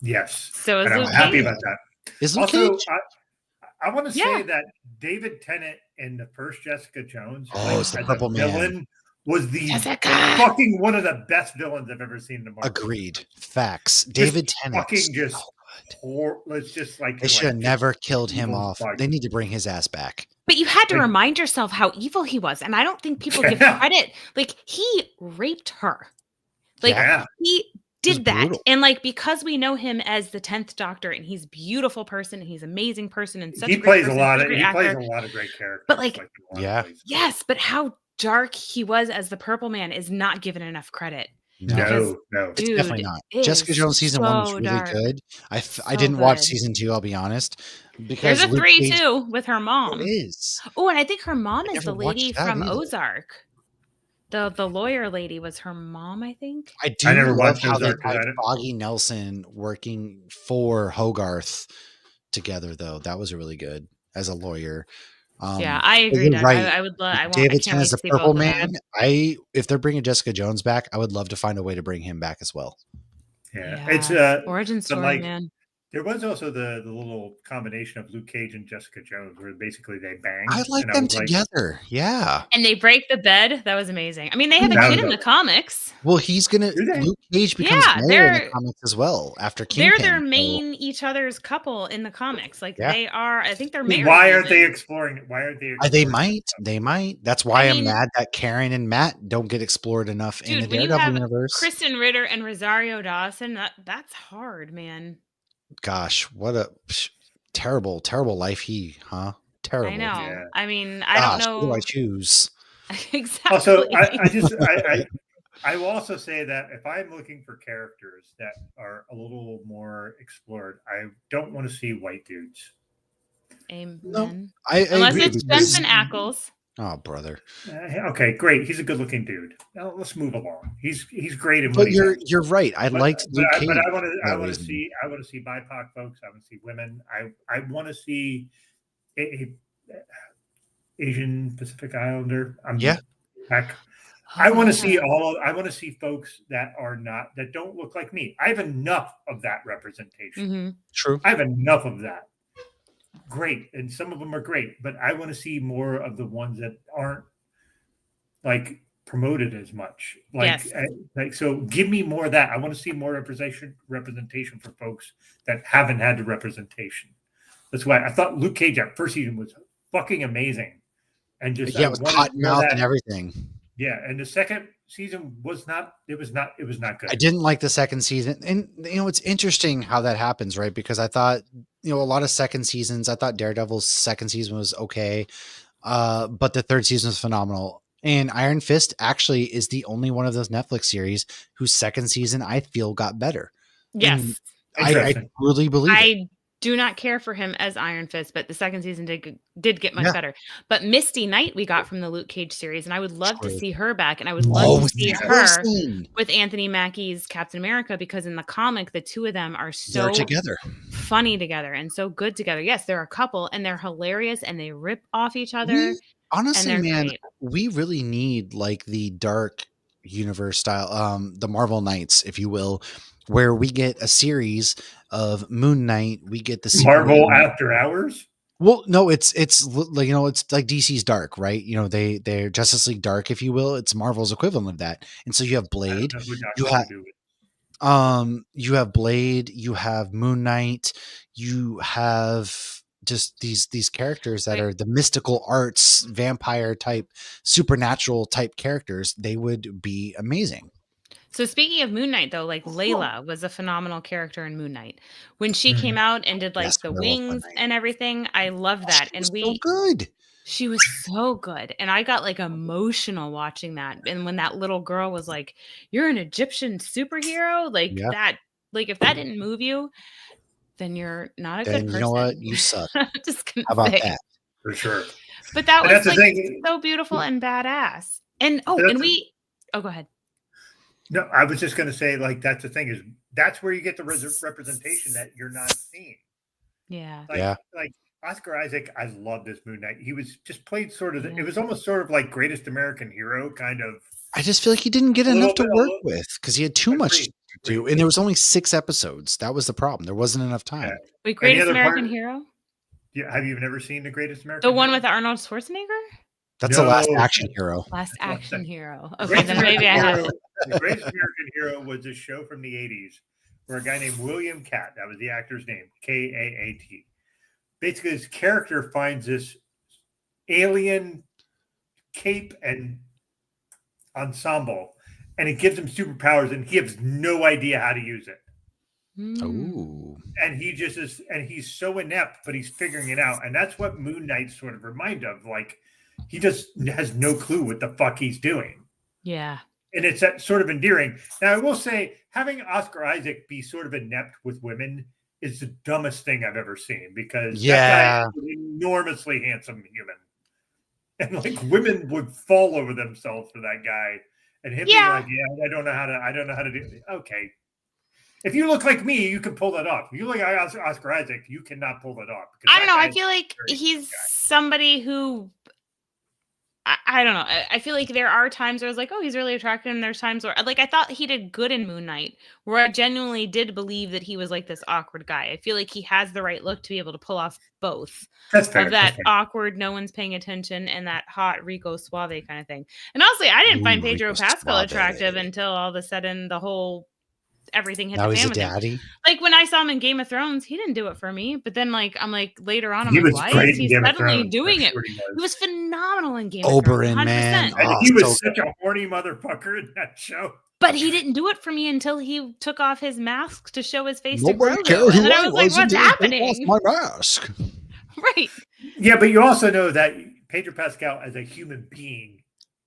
Yes. So is I'm happy about that. Is Luke Cage? I want to say that David Tennant in the first Jessica Jones, it's the Purple Man, was the fucking one of the best villains I've ever seen in the Marvel. Agreed. Facts. David Tennant. Fucking just they should have never killed him off. They need to bring his ass back. But you had to remind yourself how evil he was, and I don't think people give credit. Like he raped her. Like he did that, and because we know him as the 10th Doctor, and he's a beautiful person, and he's an amazing person, and such he plays a lot of great characters. But yes, but how dark he was as the Purple Man is not given enough credit. No, dude, definitely not. Jessica Jones season 1 was really good. I didn't watch season 2. I'll be honest. Because there's a 3 too with her mom. There is. Oh, and I think her mom is the lady from Ozark. The lawyer lady was her mom, I think. I never love how they had Foggy Nelson working for Hogarth together, though. That was really good as a lawyer. I agree. Right. I would love. David Tennant as the Purple Man. If they're bringing Jessica Jones back, I would love to find a way to bring him back as well. Yeah. It's origin story, man. There was also the little combination of Luke Cage and Jessica Jones where basically they bang. I like them together. Yeah. And they break the bed. That was amazing. I mean, they have a kid in the comics. Well, he's going to Luke Cage becomes married in the comics as well after Kingpin. They're their main each other's couple in the comics. They are, I think they're married. Why aren't they exploring it? Why aren't they exploring They might. That's why I'm mad that Karen and Matt don't get explored enough in the Daredevil universe. Kristen Ritter and Rosario Dawson, that's hard, man. Gosh, what a terrible life terrible. I know. Yeah. I mean, I don't know. Who do I choose? Exactly. Also, I will also say that if I'm looking for characters that are a little more explored, I don't want to see white dudes. Amen. No, I Unless agree it's Jensen Ackles. Oh, brother. Okay, great. He's a good-looking dude. Now, let's move along. He's great in what But he does. you're right. I liked Luke Cage. But I want to see BIPOC folks. I want to see women. I want to see a Asian Pacific Islander. Heck. I want to see I want to see folks that don't look like me. I have enough of that representation. Mm-hmm. True. I have enough of that. Great. And some of them are great, but I want to see more of the ones that aren't like promoted as much. So give me more of that. I want to see more representation for folks that haven't had the representation. That's why I thought Luke Cage that first season was fucking amazing. And just it was cotton mouth and everything. Yeah, and the second season was not good. I didn't like the second season. And it's interesting how that happens, right? Because I thought, a lot of second seasons, I thought Daredevil's second season was okay. But the third season was phenomenal. And Iron Fist actually is the only one of those Netflix series whose second season I feel got better. Yes. I really believe it. Do not care for him as Iron Fist, but the second season did get much better. But Misty Knight we got from the Luke Cage series, and I would love to see her back, and I would love to see her with Anthony Mackie's Captain America, because in the comic, the two of them are so funny together and so good together. Yes, they're a couple, and they're hilarious, and they rip off each other. Honestly, man, we really need like the dark universe style, the Marvel Knights, if you will, where we get a series of Moon Knight. We get the Marvel After Hours. Well, no, it's like, it's like DC's Dark, right? They're Justice League Dark, if you will. It's Marvel's equivalent of that. And so you have Blade, you have Blade, you have Moon Knight, you have just these characters that are the mystical arts, vampire type, supernatural type characters. They would be amazing. So speaking of Moon Knight, though, like Layla was a phenomenal character in Moon Knight. When she came out and did like the wings and everything, I loved that. And so good. She was so good. And I got like emotional watching that. And when that little girl was like, "You're an Egyptian superhero," like that, like if that didn't move you, then you're not a good person. You know what? You suck. Just gonna How about that? For sure. But that was like so beautiful and badass. And go ahead. No, I was just going to say, like, that's the thing, is that's where you get the representation that you're not seeing. Yeah. Like Oscar Isaac, I love this Moon Knight. He was just played sort of, it was almost sort of like Greatest American Hero kind of. I just feel like he didn't get enough to work with because he had too much to do. And there was only 6 episodes. That was the problem. There wasn't enough time. Yeah. Wait, Greatest American Hero? Yeah. Have you never seen the Greatest American The one with Arnold Schwarzenegger? That's the Last Action Hero. Last Action Hero. Okay, then maybe I have it. The Greatest American Hero was a show from the 80s where a guy named William Katt, that was the actor's name, Kaat. Basically, his character finds this alien cape and ensemble, and it gives him superpowers, and he has no idea how to use it. Oh. And he just is, and he's so inept, but he's figuring it out. And that's what Moon Knight sort of reminds of. Like, he just has no clue what the fuck he's doing. Yeah. And it's that sort of endearing. Now, I will say, having Oscar Isaac be sort of inept with women is the dumbest thing I've ever seen, because that guy is an enormously handsome human. And like women would fall over themselves for that guy. And him being like, I don't know how to do it. Okay. If you look like me, you can pull that off. If you look like Oscar Isaac, you cannot pull that off. I don't know. I feel like he's somebody who, I don't know. I feel like there are times where I was like, oh, he's really attractive. And there's times where, like, I thought he did good in Moon Knight, where I genuinely did believe that he was like this awkward guy. I feel like he has the right look to be able to pull off both. That's fair. Of that awkward, no one's paying attention, and that hot Rico Suave kind of thing. And honestly, I didn't find Pedro Pascal attractive until all of a sudden the whole everything hit the fan with him. Like when I saw him in Game of Thrones, he didn't do it for me. But then I'm like later on, I'm like, why is he suddenly doing it? He was phenomenal in Game of Thrones. 100%. Man. And he was such a horny motherfucker in that show. But he didn't do it for me until he took off his mask to show his face to Grogu. And then I was like, what's happening? My mask. Right. Yeah, but you also know that Pedro Pascal as a human being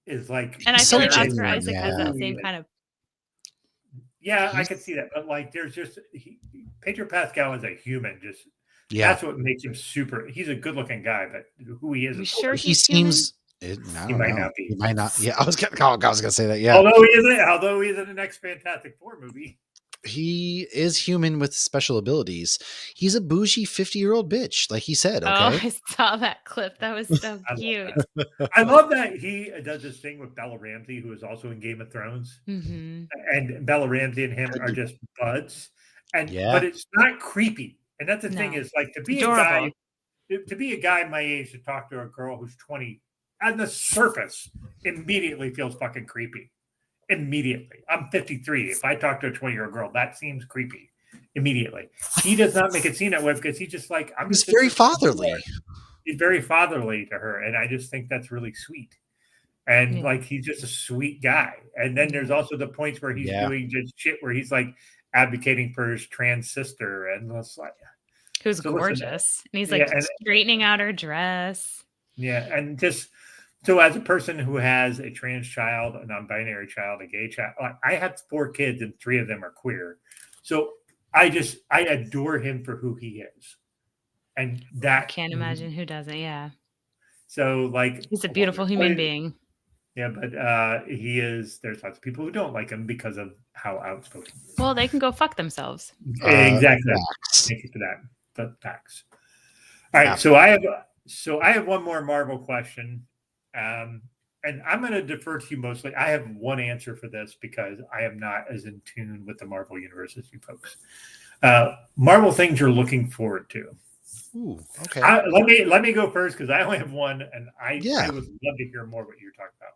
is like, and I feel like Oscar genuine, Isaac has that same kind of. Yeah, I could see that, but like, there's just Pedro Pascal is a human. Just yeah. that's what makes him super. He's a good-looking guy, but who he is, You sure he seems. I he don't might know. not be. He might not. Yeah, I was gonna say that. Yeah, Although he is in the next Fantastic Four movie. he is human with special abilities. He's a bougie 50-year-old bitch, like he said. Oh, Okay. I saw that clip. That was so cute. I love that he does this thing with Bella Ramsey, who is also in Game of Thrones, Mm-hmm. and Bella Ramsey and him are just buds, Yeah. but it's not creepy. And that's the thing No. is like to be Adorable. a guy my age to talk to a girl who's 20 on the surface immediately feels fucking creepy. Immediately. I'm 53. If I talk to a 20-year-old girl, that seems creepy immediately. He does not make it seem that way because he's just like, He's very fatherly. He's very fatherly to her. And I just think that's really sweet. And like, he's just a sweet guy. And then there's also the points where he's doing just shit where he's like advocating for his trans sister. And it's like, who's gorgeous. And he's like straightening out her dress. Yeah. And just, so as a person who has a trans child, a non-binary child, a gay child, I have 4 kids and 3 of them are queer. So I adore him for who he is. And that I can't imagine who doesn't. Yeah. So like, he's a beautiful human being. Yeah. But there's lots of people who don't like him because of how outspoken he is. Well, they can go fuck themselves. Exactly. Thank you for that. But facts. All right. So I have one more Marvel question. And I'm going to defer to you mostly. I have one answer for this because I am not as in tune with the Marvel universe as you folks. Marvel things you're looking forward to. Ooh, okay. Let me go first because I only have one, and I would love to hear more what you're talking about.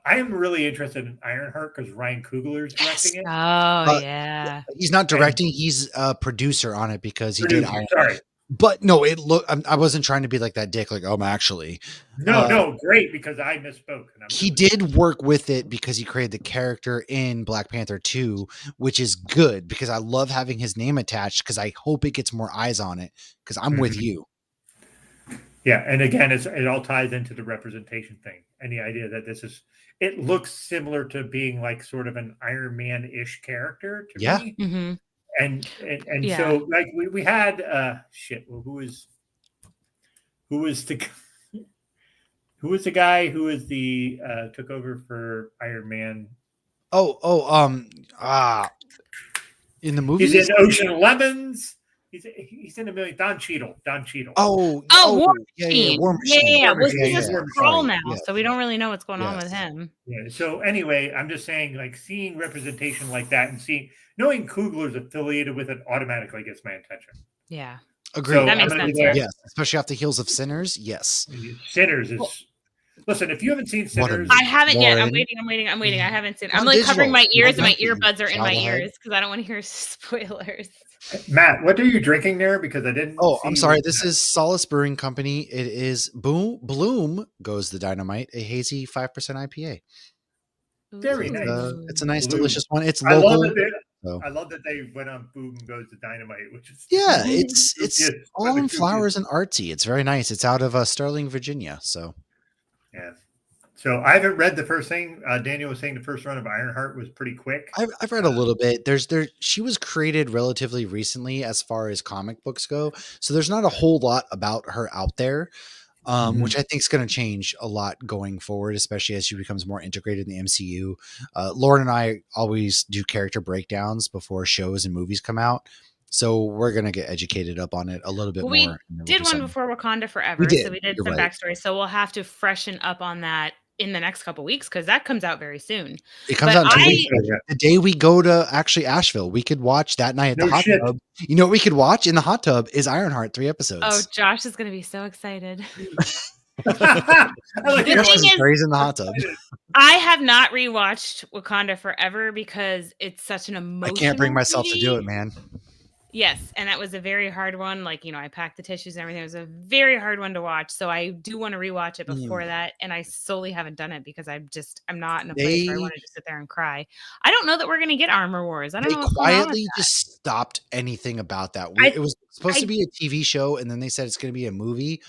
I am really interested in Ironheart because Ryan Coogler is directing it. Oh yeah, he's not directing; he's a producer on it because he did Ironheart. Sorry. But no, I wasn't trying to be like that dick. Like, I'm actually no, great because I misspoke. He did work with it because he created the character in Black Panther 2, which is good because I love having his name attached because I hope it gets more eyes on it because I'm with you. Yeah, and again, it all ties into the representation thing and the idea that it looks similar to being like sort of an Iron Man-ish character to me. Mm-hmm. And so like we had who was the guy who is the took over for Iron Man? In the movie, he's in Ocean Lemons. He's in a million. Don Cheadle. War Machine. War Machine. Yeah. Well, he's a Skrull now, so we don't really know what's going on with him. Yeah. So anyway, I'm just saying, like, seeing representation like that and knowing Coogler's affiliated with it automatically gets my attention. Yeah. Agreed. So that makes sense. Yes, especially off the heels of Sinners. Yes. Sinners is. Listen, if you haven't seen Sinners, I haven't yet. I'm waiting. I haven't seen it. I'm like covering my ears, and my earbuds are in my ears because I don't want to hear spoilers. Matt, what are you drinking there? Because I didn't. Oh, I'm sorry. This is Solace Brewing Company. It is Bloom Goes the Dynamite, a hazy 5% IPA. Very nice. It's a nice, delicious one. It's local. I love that they went on Boom Goes the Dynamite, which is it's all in flowers and artsy. It's very nice. It's out of Sterling, Virginia. So. Yeah. So I haven't read the first thing. Daniel was saying the first run of Ironheart was pretty quick. I've read a little bit. She was created relatively recently as far as comic books go. So there's not a whole lot about her out there, which I think is going to change a lot going forward, especially as she becomes more integrated in the MCU. Lauren and I always do character breakdowns before shows and movies come out. So we're going to get educated up on it a little bit more. We did one before Wakanda Forever. So we did some backstory. So we'll have to freshen up on that in the next couple of weeks because that comes out very soon. It comes out in 2 weeks. The day we go to actually Asheville, we could watch that night at the hot tub. You know what we could watch in the hot tub is Ironheart 3 episodes. Oh, Josh is going to be so excited. The thing is, in the hot tub. I have not rewatched Wakanda Forever because it's such an emotional. I can't bring myself to do it, man. Yes, and that was a very hard one. Like, I packed the tissues and everything. It was a very hard one to watch. So I do want to rewatch it before that. And I solely haven't done it because I'm not in a place where I want to just sit there and cry. I don't know that we're going to get Armor Wars. I don't know what's going on with that. They quietly just stopped anything about that. It was supposed to be a TV show, and then they said it's going to be a movie.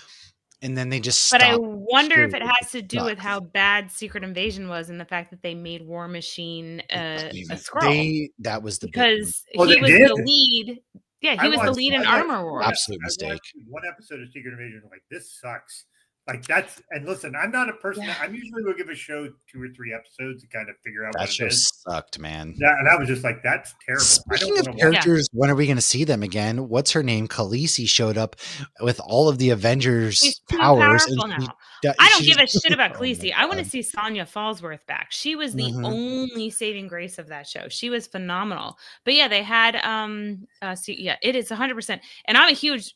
and then they just But I stopped. wonder if it has to do with Sucks. how bad Secret Invasion was and the fact that they made War Machine a Skrull. That was the Because Oh, he they was did? the lead. Yeah, he was the lead in Armor Wars. Absolute I mistake. watched one episode of Secret Invasion. Like, this sucks. Like, that's, and listen, I'm not a person that, I'm usually will give a show 2 or 3 episodes to kind of figure out That what show it is. sucked, man. And I was just like, that's terrible. Speaking of characters, when are we going to see them again? What's her name? Khaleesi showed up with all of the Avengers She's too powers. powerful now. I don't give a shit about Khaleesi. I want to see Sonya Fallsworth back. She was the only saving grace of that show. She was phenomenal. But yeah, they had it is 100%. And I'm a huge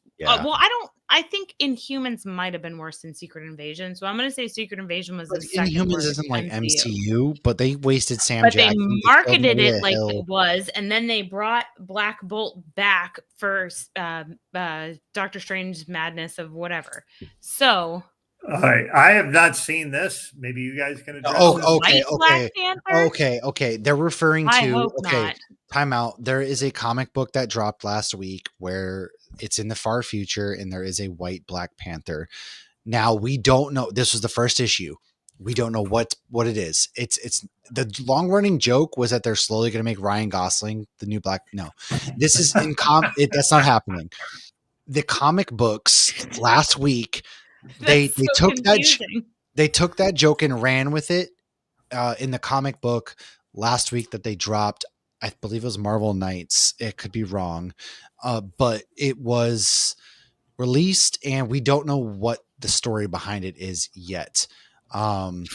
I think Inhumans might have been worse than Secret Invasion. So I'm going to say Secret Invasion was the second Inhumans worst isn't like MCU. but they wasted Sam But Jackson. they marketed it like it was, and then they brought Black Bolt back for Doctor Strange's madness of whatever. So, all right, I have not seen this. Maybe you guys can address. Okay. They're referring to I hope not. Time out. There is a comic book that dropped last week where it's in the far future, and there is a white Black Panther. Now we don't know. This was the first issue. We don't know what it is. It's the long running joke was that they're slowly going to make Ryan Gosling the new Black. No, this is that's not happening. The comic books last week, they took that joke and ran with it in the comic book last week that they dropped. I believe it was Marvel Knights. It could be wrong, but it was released, and we don't know what the story behind it is yet. Ryan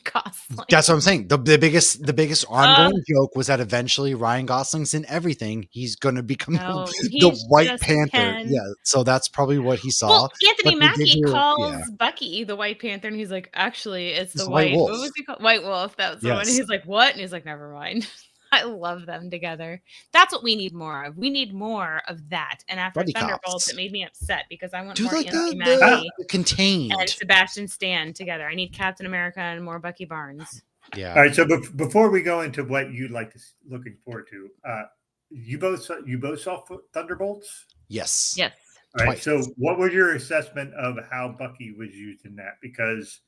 Gosling. That's what I'm saying. The biggest ongoing joke was that eventually Ryan Gosling's in everything. He's going to become the White Panther. Yeah, so that's probably what he saw. Well, Anthony Mackie calls Bucky the White Panther, and he's like, actually, it's the White Wolf. What was he called? White Wolf. That was the one. And he's like, what? And he's like, never mind. I love them together. That's what we need more of. We need more of that. And after Buddy Thunderbolts, cops. it made me upset because I want Do more like Anthony Mackie contained and Sebastian Stan together. I need Captain America and more Bucky Barnes. Yeah. All right. So before we go into what you'd like to looking forward to, you both saw Thunderbolts? Yes. Yes. All right. So what was your assessment of how Bucky was used in that? Because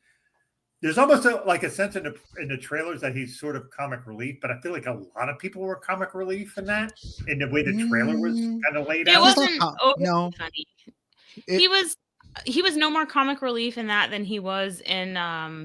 there's almost a sense in the trailers that he's sort of comic relief, but I feel like a lot of people were comic relief in that, in the way the trailer was kind of laid out. It wasn't funny. He was no more comic relief in that than he was in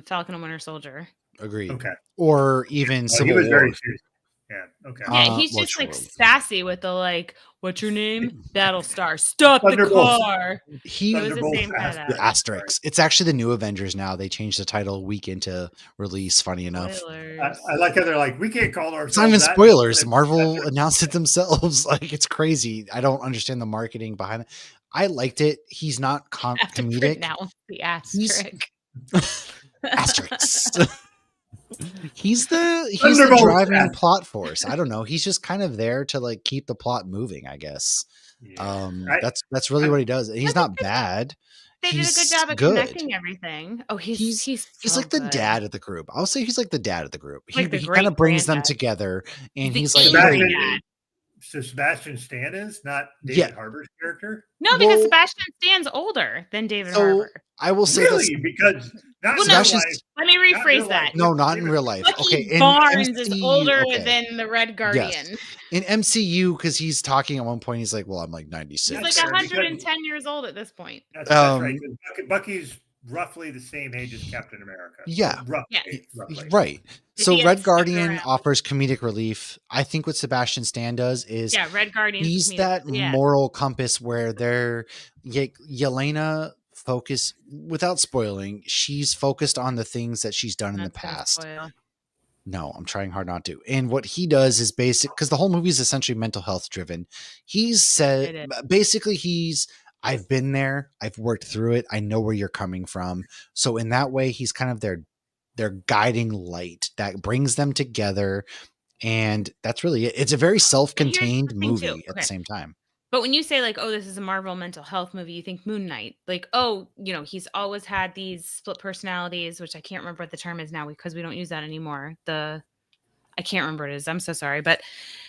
Falcon and Winter Soldier. Agreed. Okay. Or even Civil War. Very serious. Yeah. Okay. Yeah, he's just like sassy with the what's your name? Battlestar. Stop the car. He was the same kind of the asterisk. It's actually the new Avengers now. They changed the title a week into release. Funny enough. I like how they're like, we can't call ourselves. It's not even spoilers. Marvel announced it themselves. Like, it's crazy. I don't understand the marketing behind it. I liked it. He's not comedic. Now the asterisk. Asterisk. He's the driving plot force. I don't know. He's just kind of there to keep the plot moving, I guess. Yeah. That's really what he does. He's not bad. They did a good job of connecting everything. Oh, he's like the dad of the group. I'll say he's like the dad of the group. He kind of brings them together, and he's like dad. So Sebastian Stan is not David Harbour's character? No, because Sebastian Stan's older than David Harbour. I will say this because let me rephrase that. No, not in real life. Bucky Barnes is older than the Red Guardian. Yes. In MCU, because he's talking at one point, he's like, "Well, I'm like 96." He's like 110 years old at this point. That's right. Bucky's roughly the same age as Captain America. Yeah. Roughly. Right. So Red Guardian offers comedic relief. I think what Sebastian Stan does is Red Guardian. He's that moral compass where Yelena focus, without spoiling, she's focused on the things that she's done in the past. No, I'm trying hard not to. And what he does is because the whole movie is essentially mental health driven. He's said basically I've been there. I've worked through it. I know where you're coming from. So in that way, he's kind of their guiding light that brings them together. And that's really it. It's a very self-contained movie at the same time. But when you say this is a Marvel mental health movie, you think Moon Knight. He's always had these split personalities, which I can't remember what the term is now because we don't use that anymore. I can't remember what it is. I'm so sorry, but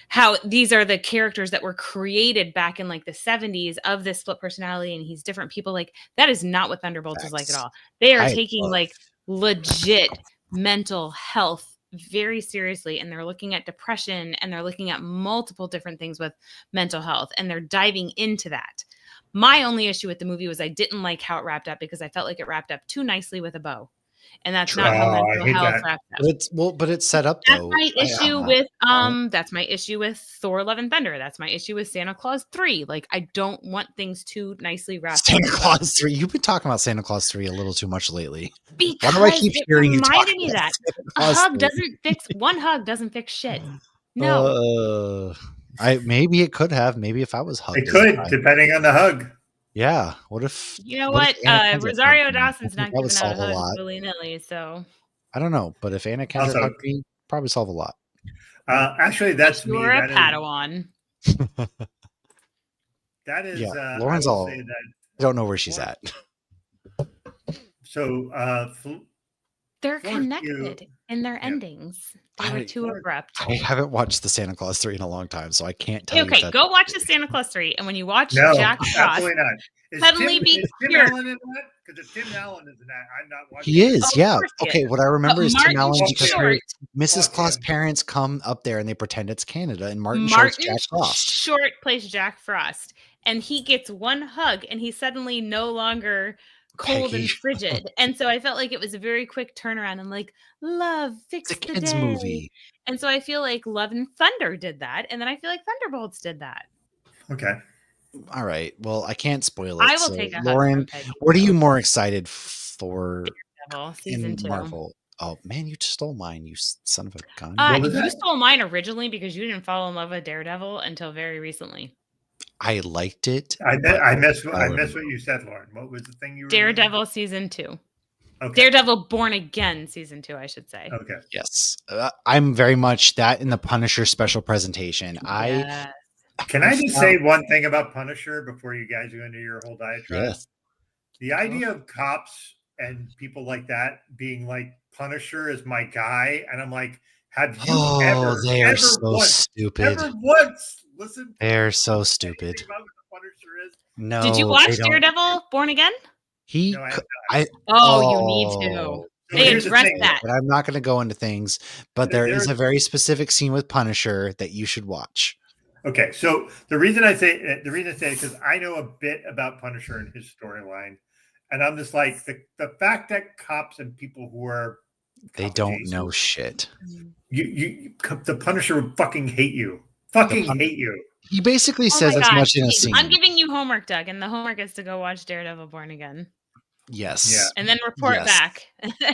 how these are the characters that were created back in like the 70s of this split personality, and he's different people. Like that is not what Thunderbolts is like at all. They are taking like legit mental health very seriously, and they're looking at depression, and they're looking at multiple different things with mental health, and they're diving into that. My only issue with the movie was I didn't like how it wrapped up, because I felt like it wrapped up too nicely with a bow. And that's not how mental health wraps up. But it's set up though. That's my issue with Thor: Love and Thunder. That's my issue with Santa Claus 3. Like, I don't want things too nicely wrapped up. Santa Claus 3. You've been talking about Santa Claus 3 a little too much lately. Because why do I keep hearing you reminded me that one hug doesn't fix shit. No. Maybe it could have. Maybe if I was hugged. It could, depending on the hug. Yeah. What if Rosario Dawson's not giving out hugs willy-nilly, so I don't know, but if Anna Kendrick hugged me, probably solve a lot. Actually, that's me. You're a Padawan. That is Lauren's I don't know where she's at. So they're connected in their endings. They were too abrupt. I haven't watched the Santa Claus 3 in a long time, so I can't tell you. Okay, go watch the Santa Claus 3, and when you watch Jack Frost, absolutely not. Suddenly be Tim Allen in that? Because if Tim Allen is in that, I'm not watching. He is, yeah. Okay, what I remember is Tim Allen because Mrs. Claus' parents come up there and they pretend it's Canada, and Martin Short's Jack Frost. Short plays Jack Frost, and he gets one hug, and he's suddenly no longer cold and frigid. And so I felt like it was a very quick turnaround, and like, love, fix the kids' movie. And so I feel like Love and Thunder did that, and then I feel like Thunderbolts did that. Okay. All right. Well, I can't spoil it. I will take a Lauren, what are you more excited for Daredevil season 2? Marvel? Oh man, you stole mine, you son of a gun. You stole mine originally because you didn't fall in love with Daredevil until very recently. I liked it. I missed what you said, Lauren. What was the thing you were Daredevil reading? season 2. Okay. Daredevil Born Again season 2, I should say. Okay. Yes. I'm very much that in the Punisher special presentation. Yes. Can I just say one thing about Punisher before you guys go into your whole diatribe? Yes. The idea of cops and people like that being like, Punisher is my guy, and I'm like, have you ever stupid. Ever once listened? They're so stupid. About what the Punisher is? No. Did you watch Daredevil Born Again? You need to. They address that. But I'm not going to go into things, but there is a very specific scene with Punisher that you should watch. Okay, so the reason I say it because I know a bit about Punisher and his storyline, and I'm just like the fact that cops and people who are don't know shit. The Punisher would fucking hate you. Hate you. He basically says as much in a scene. I'm giving you homework, Doug, and the homework is to go watch Daredevil Born Again. Yes. Yeah. And then report back,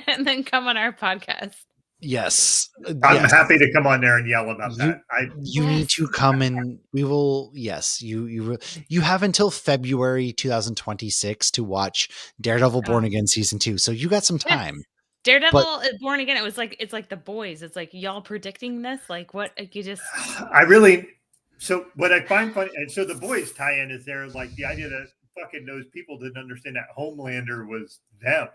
and then come on our podcast. Yes. I'm happy to come on there and yell about that. You need to come and we will. Yes. You have until February 2026 to watch Daredevil Born Again season 2. So you got some time. Daredevil Born Again. It's like The Boys. It's like y'all predicting this. Like what? Like you just. So what I find funny, and so The Boys tie-in is there like the idea that fucking those people didn't understand that Homelander was them.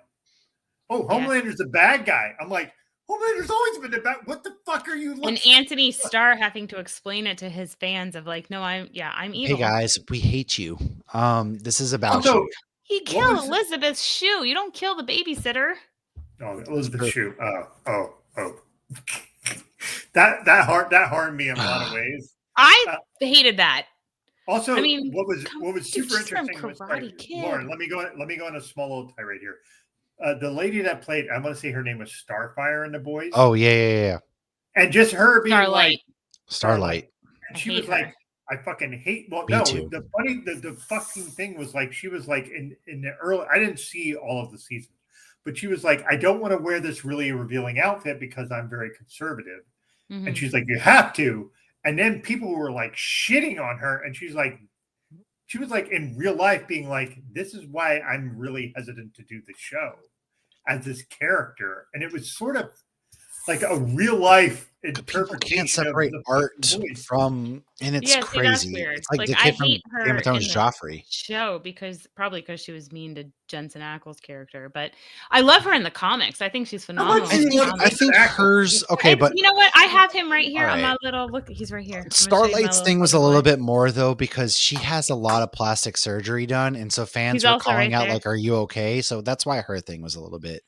Oh, Homelander's the bad guy. I'm like, Homelander's always been the bad. What the fuck are you? And Anthony Starr having to explain it to his fans of like, no, I'm evil. Hey guys, we hate you. This is about you. He killed Elizabeth Shue. You don't kill the babysitter. Oh, Elizabeth Shue. Oh. That harmed me in a lot of ways. I hated that. Also, what was super interesting was Lauren. Let me go on a small little tirade here. The lady that played, I want to say her name was Starfire in The Boys. Oh yeah. And just her being Starlight. And she was like, I fucking hate. Well, Me too. The fucking thing was like she was like in the early. I didn't see all of the seasons, but she was like, I don't want to wear this really revealing outfit because I'm very conservative. Mm-hmm. And she's like, you have to. And then people were like shitting on her, and she was like in real life being like, this is why I'm really hesitant to do the show as this character. And it was sort of like a real life People can't separate art from, and it's crazy. That's weird. It's like the kid from Game of Thrones, Joffrey. Show because she was mean to Jensen Ackles' character, but I love her in the comics. I think she's phenomenal. I think hers okay, but you know what? I have him right here on my little look. He's right here. Starlight's thing was a little bit more though because she has a lot of plastic surgery done, and so fans were calling out like, "Are you okay?" So that's why her thing was a little bit.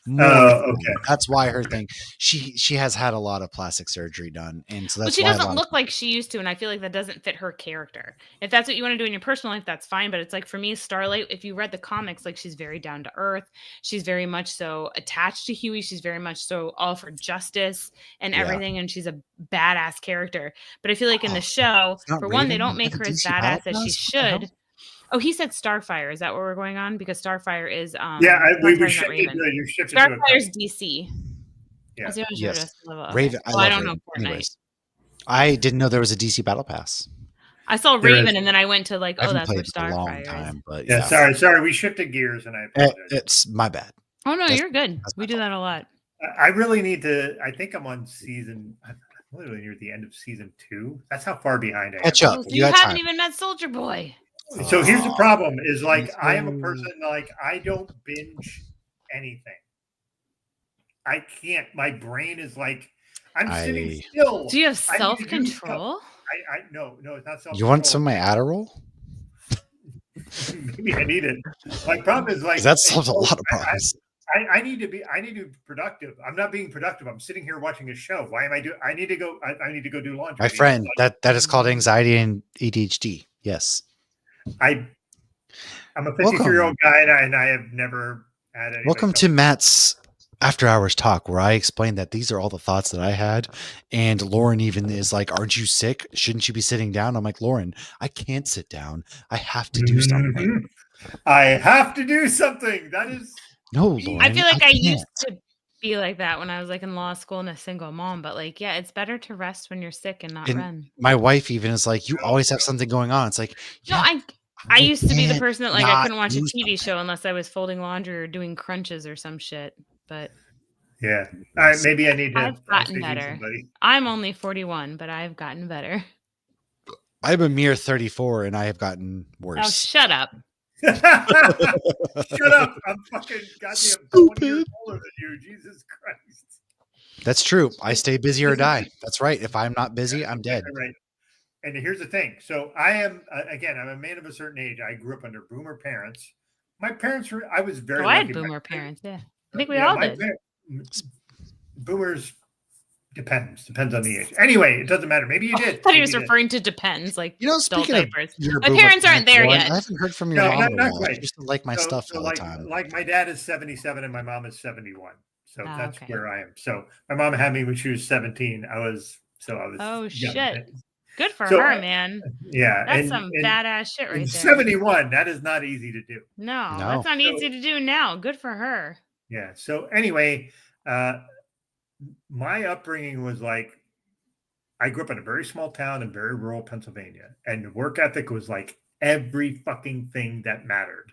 Okay. That's why her thing. She has had a lot of plastic surgery done, and so that's she doesn't look like she used to, and I feel like that doesn't fit her character. If that's what you want to do in your personal life, that's fine. But it's like for me, Starlight. If you read the comics, like she's very down to earth. She's very much so attached to Huey. She's very much so all for justice and everything, and she's a badass character. But I feel like in the show, for one, they don't make her as badass as she should. Oh, he said Starfire. Is that what we're going on? Because Starfire is we shifted. Starfire's DC. Yeah. Yes. Raven. I don't know. Anyways, I didn't know there was a DC Battle Pass. I saw Raven, and then I went to like, that's where Starfire is. But sorry, we shifted gears, and I apologize. It's my bad. Oh no, you're good. We do that a lot. I really need to. I think I'm on season. I'm literally near the end of season 2. That's how far behind I am. Catch up. So you haven't even met Soldier Boy. So here's the problem is like I am a person like I don't binge anything. I can't. My brain is like I'm sitting still. Do you have self-control? No, it's not self-control. You want some of my Adderall? Maybe I need it. My problem is like that solves a lot of problems. I need to be productive. I'm not being productive. I'm sitting here watching a show. Why am I doing? I need to go do laundry. My friend, that is called anxiety and ADHD. Yes. I'm a 53-year-old guy, and I have never had any. Welcome to Matt's After Hours Talk, where I explain that these are all the thoughts that I had. And Lauren even is like, "Aren't you sick? Shouldn't you be sitting down?" I'm like, "Lauren, I can't sit down. I have to do something. I have to do something." That is no, Lauren. I feel like I used to be like that when I was like in law school and a single mom, but like, yeah, it's better to rest when you're sick and not run. My wife even is like, "You always have something going on." It's like, no, I used to be the person that like I couldn't watch a TV show unless I was folding laundry or doing crunches or some shit. But yeah, all right, maybe I need to. I've gotten better. I'm only 41, but I've gotten better. I'm a mere 34, and I have gotten worse. Oh, shut up! Shut up! I'm fucking goddamn 20 years older than you. Jesus Christ! That's true. I stay busy or die. That's right. If I'm not busy, I'm dead. Right. And here's the thing. So I am, again, I'm a man of a certain age. I grew up under boomer parents. My parents were, I was very lucky. I had boomer parents, yeah. I think we all did. Boomers depends on the age. Anyway, it doesn't matter. Maybe you did. I thought he was referring to depends, like speaking diapers. My parents aren't there yet. I haven't heard from your mom. Not quite. Just like my stuff all the time. Like my dad is 77 and my mom is 71. So that's where I am. So my mom had me when she was 17. I was. Oh, young. Shit. Good for her, man. Yeah. That's some badass shit right there. 71, that is not easy to do. No, that's not easy to do now. Good for her. Yeah. So anyway, my upbringing was like, I grew up in a very small town in very rural Pennsylvania, and work ethic was like every fucking thing that mattered.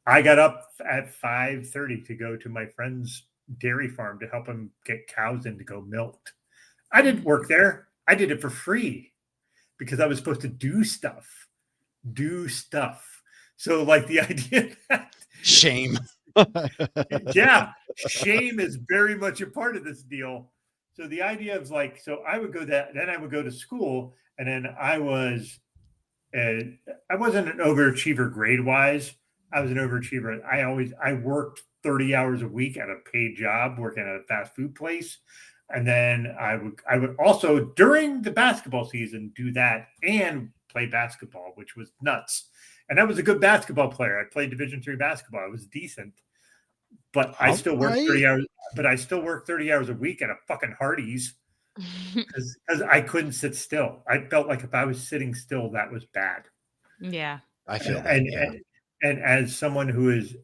I got up at 5:30 to go to my friend's dairy farm to help him get cows in to go milked. I didn't work there. I did it for free because I was supposed to do stuff. So like the idea that shame. Yeah, shame is very much a part of this deal. So the idea of like, so I would go then I would go to school, and then I wasn't an overachiever grade wise. I was an overachiever. I worked 30 hours a week at a paid job working at a fast food place. And then I would also during the basketball season do that and play basketball, which was nuts. And I was a good basketball player. I played Division III basketball. I was decent, but I still worked 30 hours. But I still worked 30 hours a week at a fucking Hardee's because I couldn't sit still. I felt like if I was sitting still, that was bad. Yeah, I feel that. And as someone who is,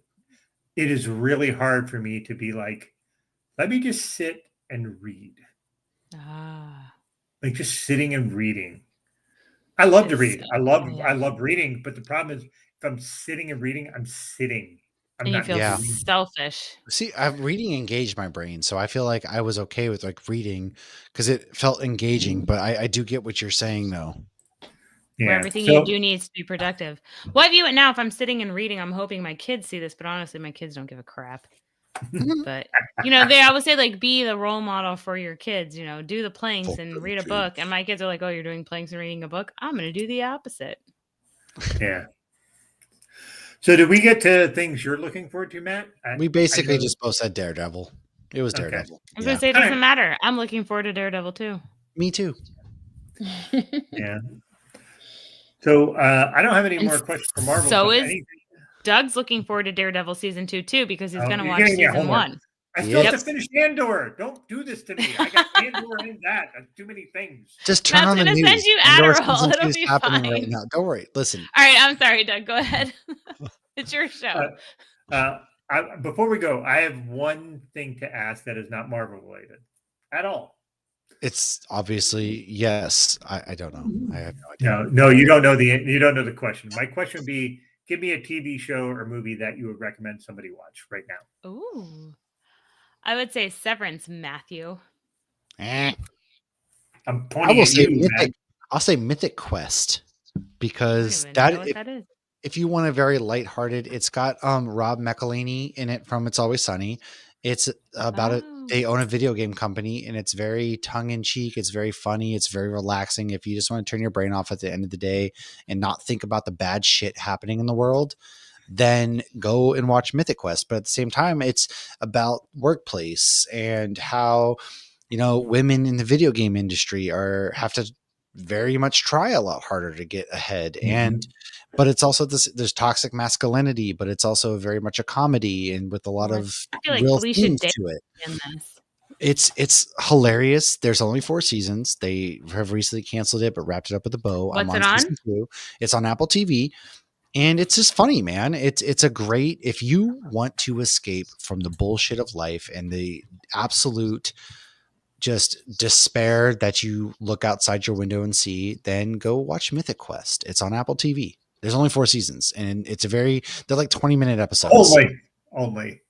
it is really hard for me to be like, let me just sit and read. Like just sitting and reading. I love to read. I love reading, but the problem is if I'm sitting and reading, I'm sitting. I'm And you not feel into Yeah. selfish. See, reading engaged my brain, so I feel like I was okay with like reading because it felt engaging. But I do get what you're saying, though. Where Yeah. everything you So do needs to be productive. Well, I view it now. If I'm sitting and reading, I'm hoping my kids see this, but honestly, my kids don't give a crap. But they always say like be the role model for your kids. Do the planks and read a book. And my kids are like, "Oh, you're doing planks and reading a book. I'm going to do the opposite." yeah. So did we get to things you're looking forward to, Matt? We I basically know. just both said Daredevil. It was Okay. Daredevil. I was going to say it doesn't matter. I'm looking forward to Daredevil too. Me too. Yeah. So I don't have any And more questions for Marvel. so but is anything- Doug's looking forward to Daredevil season 2 too because he's going to you're watch getting me a season homework. 1. I still have Yep. to finish Andor. Don't do this to me. I got Andor and that. That's too many things. Just turn Matt's on the gonna news. send you Andor Adderall. season 2 It'll is be happening right fine. now. Don't worry. Listen. All right, I'm sorry, Doug. Go ahead. It's your show. Before we go, I have one thing to ask that is not Marvel related at all. It's obviously yes. I don't know. I have no idea. No, you don't know the question. My question would be: give me a TV show or movie that you would recommend somebody watch right now. Ooh, I would say Severance, Matthew. Eh. I'm I pointing will at say you, Mythic. Matt. I'll say Mythic Quest because I don't even know what that is. if you want a very lighthearted, it's got Rob McElhenney in it from It's Always Sunny. It's about they own a video game company and it's very tongue in cheek. It's very funny. It's very relaxing. If you just want to turn your brain off at the end of the day and not think about the bad shit happening in the world, then go and watch Mythic Quest. But at the same time, it's about workplace and how, women in the video game industry have to very much try a lot harder to get ahead. Mm-hmm. But it's also there's toxic masculinity, but it's also very much a comedy and with a lot of real themes to it. In this. It's hilarious. There's only 4 seasons. They have recently canceled it, but wrapped it up with a bow. What's I'm it on on? season 2. It's on Apple TV. And it's just funny, man. It's a great, if you want to escape from the bullshit of life and the absolute just despair that you look outside your window and see, then go watch Mythic Quest. It's on Apple TV. There's only 4 seasons and they're like 20-minute episodes. Only.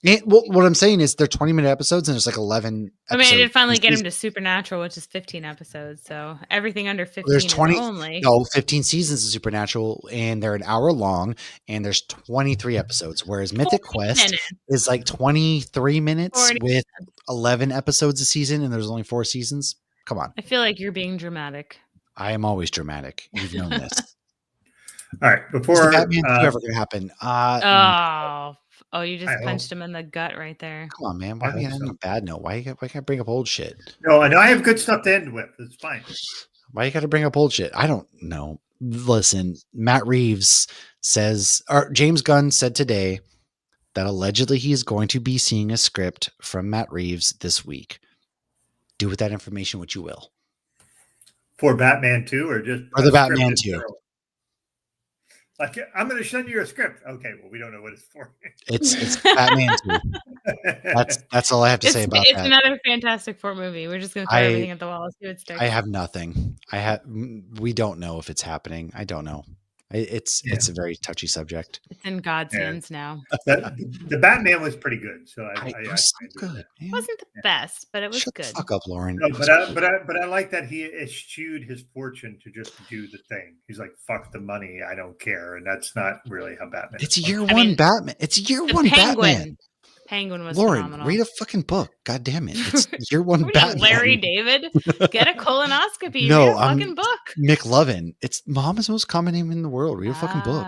And, well, what I'm saying is they're 20-minute episodes and there's like 11 episodes. I mean, I did finally get him to Supernatural, which is 15 episodes. So everything under 15 there's 20 is only. No, 15 seasons of Supernatural and they're an hour long and there's 23 episodes. Whereas Mythic Quest is like 23 minutes with 11 episodes a season and there's only 4 seasons. Come on. I feel like you're being dramatic. I am always dramatic. You've known this. All right. Before Batman 2 ever going to happen? You just punched him in the gut right there. Come on, man. Why are we on a bad note? Why can't I bring up old shit? No, I know I have good stuff to end with. It's fine. Why you got to bring up old shit? I don't know. Listen, Matt Reeves James Gunn said today that allegedly he is going to be seeing a script from Matt Reeves this week. Do with that information what you will. For Batman 2 or just for the Batman 2? Like, I'm going to send you a script. Okay, well, we don't know what it's for. It's Batman 2. That's all I have to say about that. It's another Fantastic Four movie. We're just going to throw everything at the wall and see what sticks. I have nothing. We don't know if it's happening. I don't know. It's a very touchy subject. It's in God's hands now. The Batman was pretty good. So it was so good. It wasn't the best, but it was Shut good. The fuck up, Lauren. No, but I like that he eschewed his fortune to just do the thing. He's like, fuck the money, I don't care, and that's not really how Batman. It's year one Batman. It's year one Batman. Penguin was Lauren, phenomenal. Read a fucking book. God damn it. It's year one Batman. Larry David, get a colonoscopy. No, read a fucking book. McLovin. It's Muhammad's most common name in the world. Read a fucking book.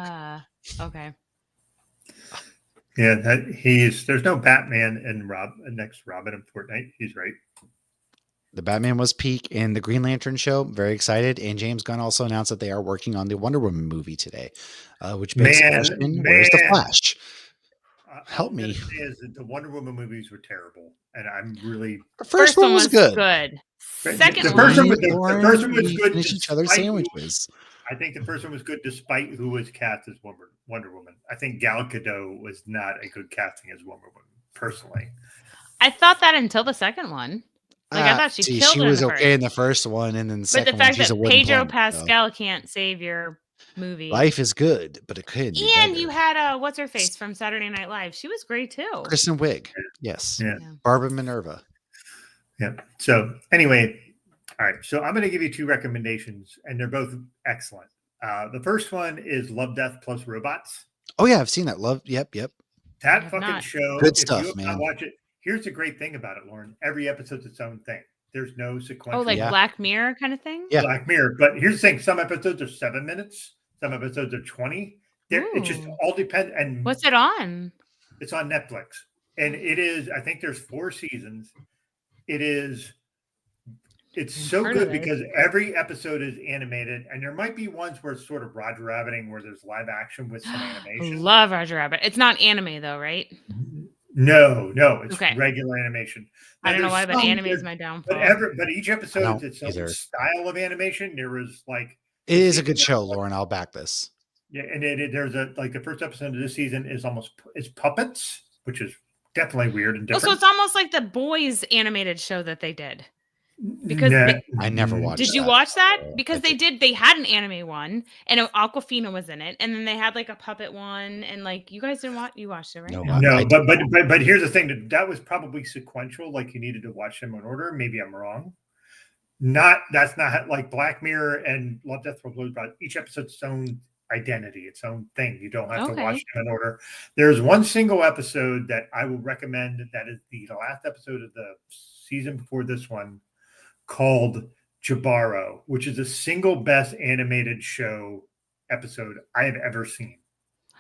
Okay. Yeah, there's no Batman in next Robin in Fortnite. He's right. The Batman was peak in the Green Lantern show. Very excited. And James Gunn also announced that they are working on the Wonder Woman movie today, which begs the question, where's the Flash? Help me. Is that the Wonder Woman movies were terrible, and I'm really. The first one was good. Second the first one was good. Finish each other's sandwiches. I think the first one was good despite who was cast as Wonder Woman. I think Gal Gadot was not a good casting as Wonder Woman, personally. I thought that until the second one. I thought she killed. She was okay in the first one, and then the second one, she's a wooden Pedro plank, Pascal can't save your movie. Life is good, but it could be And better. you had what's her face from Saturday Night Live. She was great too. Kristen Wiig. Yes. Yeah. Barbara Minerva. Yeah. So anyway, all right. So I'm going to give you 2 recommendations, and they're both excellent. The first one is Love, Death Plus Robots. Oh yeah, I've seen that. Love. Yep. That fucking show. Good if stuff, you have man. not watched it, here's the great thing about it, Lauren. Every episode's its own thing. There's no sequential. Oh, like Black Mirror kind of thing? Yeah. Black Mirror. But here's the thing. Some episodes are 7 minutes. Some episodes are 20. It just all depends. And what's it on? It's on Netflix. And it is, I think there's 4 seasons. It's so good because every episode is animated, and there might be ones where it's sort of Roger Rabbiting, where there's live action with some animation. Love Roger Rabbit. It's not anime though, right? No, it's regular animation. Now, I don't know why, but anime is my downfall. But each episode is its own style of animation. There was like it is a good show, Lauren. I'll back this. Yeah, and there's the first episode of this season is it's puppets, which is definitely weird and different. So it's almost like the Boys animated show that they did. Because I never watched. Did you watch that? Because they had an anime one, and Aquafina was in it, and then they had like a puppet one, and like you guys didn't watch. You watched it, right? No, but here's the thing: that was probably sequential. Like you needed to watch them in order. Maybe I'm wrong. That's not like Black Mirror and Love, Death Robots. But each episode's its own identity, its own thing. You don't have to watch them in order. There's one single episode that I will recommend. That is the last episode of the season before this one, called Jabaro, which is the single best animated show episode I have ever seen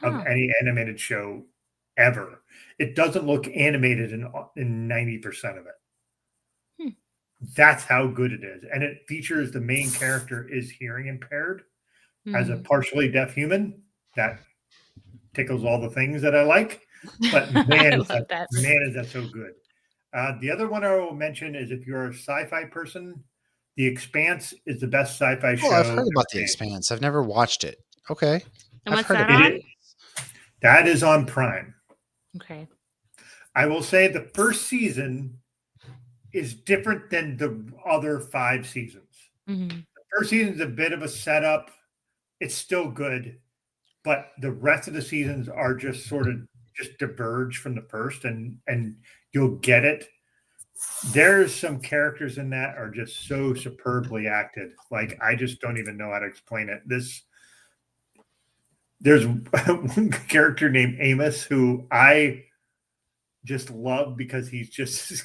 of any animated show ever. It doesn't look animated in 90% of it. That's how good it is. And it features the main character is hearing impaired as a partially deaf human. That tickles all the things that I like. But man, is that so good. The other one I will mention is if you're a sci-fi person, The Expanse is the best sci-fi show. I've heard about The Expanse. I've never watched it. Okay. And what's that on? That is on Prime. Okay. I will say the first season is different than the other 5 seasons. Mm-hmm. The first season is a bit of a setup. It's still good, but the rest of the seasons are just sort of diverge from the first, and you'll get it. There's some characters in that are just so superbly acted. Like I just don't even know how to explain it. There's one character named Amos who I just love because he's just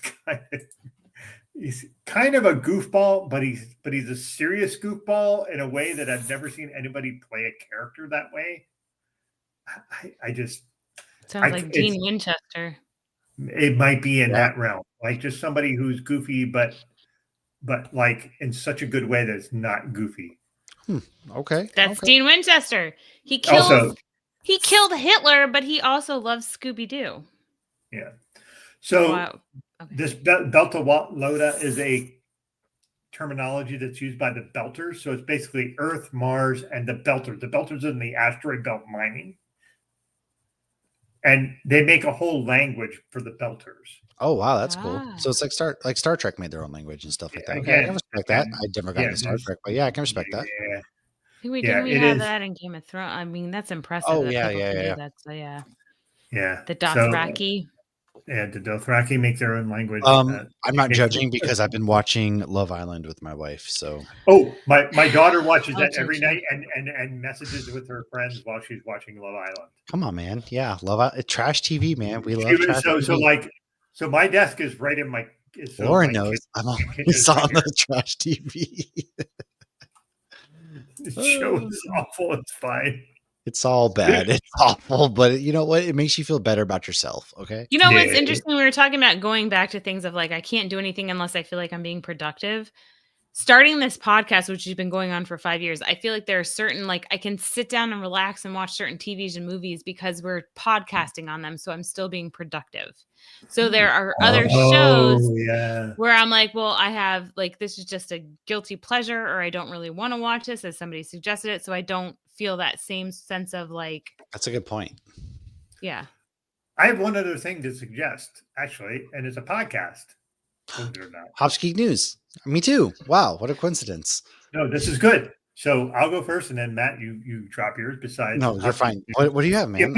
he's kind of a goofball, but he's a serious goofball in a way that I've never seen anybody play a character that way. I just sounds like Dean Winchester. It might be in that realm, like just somebody who's goofy, but like in such a good way that it's not goofy. Okay, that's Dean Winchester. He killed Hitler, but he also loves Scooby Doo. Yeah. So this Belta Loda is a terminology that's used by the Belters. So it's basically Earth, Mars, and the Belters. The Belters are in the asteroid belt mining. And they make a whole language for the Belters. Oh wow, that's cool. So it's like Star Trek made their own language and stuff like that. Okay, I can respect that. I never got into Star Trek, but I can respect that. Yeah. Didn't we have that in Game of Thrones? I mean, that's impressive. Oh that yeah. That's yeah. The Dothraki. The Dothraki make their own language. I'm not judging because I've been watching Love Island with my wife. So my daughter watches that every night and messages with her friends while she's watching Love Island. Come on, man. Yeah, trash TV, man. We love trash TV. So my desk is right in my. Lauren knows I'm always on the trash TV. The show is awful. It's fine. It's all bad. It's awful, but you know what? It makes you feel better about yourself. Okay. You know what's interesting? We were talking about going back to things of like, I can't do anything unless I feel like I'm being productive. Starting this podcast, which has been going on for 5 years, I feel like there are certain, like I can sit down and relax and watch certain TVs and movies because we're podcasting on them. So I'm still being productive. So there are other shows where I'm like, well, I have like, this is just a guilty pleasure, or I don't really want to watch this as somebody suggested it. So I don't feel that same sense of like. That's a good point. Yeah. I have one other thing to suggest, actually, and it's a podcast. Hope Geek News. Me too. Wow, what a coincidence. No, this is good. So I'll go first, and then Matt, you drop yours. Besides, No, you're fine. What do you have, man?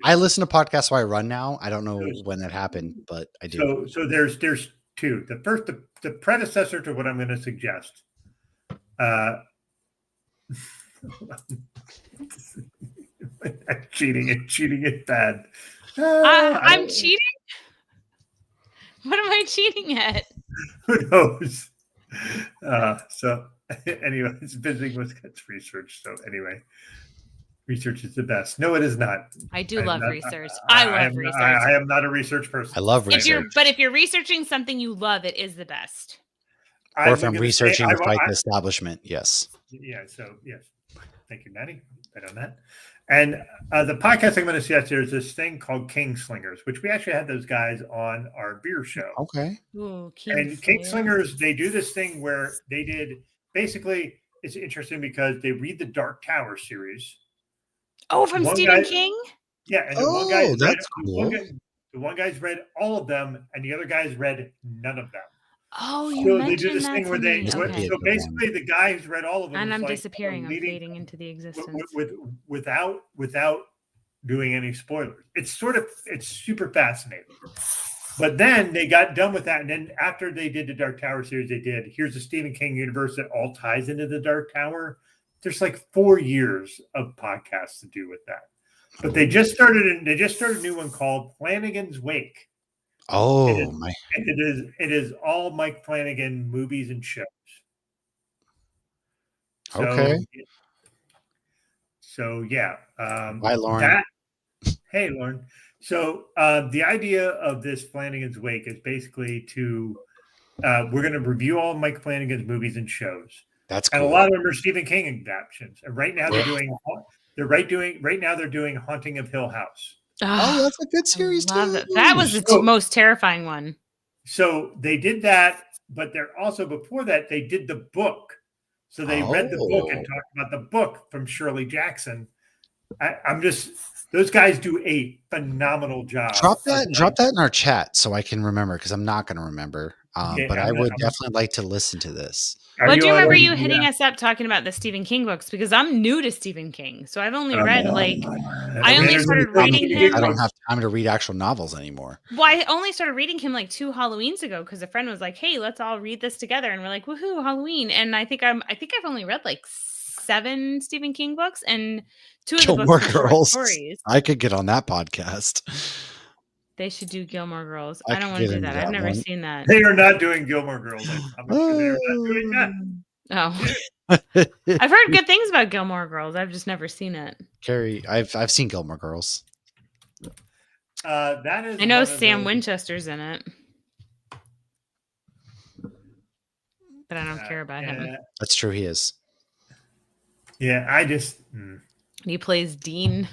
I listen to podcasts while I run now. I don't know when that happened, but I do. So there's two. The first, the predecessor to what I'm going to suggest. Cheating is bad. I'm cheating. What am I cheating at? Who knows? So anyway, it's visiting with research. So anyway, research is the best. No, it is not. I do love research. I love research. I am not a research person. I love research. If you're researching something you love, it is the best. Or if I'm researching to fight the establishment, yes. Yeah. So yes, thank you, Maddie. Right on that. And the podcast I'm going to suggest here is this thing called King Slingers, which we actually had those guys on our beer show. Okay. Ooh, King Slingers, they do this thing where they did basically. It's interesting because they read the Dark Tower series. Oh, from Stephen King? Yeah. And the one guy's read all of them, and the other guy's read none of them. Oh, you mentioned they do this thing where they so basically the guy who's read all of them, and I'm disappearing. I'm fading into the existence without doing any spoilers. It's super fascinating. But then they got done with that, and then after they did the Dark Tower series, here's the Stephen King universe that all ties into the Dark Tower. There's like 4 years of podcasts to do with that. But they just started a new one called Flanagan's Wake. Oh, it is all Mike Flanagan movies and shows. Okay. So yeah. Bye, Lauren. Hey, Lauren. So the idea of this Flanagan's Wake is basically we're going to review all of Mike Flanagan's movies and shows. That's cool. And a lot of them are Stephen King adaptations. And right now they're doing Haunting of Hill House. Oh, that's a good series too. That was the most terrifying one. So they did that, but they're also before that they did the book. So they read the book and talked about the book from Shirley Jackson. Those guys do a phenomenal job. Drop that in our chat so I can remember, because I'm not going to remember. But I would definitely like to listen to this. But do you remember you hitting us up talking about the Stephen King books? Because I'm new to Stephen King, so I've only read I only started reading him. I don't have time to read actual novels anymore. Well, I only started reading him like 2 Halloweens ago because a friend was like, "Hey, let's all read this together," and we're like, "Woohoo, Halloween!" And I think I've only read like 7 Stephen King books, and 2 of the books are short stories. I could get on that podcast. They should do Gilmore Girls. I don't want to do that. I've never seen that. They are not doing Gilmore Girls. I'm sure they are not doing that. Oh, I've heard good things about Gilmore Girls. I've just never seen it. Carrie, I've seen Gilmore Girls. That is. I know Sam Winchester's in it, but I don't care about him. That's true. He is. Yeah, He plays Dean.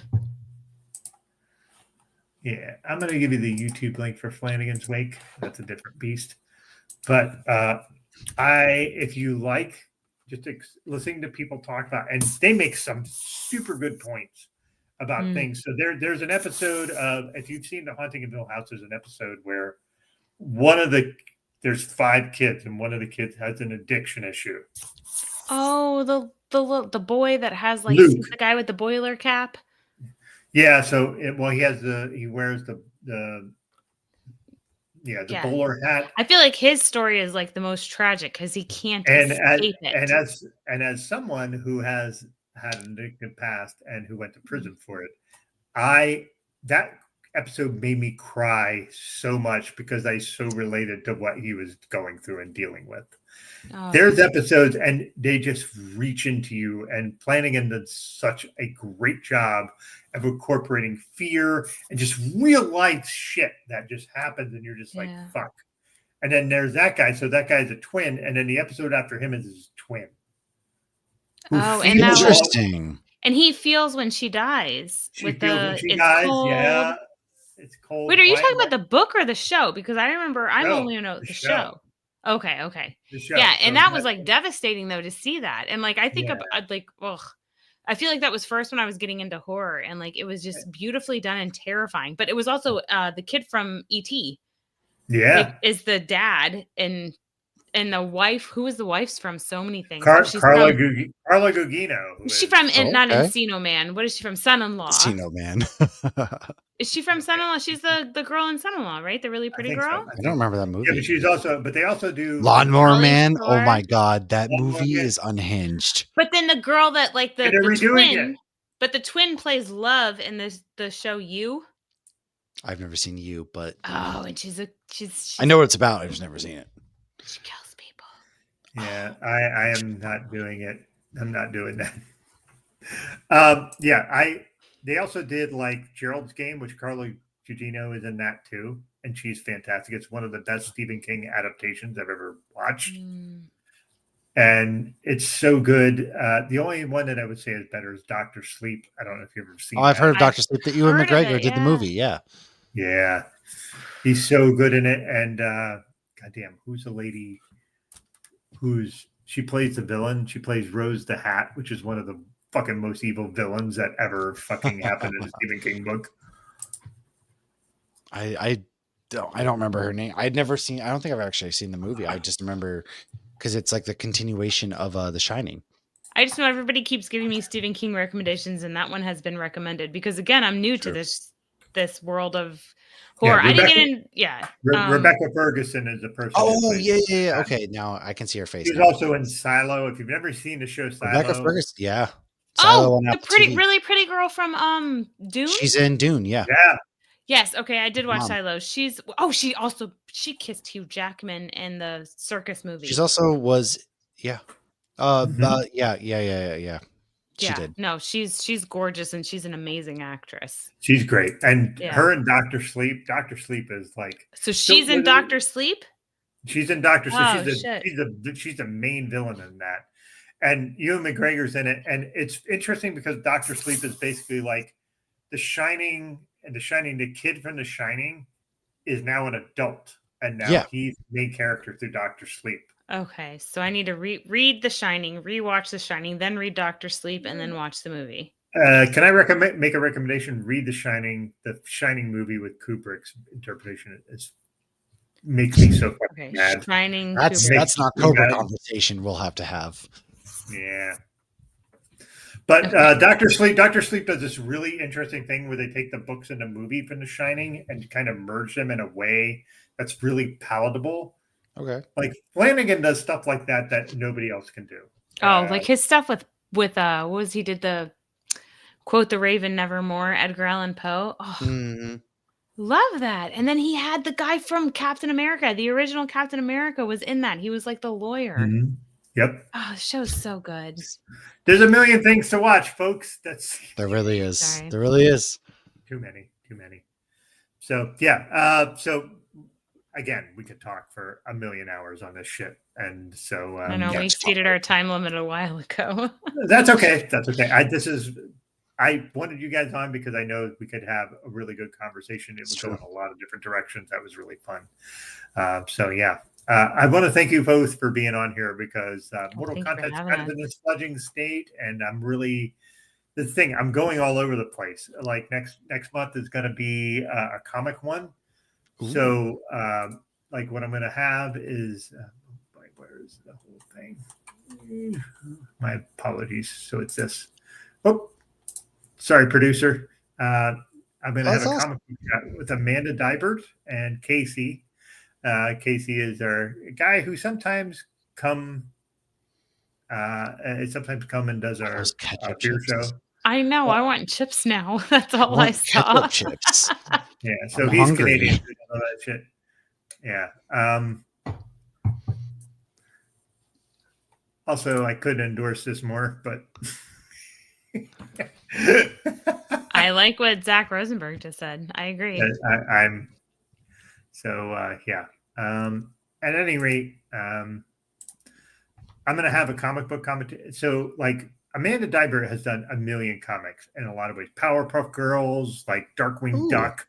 Yeah, I'm going to give you the YouTube link for Flanagan's Wake. That's a different beast. But if you like just listening to people talk about, and they make some super good points about things. So there's an episode of, if you've seen The Haunting of Hill House, there's an episode where there's 5 kids, and one of the kids has an addiction issue. Oh, the boy that has the guy with the boiler cap. Yeah, so he wears the bowler hat. I feel like his story is like the most tragic because he can't escape it. And as someone who has had an addictive past and who went to prison for it, that episode made me cry so much because I so related to what he was going through and dealing with. Oh. There's episodes and they just reach into you, and Flanagan did such a great job of incorporating fear and just real life shit that just happens, and you're just like, fuck. And then there's that guy. So that guy's a twin, and then the episode after him is his twin. Oh, and interesting. And he feels when she dies. Cold. Yeah. It's cold. Wait, are you talking about the book or the show? Because I remember only know the show. Okay. The show. Yeah, and that was like devastating though to see that. And like I think I feel like that was first when I was getting into horror, and like it was just beautifully done and terrifying. But it was also the kid from E.T. Yeah, is the dad, and and the wife, who is the wife's from so many things. Carla Gugino. Is she from not Encino Man? What is she from? Son-in-Law. Encino Man. Is she from Son-in-Law? She's the girl in Son-in-Law, right? The really pretty girl. So. I don't remember that movie. Yeah, but they also do Lawnmower Man. Oh my god, that movie is unhinged. But then the girl that like the twin, it. But the twin plays Love in the show You. I've never seen You, but and she's I know what it's about. I've just never seen it. She kills people. Yeah, I am not doing it. I'm not doing that. They also did like Gerald's Game, which Carla Gugino is in that too, and she's fantastic. It's one of the best Stephen King adaptations I've ever watched. And it's so good. The only one that I would say is better is Dr. Sleep. I don't know if you've ever seen I've heard of Dr. Sleep, that Ewan McGregor did the movie. Yeah. Yeah. He's so good in it. And goddamn, who's the lady she plays the villain? She plays Rose the Hat, which is one of the fucking most evil villains that ever fucking happened in a Stephen King book. I don't remember her name. I don't think I've actually seen the movie. I just remember because it's like the continuation of The Shining. I just know everybody keeps giving me Stephen King recommendations, and that one has been recommended because again, I'm new to this world of horror. I didn't get in. Yeah, Rebecca Ferguson is the person. Oh yeah. Okay, now I can see her face. She's also in Silo. If you've never seen the show Silo, Rebecca Ferguson. Yeah. Silo the really pretty girl from Dune. She's in Dune. Yeah. Yeah. Yes. Okay, I did watch Silo. She kissed Hugh Jackman in the circus movie. She's also was. Yeah. Yeah. She did. No, she's gorgeous and she's an amazing actress. She's great. And her and Dr. Sleep. Dr. Sleep is like. So she's in Dr. Sleep? She's in Dr. Sleep. She's the main villain in that. And Ewan McGregor's in it. And it's interesting because Dr. Sleep is basically like The Shining, and the kid from The Shining is now an adult. And now he's the main character through Dr. Sleep. Okay, so I need to read The Shining, rewatch The Shining, then read Dr. Sleep, and then watch the movie. Can I make a recommendation? Read The Shining movie with Kubrick's interpretation. It makes me so fucking mad. Shining. That's an October conversation we'll have to have. Yeah. But Dr. Sleep does this really interesting thing where they take the books and the movie from The Shining and kind of merge them in a way that's really palatable. Okay. Like Flanagan does stuff like that nobody else can do. Like his stuff with what was he did the quote the Raven Nevermore, Edgar Allan Poe. Oh, love that. And then he had the guy from Captain America. The original Captain America was in that. He was like the lawyer. Mm-hmm. Yep. Oh, the show's so good. There's a million things to watch, folks. There really is. Sorry. There really is. Too many. So yeah. So again, we could talk for a million hours on this shit. And so I know we exceeded our time limit a while ago. That's okay. I wanted you guys on because I know we could have a really good conversation. It would go in a lot of different directions. That was really fun. So yeah. I want to thank you both for being on here because Mortal Kombat's kind of in this fledgling state, and I'm going all over the place. Like next month is going to be a comic one. Ooh. So like what I'm going to have is where is the whole thing? My apologies. So it's this. Oh, sorry, producer. I'm going to have a comic book with Amanda Dybert and Casey. Casey is our guy who sometimes come and does our beer show. I know. I want chips now. That's all I saw. Chips. Yeah. So he's hungry. Canadian. All that shit. Yeah. Also, I could endorse this more, but I like what Zach Rosenberg just said. I agree. Yeah. At any rate, I'm going to have a comic book comment. So like Amanda Dybert has done a million comics in a lot of ways. Powerpuff Girls, like Darkwing Duck.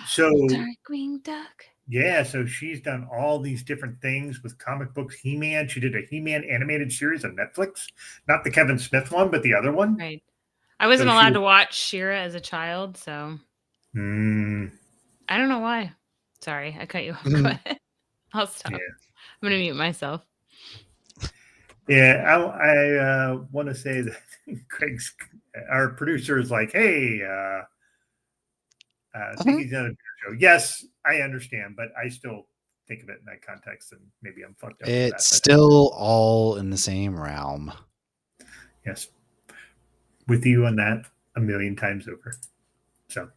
So Darkwing Duck. Yeah. So she's done all these different things with comic books. He-Man. She did a He-Man animated series on Netflix, not the Kevin Smith one, but the other one. Right. I wasn't allowed to watch She-Ra as a child, so I don't know why. Sorry, I cut you off. Go ahead. I'll stop. Yeah. I'm going to mute myself. Yeah, I want to say that Craig's, our producer, is like, hey, I think he's on a show. Yes, I understand, but I still think of it in that context, and maybe I'm fucked up. It's still all in the same realm. Yes, with you on that a million times over. So,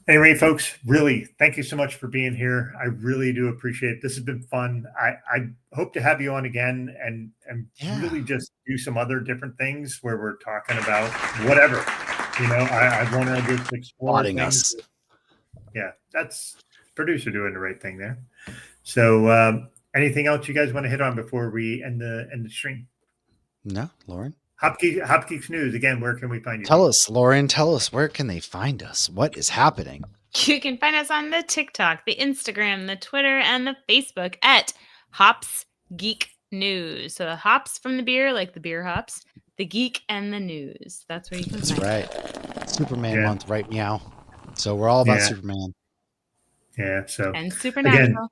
anyway, folks, really, thank you so much for being here. I really do appreciate it. This has been fun. I hope to have you on again and really just do some other different things where we're talking about whatever. You know, I want to just explore things. Yeah, that's producer doing the right thing there. So, anything else you guys want to hit on before we end the stream? No, Lauren. Hop Geeks News again. Where can we find you? Tell us, Lauren. Tell us, where can they find us? What is happening? You can find us on the TikTok, the Instagram, the Twitter, and the Facebook at Hops Geek News. So the hops from the beer, like the beer hops, the geek, and the news. That's where you can find it. Superman month, right? Meow. So we're all about Superman. Yeah. So and Supernatural.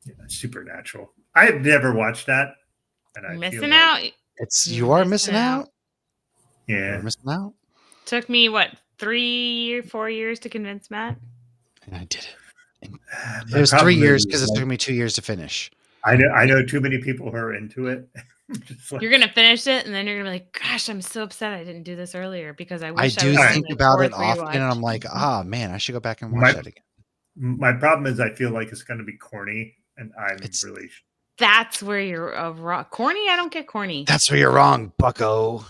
Again, Supernatural. I've never watched that, and I'm missing out. You are missing out. Yeah, you're missing out. Took me 3 or 4 years to convince Matt, and I did it. It was 3 years because it took me 2 years to finish. I know too many people who are into it. You're gonna finish it, and then you're gonna be like, "Gosh, I'm so upset I didn't do this earlier because I wish I do think about it often, and I'm like, man, I should go back and watch that again." My problem is I feel like it's going to be corny, and really. That's where you're corny. I don't get corny. That's where you're wrong, bucko.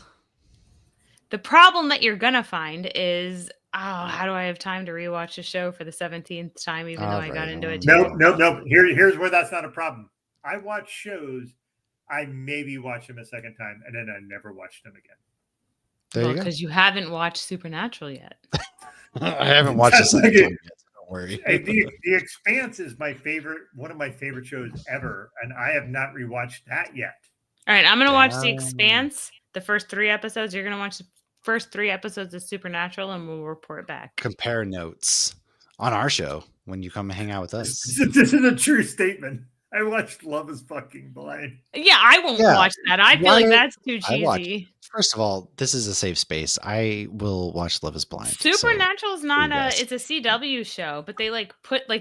The problem that you're gonna find is, how do I have time to rewatch a show for the 17th time, even though I got into it? Nope. Here's where that's not a problem. I watch shows. I maybe watch them a second time, and then I never watch them again. There you go. Because you haven't watched Supernatural yet. I haven't watched the second one yet. Don't worry. The Expanse is one of my favorite shows ever, and I have not rewatched that yet. All right, I'm gonna watch The Expanse. The first 3 episodes. You're gonna watch the first 3 episodes of Supernatural, and we'll report back. Compare notes on our show when you come hang out with us. This is a true statement. I watched Love is Fucking Blind. Yeah, I won't watch that. I feel like that's too cheesy. First of all, this is a safe space. I will watch Love is Blind. Supernatural is not it's a CW show, but they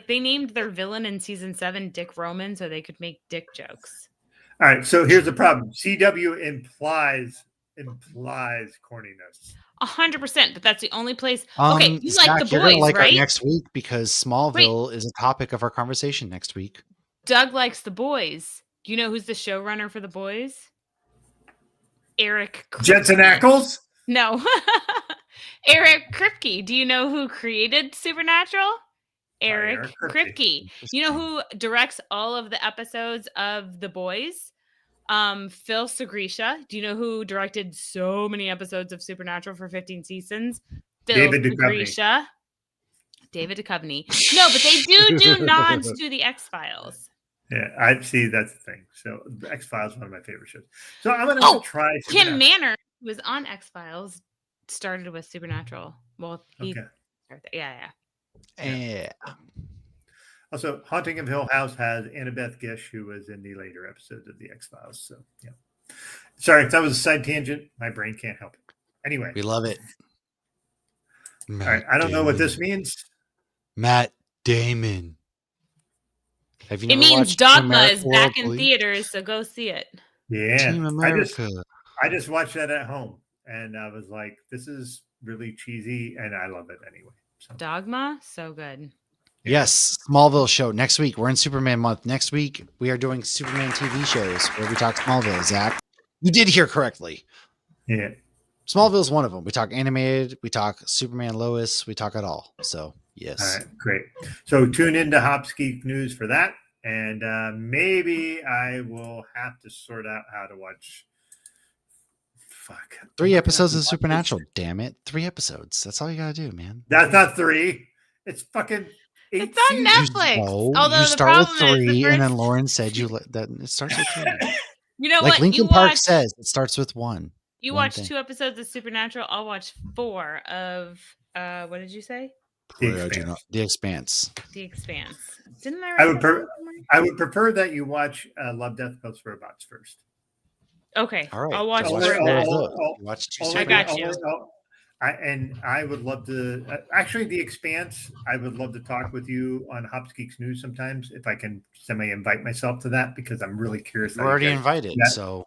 they named their villain in season 7 Dick Roman so they could make dick jokes. All right, so here's the problem. CW implies corniness. 100%, but that's the only place. Okay, you Zach, like The Boys, like right? Next week because Smallville is a topic of our conversation next week. Doug likes The Boys. Do you know who's the showrunner for The Boys? Eric Kripke. Jensen Ackles? No. Eric Kripke. Do you know who created Supernatural? Eric Kripke. You know who directs all of the episodes of The Boys? Phil Segrisha. Do you know who directed so many episodes of Supernatural for 15 seasons? David Segrisha. David Duchovny. No, but they do nods to the X-Files. Yeah, I see. That's the thing. So the X-Files is one of my favorite shows. So I'm going to try. Kim Manor, who was on X-Files, started with Supernatural. Well, he started. Yeah. Also, Haunting of Hill House has Annabeth Gish, who was in the later episodes of the X-Files. So, yeah. Sorry, if that was a side tangent, my brain can't help it. Anyway. We love it. All right. I don't know what this means. Matt Damon. It means Dogma is back in theaters, so go see it. Yeah. Team America. I just watched that at home, and I was like, this is really cheesy, and I love it anyway. So. Dogma? So good. Yes, Smallville show next week. We're in Superman month. Next week, we are doing Superman TV shows where we talk Smallville, Zach. You did hear correctly. Yeah. Smallville is one of them. We talk animated, we talk Superman Lois, we talk it all. So, yes. All right, great. So tune into Hops Geek News for that. And maybe I will have to sort out how to watch. 3 episodes of Supernatural. Damn it. 3 episodes. That's all you got to do, man. That's not 3. It's fucking 8 It's on Netflix. Although you start with 3, Oh, and then Lauren said that it starts with 3. You know like what? Linkin Park says, it starts with 1. You watch 2 episodes of Supernatural. I'll watch 4 of what did you say? The Expanse. The Expanse. Didn't I? I would prefer that you watch Love, Death, Both Robots first. Okay. All right. I'll watch more of that. Watch I got you. I would love to actually The Expanse. I would love to talk with you on Hops Geeks News sometimes if I can semi-invite myself to that because I'm really curious. You're already invited, so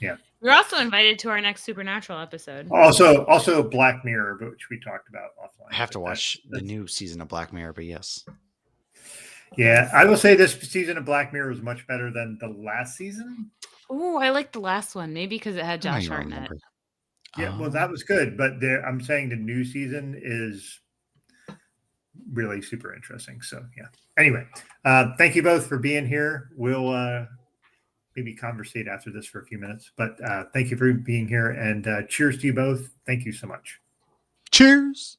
yeah. You're also invited to our next Supernatural episode. Also Black Mirror, which we talked about offline. I have to watch the new season of Black Mirror, but yes. Yeah, I will say this season of Black Mirror was much better than the last season. Oh, I liked the last one, maybe because it had Josh Hartnett. Yeah, well, that was good, but I'm saying the new season is really super interesting. So yeah. Anyway, thank you both for being here. We'll maybe conversate after this for a few minutes, but thank you for being here and cheers to you both. Thank you so much. Cheers.